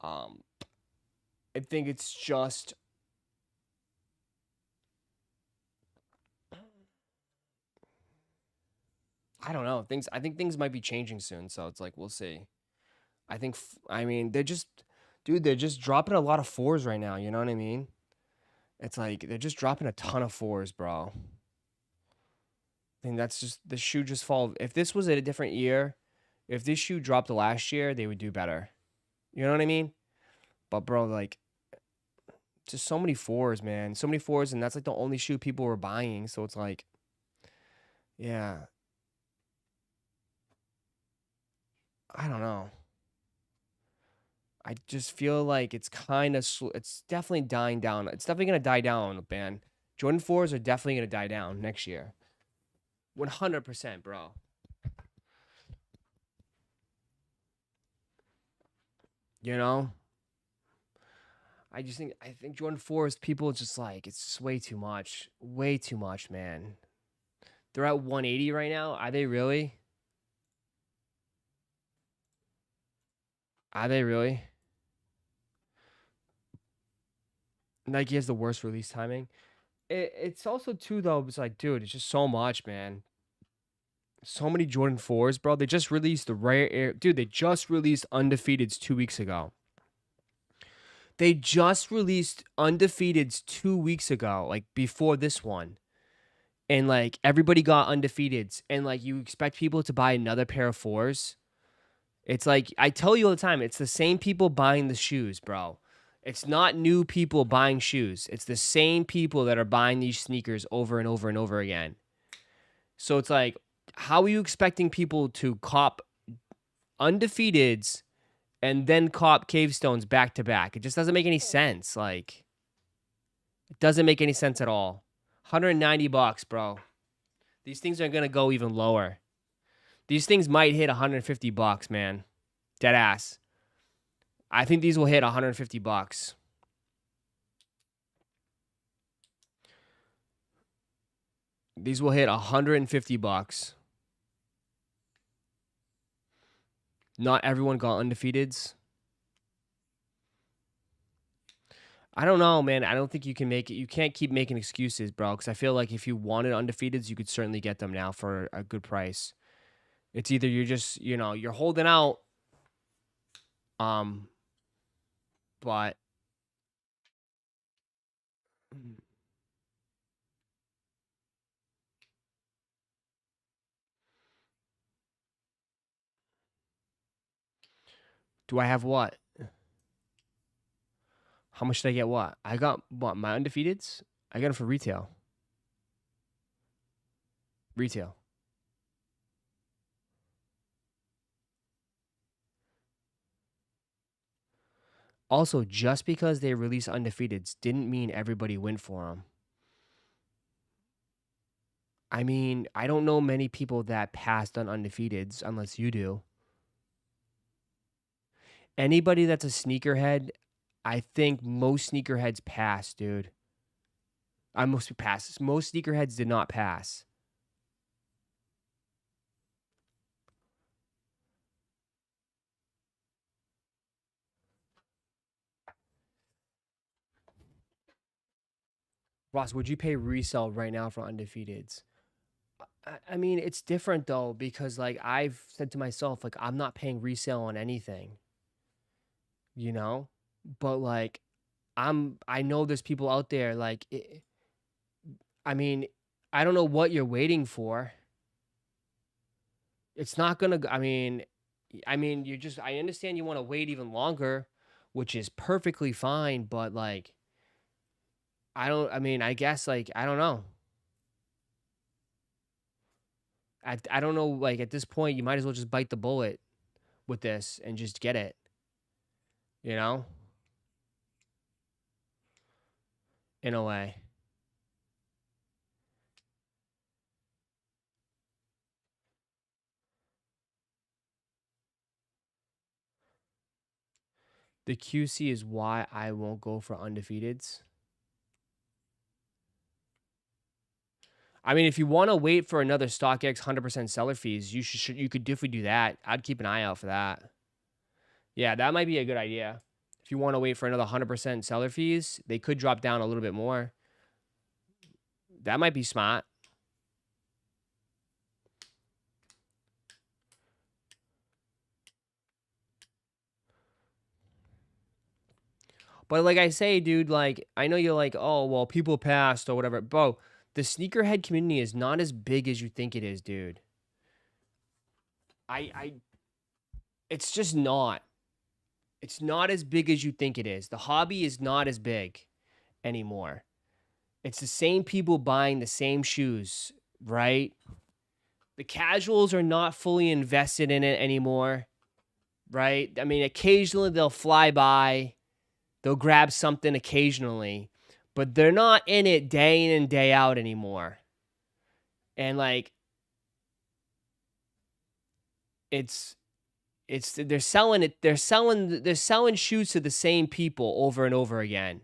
I think it's just. I don't know. I think things might be changing soon, so it's like we'll see. I mean, they're just dropping a lot of 4s right now, you know what I mean? It's like they're just dropping a ton of 4s, bro. I think that's just the shoe just fall. If this was a different year, if this shoe dropped last year, they would do better. You know what I mean? But bro, like just so many 4s, man. So many 4s, and that's like the only shoe people were buying, so it's like yeah. I don't know. I just feel like it's kind of it's definitely dying down. It's definitely going to die down, man. Jordan 4s are definitely going to die down next year. 100%, bro. You know? I think Jordan 4s, people just like, it's just way too much. Way too much, man. They're at 180 right now. Are they really? Are they really? Nike has the worst release timing. It's also too though. It's like, dude, it's just so much, man. So many Jordan 4s, bro. They just released the rare air. Dude, they just released Undefeateds 2 weeks ago. They just released Undefeateds 2 weeks ago, like before this one. And like everybody got Undefeateds. And like you expect people to buy another pair of 4s. It's like, I tell you all the time, it's the same people buying the shoes, bro. It's not new people buying shoes. It's the same people that are buying these sneakers over and over and over again. So it's like, how are you expecting people to cop undefeateds and then cop cave stones back to back? It just doesn't make any sense. Like, it doesn't make any sense at all. $190, bro. These things are gonna go even lower. These things might hit $150, man. Dead ass. I think these will hit $150. These will hit $150. Not everyone got undefeateds. I don't know, man. I don't think you can make it. You can't keep making excuses, bro, because I feel like if you wanted undefeateds, you could certainly get them now for a good price. It's either you're just, you're holding out, but do I have what? How much did I get what? I got what? My undefeateds? I got them for retail. Retail. Also, just because they release undefeateds didn't mean everybody went for them. I mean, I don't know many people that passed on undefeateds unless you do. Anybody that's a sneakerhead, I think most sneakerheads pass, dude. Most sneakerheads did not pass. Ross, would you pay resale right now for undefeateds? I mean, it's different though, because like I've said to myself, like I'm not paying resale on anything, but like I know there's people out there like, I mean, I don't know what you're waiting for. It's not gonna, I mean, I understand you want to wait even longer, which is perfectly fine, but like, I guess like, I don't know. I don't know, like at this point, you might as well just bite the bullet with this and just get it, in a way. The QC is why I won't go for undefeateds. I mean, if you want to wait for another StockX 100% seller fees, you could definitely do that. I'd keep an eye out for that. Yeah, that might be a good idea. If you want to wait for another 100% seller fees, they could drop down a little bit more. That might be smart. But like I say, dude, like I know you're like, oh, well, people passed or whatever. Bro, the sneakerhead community is not as big as you think it is, dude. It's just not. It's not as big as you think it is. The hobby is not as big anymore. It's the same people buying the same shoes, right? The casuals are not fully invested in it anymore, right? I mean, occasionally they'll fly by. They'll grab something occasionally, but they're not in it day in and day out anymore. And like, they're selling shoes to the same people over and over again,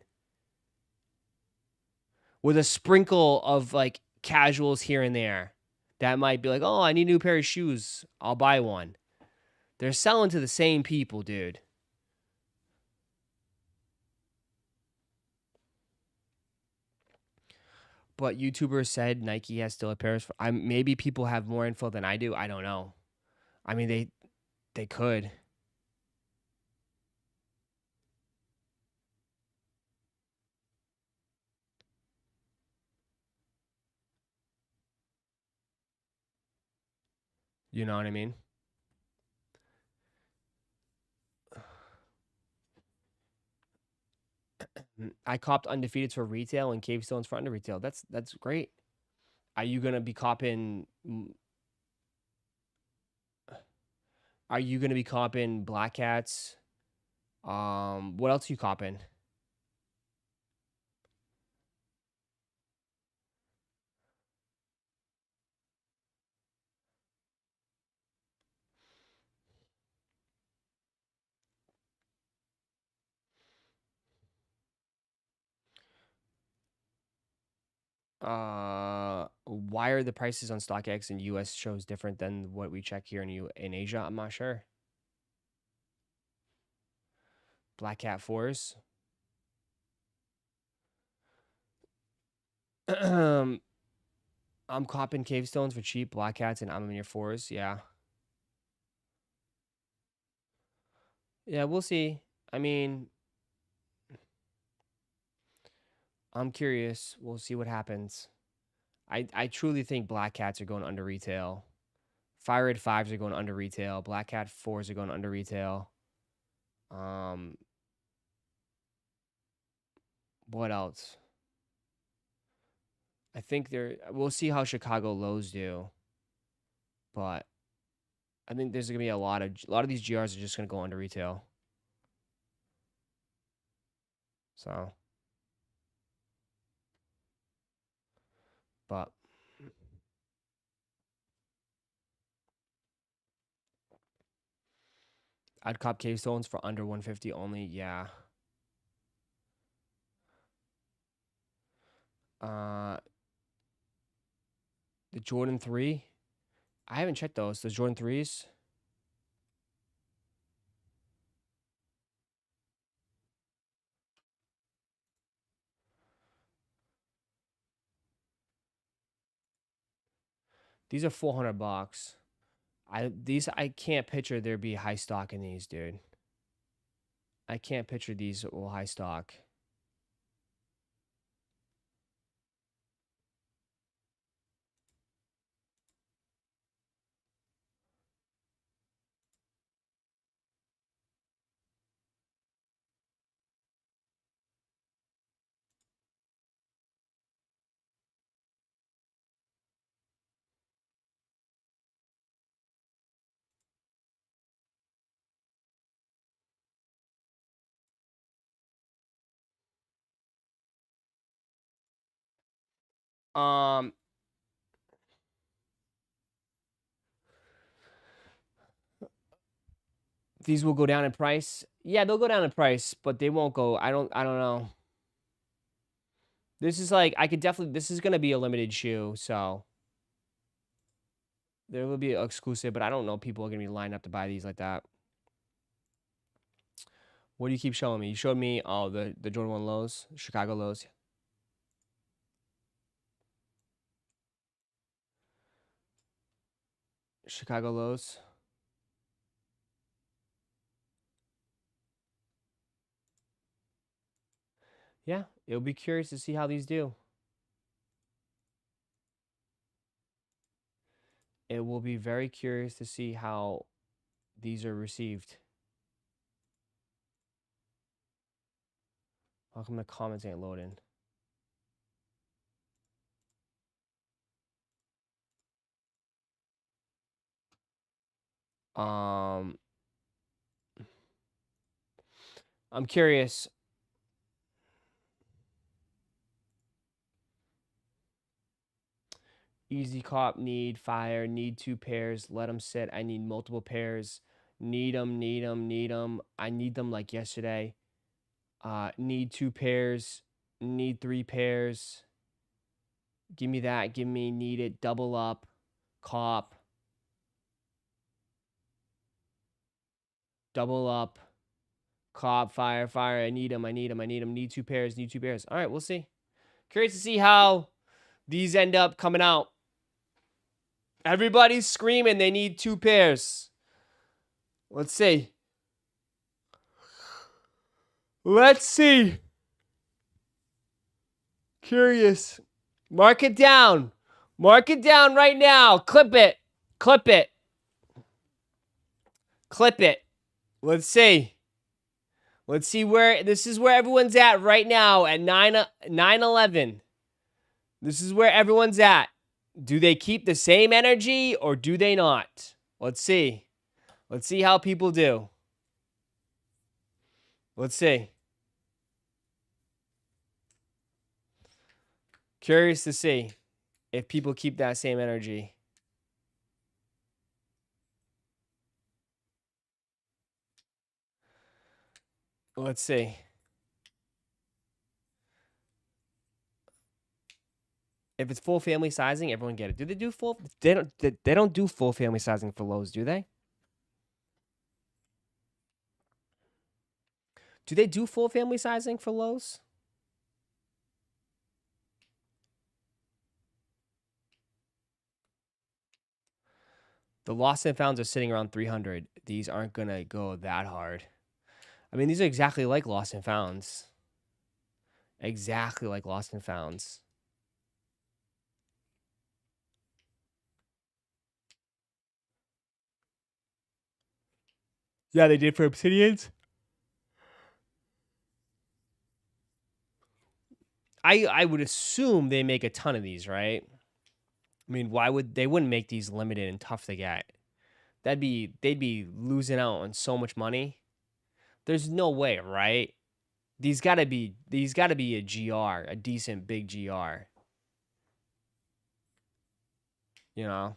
with a sprinkle of like casuals here and there that might be like, oh, I need a new pair of shoes, I'll buy one. They're selling to the same people, dude. But YouTubers said Nike has still a pair of... maybe people have more info than I do. I don't know. I mean, they could. You know what I mean? I copped undefeated for retail and cave stones for under retail. That's great. Are you gonna be copping? Are you gonna be copping black cats? What else are you copping? Why are the prices on StockX and US shows different than what we check here in Asia? I'm not sure. Black Cat 4s. I'm copping cave stones for cheap, black cats, and I'm in your 4s. Yeah. Yeah, we'll see. I mean, I'm curious. We'll see what happens. I truly think black cats are going under retail. Fire Red 5s are going under retail. Black Cat 4s are going under retail. What else? I think we'll see how Chicago lows do. But I think there's gonna be a lot of these GRs are just gonna go under retail. So, but I'd cop cave stones for under 150 only. Yeah. The Jordan 3. I haven't checked those. The Jordan 3s. These are $400. I can't picture there be high stock in these, dude. I can't picture these will high stock. These will go down in price. Yeah, they'll go down in price, but they won't go. I don't know. This is like this is gonna be a limited shoe, so there will be exclusive, but I don't know people are gonna be lined up to buy these like that. What do you keep showing me? You showed me the Jordan 1 lows, Chicago lows. Chicago lows. Yeah, it'll be curious to see how these do. It will be very curious to see how these are received. How come the comments ain't loading? I'm curious. Easy cop, need fire, need 2 pairs, let them sit. I need multiple pairs. Need them. I need them like yesterday. Need 2 pairs, need 3 pairs. Give me that. Give me need it. Double up. Cop. Double up. Cop. Fire. I need them. Need 2 pairs. All right, we'll see. Curious to see how these end up coming out. Everybody's screaming they need 2 pairs. Let's see. Curious. Mark it down. Right now. Clip it. Let's see. Let's see where this is where everyone's at right now at 9/11. This is where everyone's at. Do they keep the same energy or do they not? Let's see. Let's see how people do. Let's see. Curious to see if people keep that same energy. Let's see. If it's full family sizing, everyone get it. Do they do full? They don't do full family sizing for Lowe's, do they? Do they do full family sizing for Lowe's? The lost and founds are sitting around 300. These aren't going to go that hard. I mean, these are exactly like lost and founds. Exactly like lost and founds. Yeah, they did for Obsidians. I would assume they make a ton of these, right? I mean, why would they wouldn't make these limited and tough to get? They'd be losing out on so much money. There's no way, right? These gotta be a GR, a decent big GR. You know?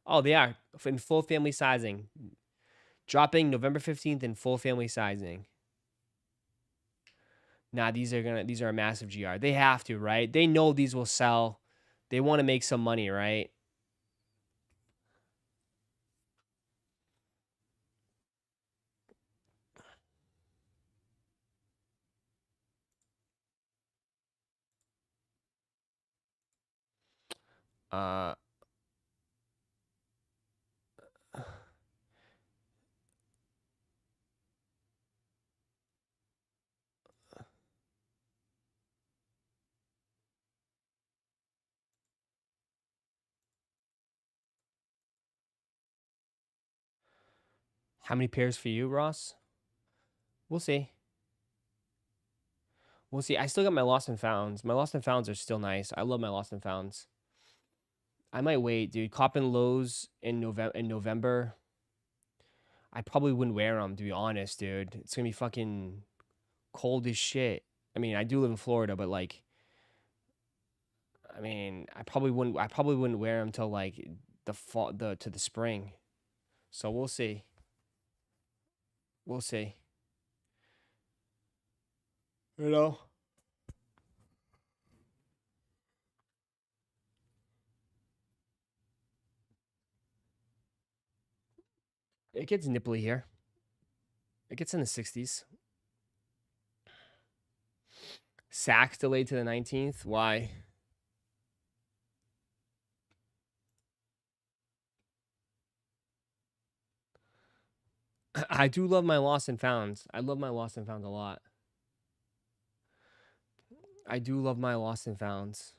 Oh, they are in full family sizing. Dropping November 15th in full family sizing. Nah, these are a massive GR. They have to, right? They know these will sell. They want to make some money, right? How many pairs for you, Ross? We'll see. We'll see. I still got my lost and founds. My lost and founds are still nice. I love my lost and founds. I might wait, dude. Coppin Lows in November. I probably wouldn't wear them, to be honest, dude. It's gonna be fucking cold as shit. I mean, I do live in Florida, but like, I mean, I probably wouldn't wear them till like the fall, to the spring. So we'll see. We'll see. You know? It gets nipply here. It gets in the 60s. Sachs delayed to the 19th. Why? I do love my lost and founds. I love my lost and founds a lot. I do love my lost and founds.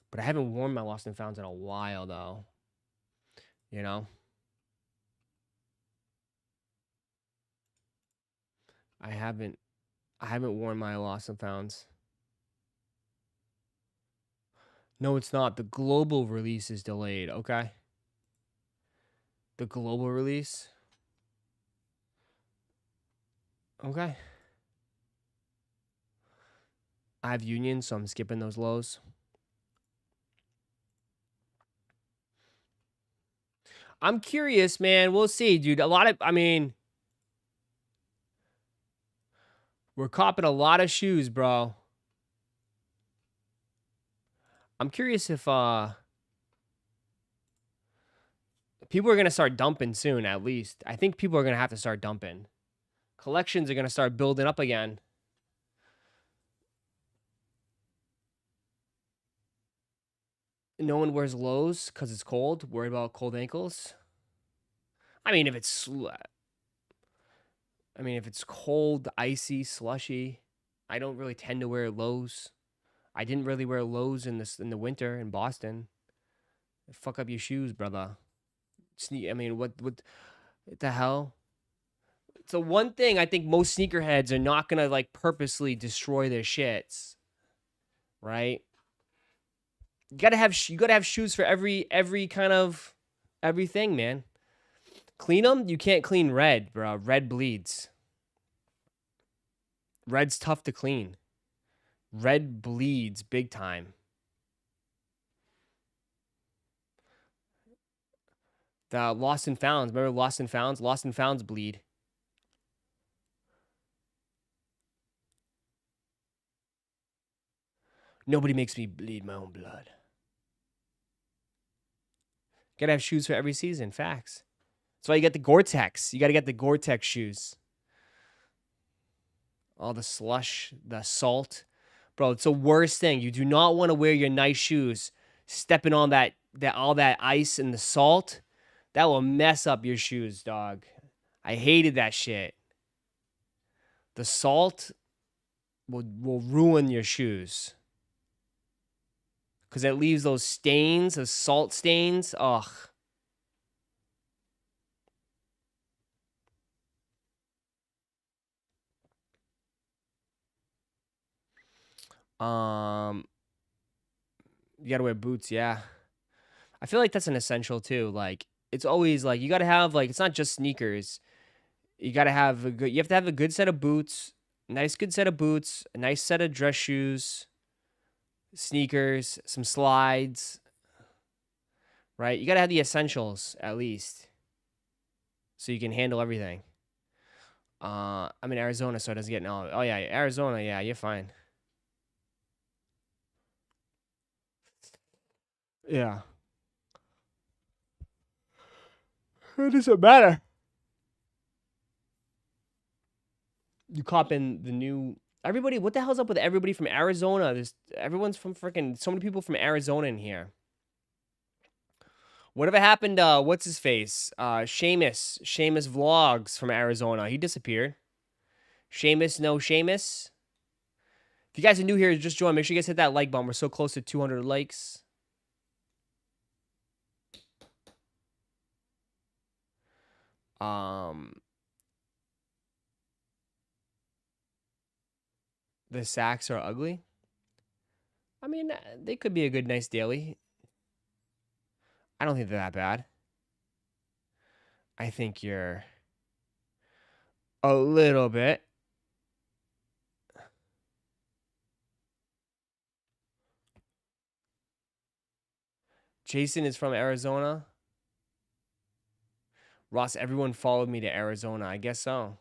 But I haven't worn my lost and founds in a while, though. You know? I haven't worn my lost and founds. No, it's not. The global release is delayed. Okay. The global release. Okay. I have Union, so I'm skipping those lows. I'm curious, man. We'll see, dude. I mean, we're copping a lot of shoes, bro. I'm curious if people are going to start dumping soon, at least. I think people are going to have to start dumping. Collections are going to start building up again. No one wears lows because it's cold. Worried about cold ankles. I mean, if it's cold, icy, slushy, I don't really tend to wear lows. I didn't really wear lows in the winter in Boston. Fuck up your shoes, brother. I mean, what the hell? So one thing I think most sneakerheads are not gonna like purposely destroy their shits, right? You gotta have shoes for every kind of everything, man. Clean them. You can't clean red, bro. Red bleeds. Red's tough to clean. Red bleeds big time. The Lost and Founds. Remember Lost and Founds? Lost and Founds bleed. Nobody makes me bleed my own blood. Gotta have shoes for every season. Facts. That's why you get the Gore-Tex. You gotta get the Gore-Tex shoes. All the slush, the salt. Bro, it's the worst thing. You do not want to wear your nice shoes stepping on that all that ice and the salt. That will mess up your shoes, dog. I hated that shit. The salt will ruin your shoes. Because it leaves those stains, those salt stains. Ugh. You gotta wear boots, yeah. I feel like that's an essential too. Like, it's always like you gotta have like it's not just sneakers. You gotta have you have to have a good set of boots, good set of boots, a nice set of dress shoes, sneakers, some slides. Right? You gotta have the essentials at least. So you can handle everything. I'm in Arizona, so it doesn't get no. Oh yeah, Arizona, yeah, you're fine. Yeah. It doesn't matter. You cop in the new everybody. What the hell's up with everybody from Arizona? Everyone's from freaking so many people from Arizona in here. Whatever happened? What's his face? Seamus Vlogs from Arizona. He disappeared. Seamus, no Seamus. If you guys are new here, just join. Make sure you guys hit that like button. We're so close to 200 likes. The Sachs are ugly. I mean, they could be a good, nice daily. I don't think they're that bad. I think you're a little bit. Jason is from Arizona. Ross, everyone followed me to Arizona. I guess so.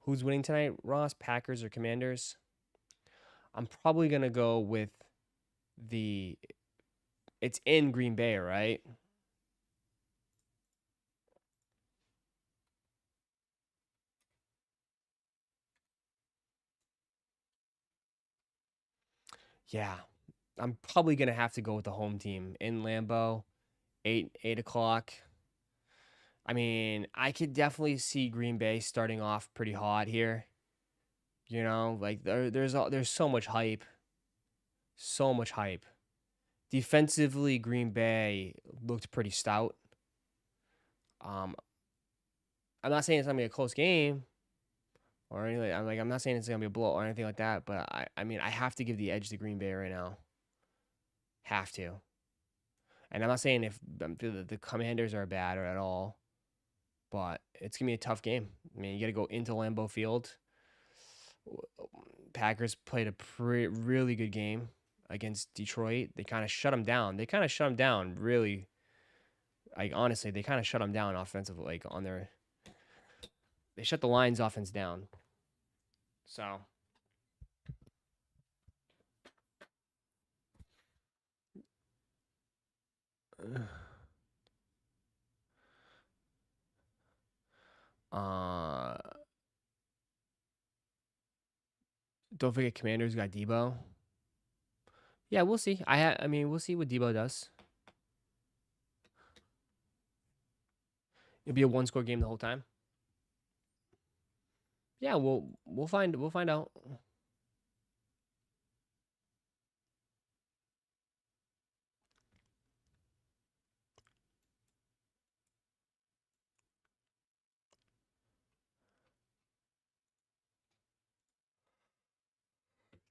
Who's winning tonight, Ross? Packers or Commanders? I'm probably going to go with it's in Green Bay, right? Yeah. I'm probably going to have to go with the home team in Lambeau, 8 o'clock. I mean, I could definitely see Green Bay starting off pretty hot here. You know, like there's so much hype. So much hype. Defensively, Green Bay looked pretty stout. I'm not saying it's gonna be a close game or anything. I'm not saying it's gonna be a blow or anything like that. But I mean, I have to give the edge to Green Bay right now. Have to. And I'm not saying if the Commanders are bad or at all, but it's gonna be a tough game. I mean, you got to go into Lambeau Field. Packers played a really good game against Detroit. They kind of shut them down. Really, like honestly, they kind of shut them down offensively. Like they shut the Lions' offense down. So. Don't forget Commanders got Debo. Yeah, we'll see. I mean, we'll see what Debo does. It'll be a one-score game the whole time. Yeah, we'll find out.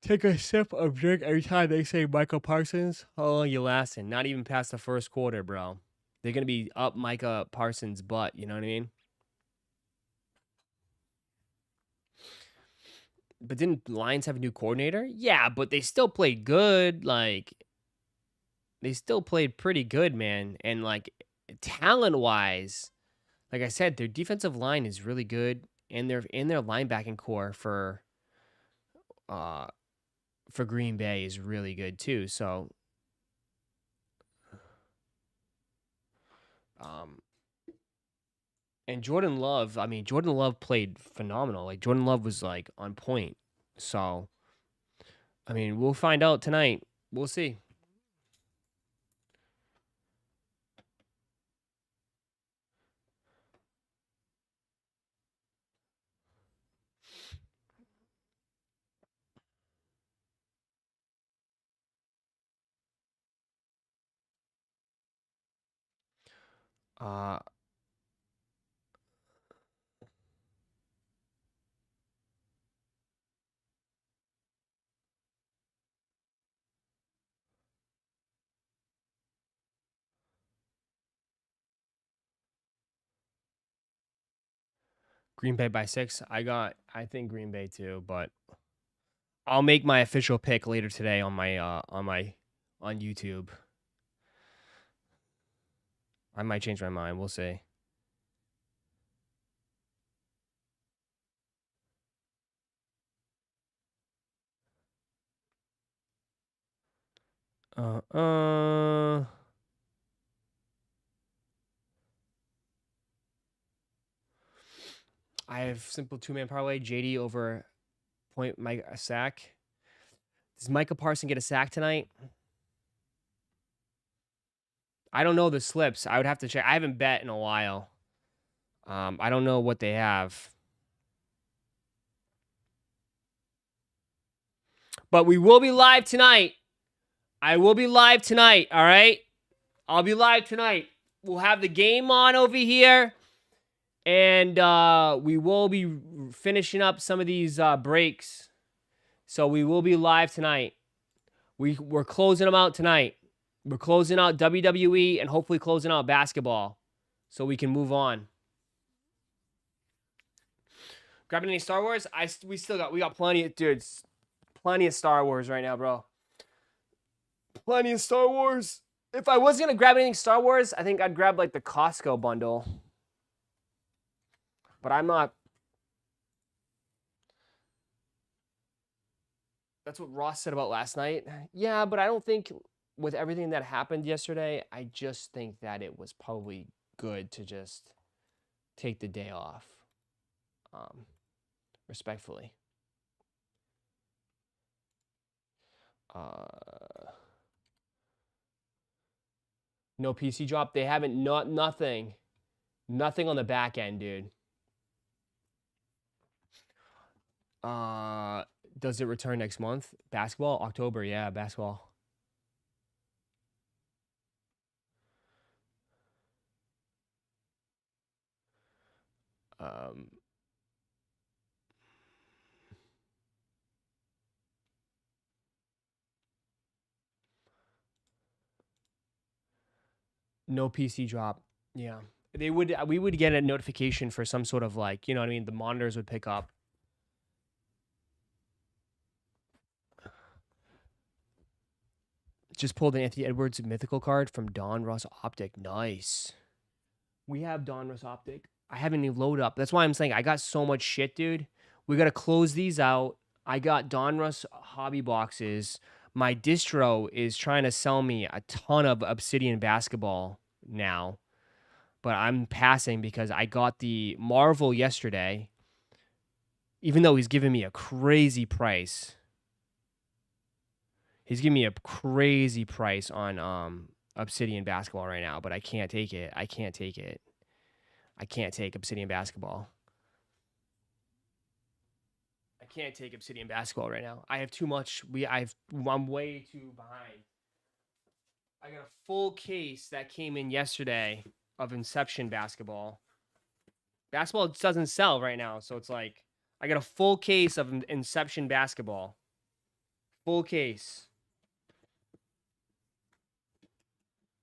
take a sip of drink every time they say Micah Parsons. How long you lasting? Not even past the first quarter, bro. They're gonna be up Micah Parsons' butt. You know what I mean? But didn't Lions have a new coordinator? Yeah, but they still played good. Like, they still played pretty good, man. And like, talent-wise, like I said, their defensive line is really good, and their linebacking core for Green Bay is really good too. So, and Jordan Love, I mean, Jordan Love played phenomenal. Like, Jordan Love was like on point. So, I mean, we'll find out tonight. We'll see. Uh, Green Bay by 6. I think Green Bay too, but I'll make my official pick later today on my on YouTube. I might change my mind. We'll see. I have simple 2-man parlay. JD over point Mike a sack. Does Micah Parsons get a sack tonight? I don't know the slips. I would have to check. I haven't bet in a while. I don't know what they have. But we will be live tonight. I will be live tonight, all right? I'll be live tonight. We'll have the game on over here. And we will be finishing up some of these breaks. So we will be live tonight. We're closing them out tonight. We're closing out WWE and hopefully closing out basketball so we can move on. Grabbing any Star Wars? We got plenty of dudes. Plenty of Star Wars right now, bro. Plenty of Star Wars. If I was gonna grab anything Star Wars, I think I'd grab like the Costco bundle. But I'm not. That's what Ross said about last night. Yeah, but I don't think with everything that happened yesterday, I just think that it was probably good to just take the day off. Respectfully. No PC drop. They haven't nothing on the back end, dude. Does it return next month? Basketball? October, yeah, basketball. No PC drop. Yeah. We would get a notification for some sort of like, you know what I mean? The monitors would pick up. Just pulled an Anthony Edwards mythical card from Don Ross Optic. Nice. We have Don Ross Optic. I haven't even loaded up. That's why I'm saying I got so much shit, dude. We got to close these out. I got Don Ross hobby boxes. My distro is trying to sell me a ton of Obsidian basketball now. But I'm passing because I got the Marvel yesterday. Even though he's giving me a crazy price. He's giving me a crazy price on Obsidian basketball right now, but I can't take it. I can't take it. I can't take Obsidian basketball. I can't take Obsidian basketball right now. I have too much. I'm way too behind. I got a full case that came in yesterday of Inception basketball. Basketball doesn't sell right now, so it's like I got a full case of Inception basketball. Full case.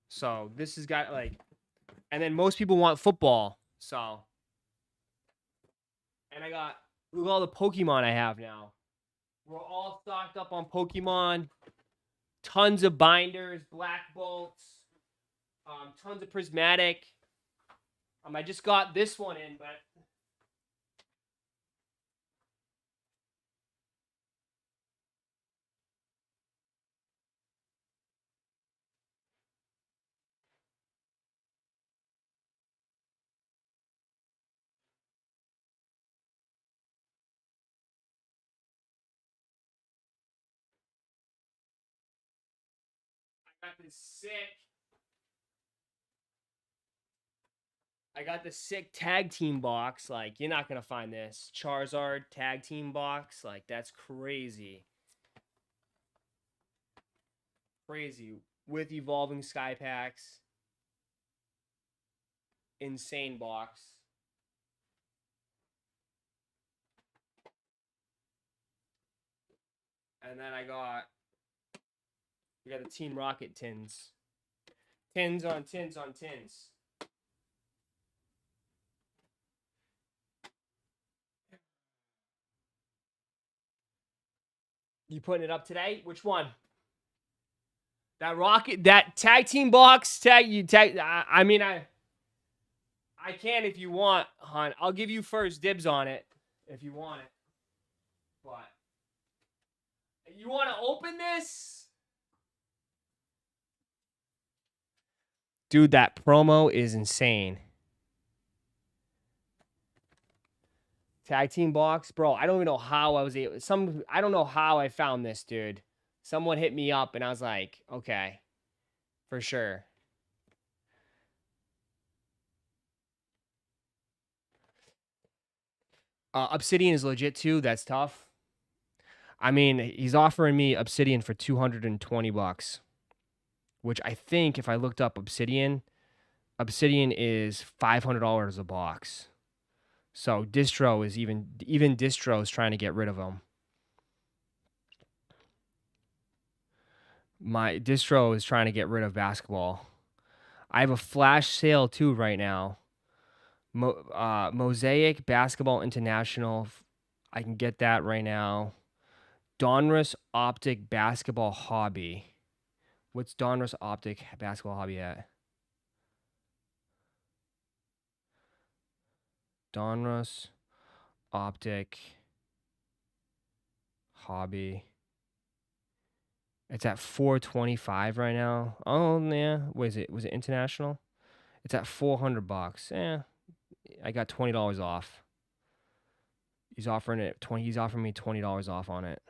So this has got like, and then most people want football. So, and I got, look at all the Pokemon I have now. We're all stocked up on Pokemon. Tons of binders, black bolts, tons of prismatic. I just got this one in, but I got this sick tag team box. Like, you're not gonna find this Charizard tag team box. Like, that's crazy. Crazy. With evolving sky packs. Insane box. And then we got the Team Rocket tins. Tins on tins on tins. You putting it up today? Which one? That Rocket, that tag team box, I mean, I can if you want, hon. I'll give you first dibs on it if you want it. But you want to open this? Dude, that promo is insane. Tag team box, bro. I don't even know how I was able. I don't know how I found this, dude. Someone hit me up, and I was like, okay, for sure. Obsidian is legit too. That's tough. I mean, he's offering me Obsidian for $220, which I think if I looked up Obsidian is $500 a box. So Distro is even Distro is trying to get rid of them. My Distro is trying to get rid of basketball. I have a flash sale too right now. Mosaic Basketball International. I can get that right now. Donruss Optic Basketball Hobby. What's Donruss Optic Basketball Hobby at? Donruss Optic Hobby. It's at $425 right now. Oh yeah, was it international? It's at $400. I got $20 off. He's offering me $20 off on it.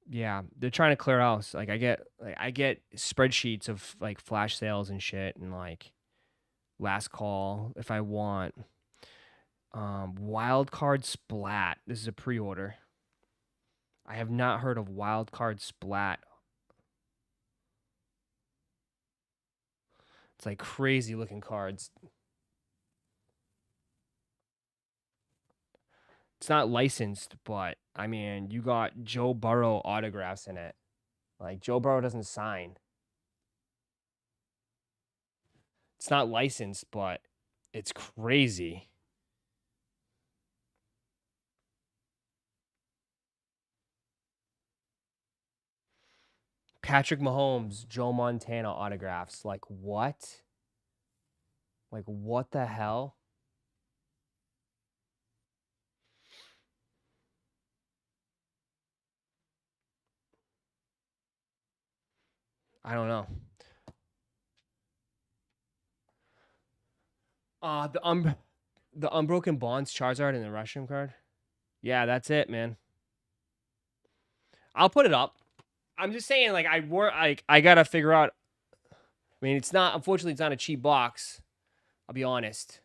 Yeah, they're trying to clear house. Like I get spreadsheets of like flash sales and shit, and like last call if I want. Wild Card Splat. This is a pre-order. I have not heard of Wild Card Splat. It's like crazy looking cards. It's not licensed, but I mean, you got Joe Burrow autographs in it. Like, Joe Burrow doesn't sign. It's not licensed, but it's crazy. Patrick Mahomes, Joe Montana autographs. Like, what? Like, what the hell? I don't know. The Unbroken Bonds Charizard and the Russian card. Yeah, that's it, man. I'll put it up. I'm just saying, like, I gotta figure out. I mean, unfortunately, it's not a cheap box. I'll be honest.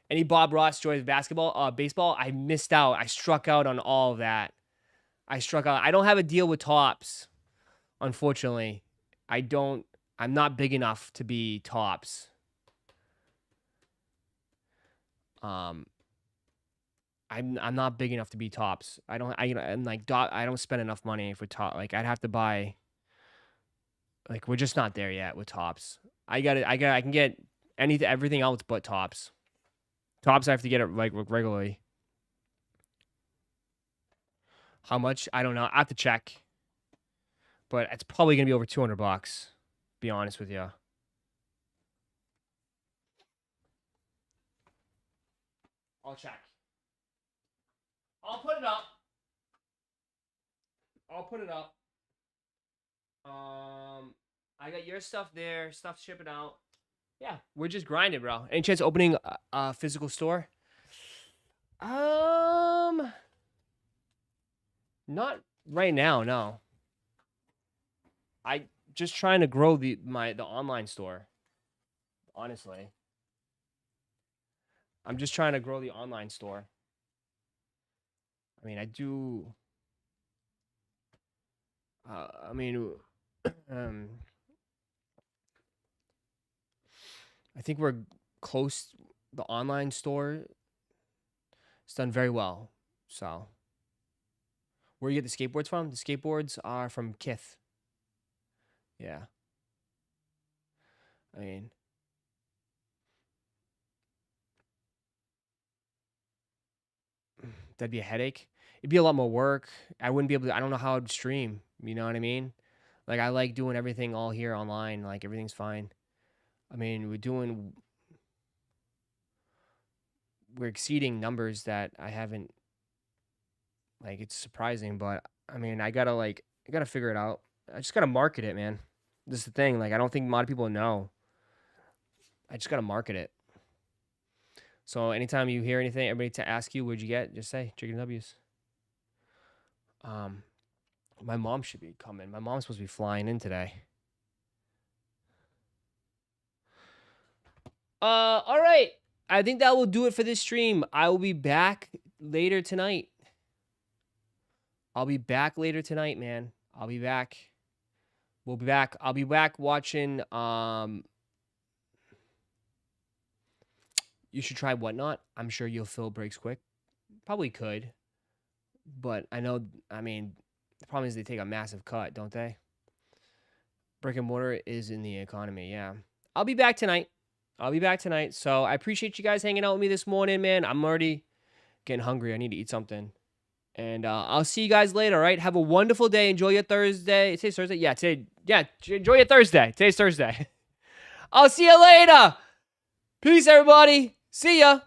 Any Bob Ross Joy of baseball, I missed out. I struck out on all of that. I struck out. I don't have a deal with Topps. unfortunately, I'm not big enough to be tops. I'm not big enough to be tops. I don't spend enough money for top. Like I'd have to buy. Like we're just not there yet with tops. I can get everything else but tops. Tops I have to get it like regularly. How much? I don't know. I have to check. But it's probably gonna be over $200. Be honest with you. I'll check. I'll put it up. I got your stuff there. Stuff shipping out. Yeah, we're just grinding, bro. Any chance of opening a physical store? Not right now, no. I just trying to grow the online store. Honestly. I'm just trying to grow the online store. I mean, I do. I think we're close. The online store it's done very well. So, where you get the skateboards from? The skateboards are from Kith. Yeah. I mean, that'd be a headache. It'd be a lot more work. I wouldn't be able to, I don't know how I'd stream. You know what I mean? Like, I like doing everything all here online. Like, everything's fine. I mean, we're exceeding numbers that I haven't, like, it's surprising, but I mean, I gotta figure it out. I just gotta market it, man. This is the thing. Like, I don't think a lot of people know. I just gotta market it. So anytime you hear anything, everybody to ask you, what'd you get? Just say Chicken W's. My mom should be coming. My mom's supposed to be flying in today. All right. I think that will do it for this stream. I will be back later tonight. Man. I'll be back. We'll be back. I'll be back watching, you should try Whatnot. I'm sure you'll fill breaks quick. Probably could. But I know, I mean, the problem is they take a massive cut, don't they? Brick and mortar is in the economy, yeah. I'll be back tonight. So I appreciate you guys hanging out with me this morning, man. I'm already getting hungry. I need to eat something. And I'll see you guys later, all right? Have a wonderful day. Enjoy your Thursday. Today's Thursday? Yeah, enjoy your Thursday. Today's Thursday. I'll see you later. Peace, everybody. See ya.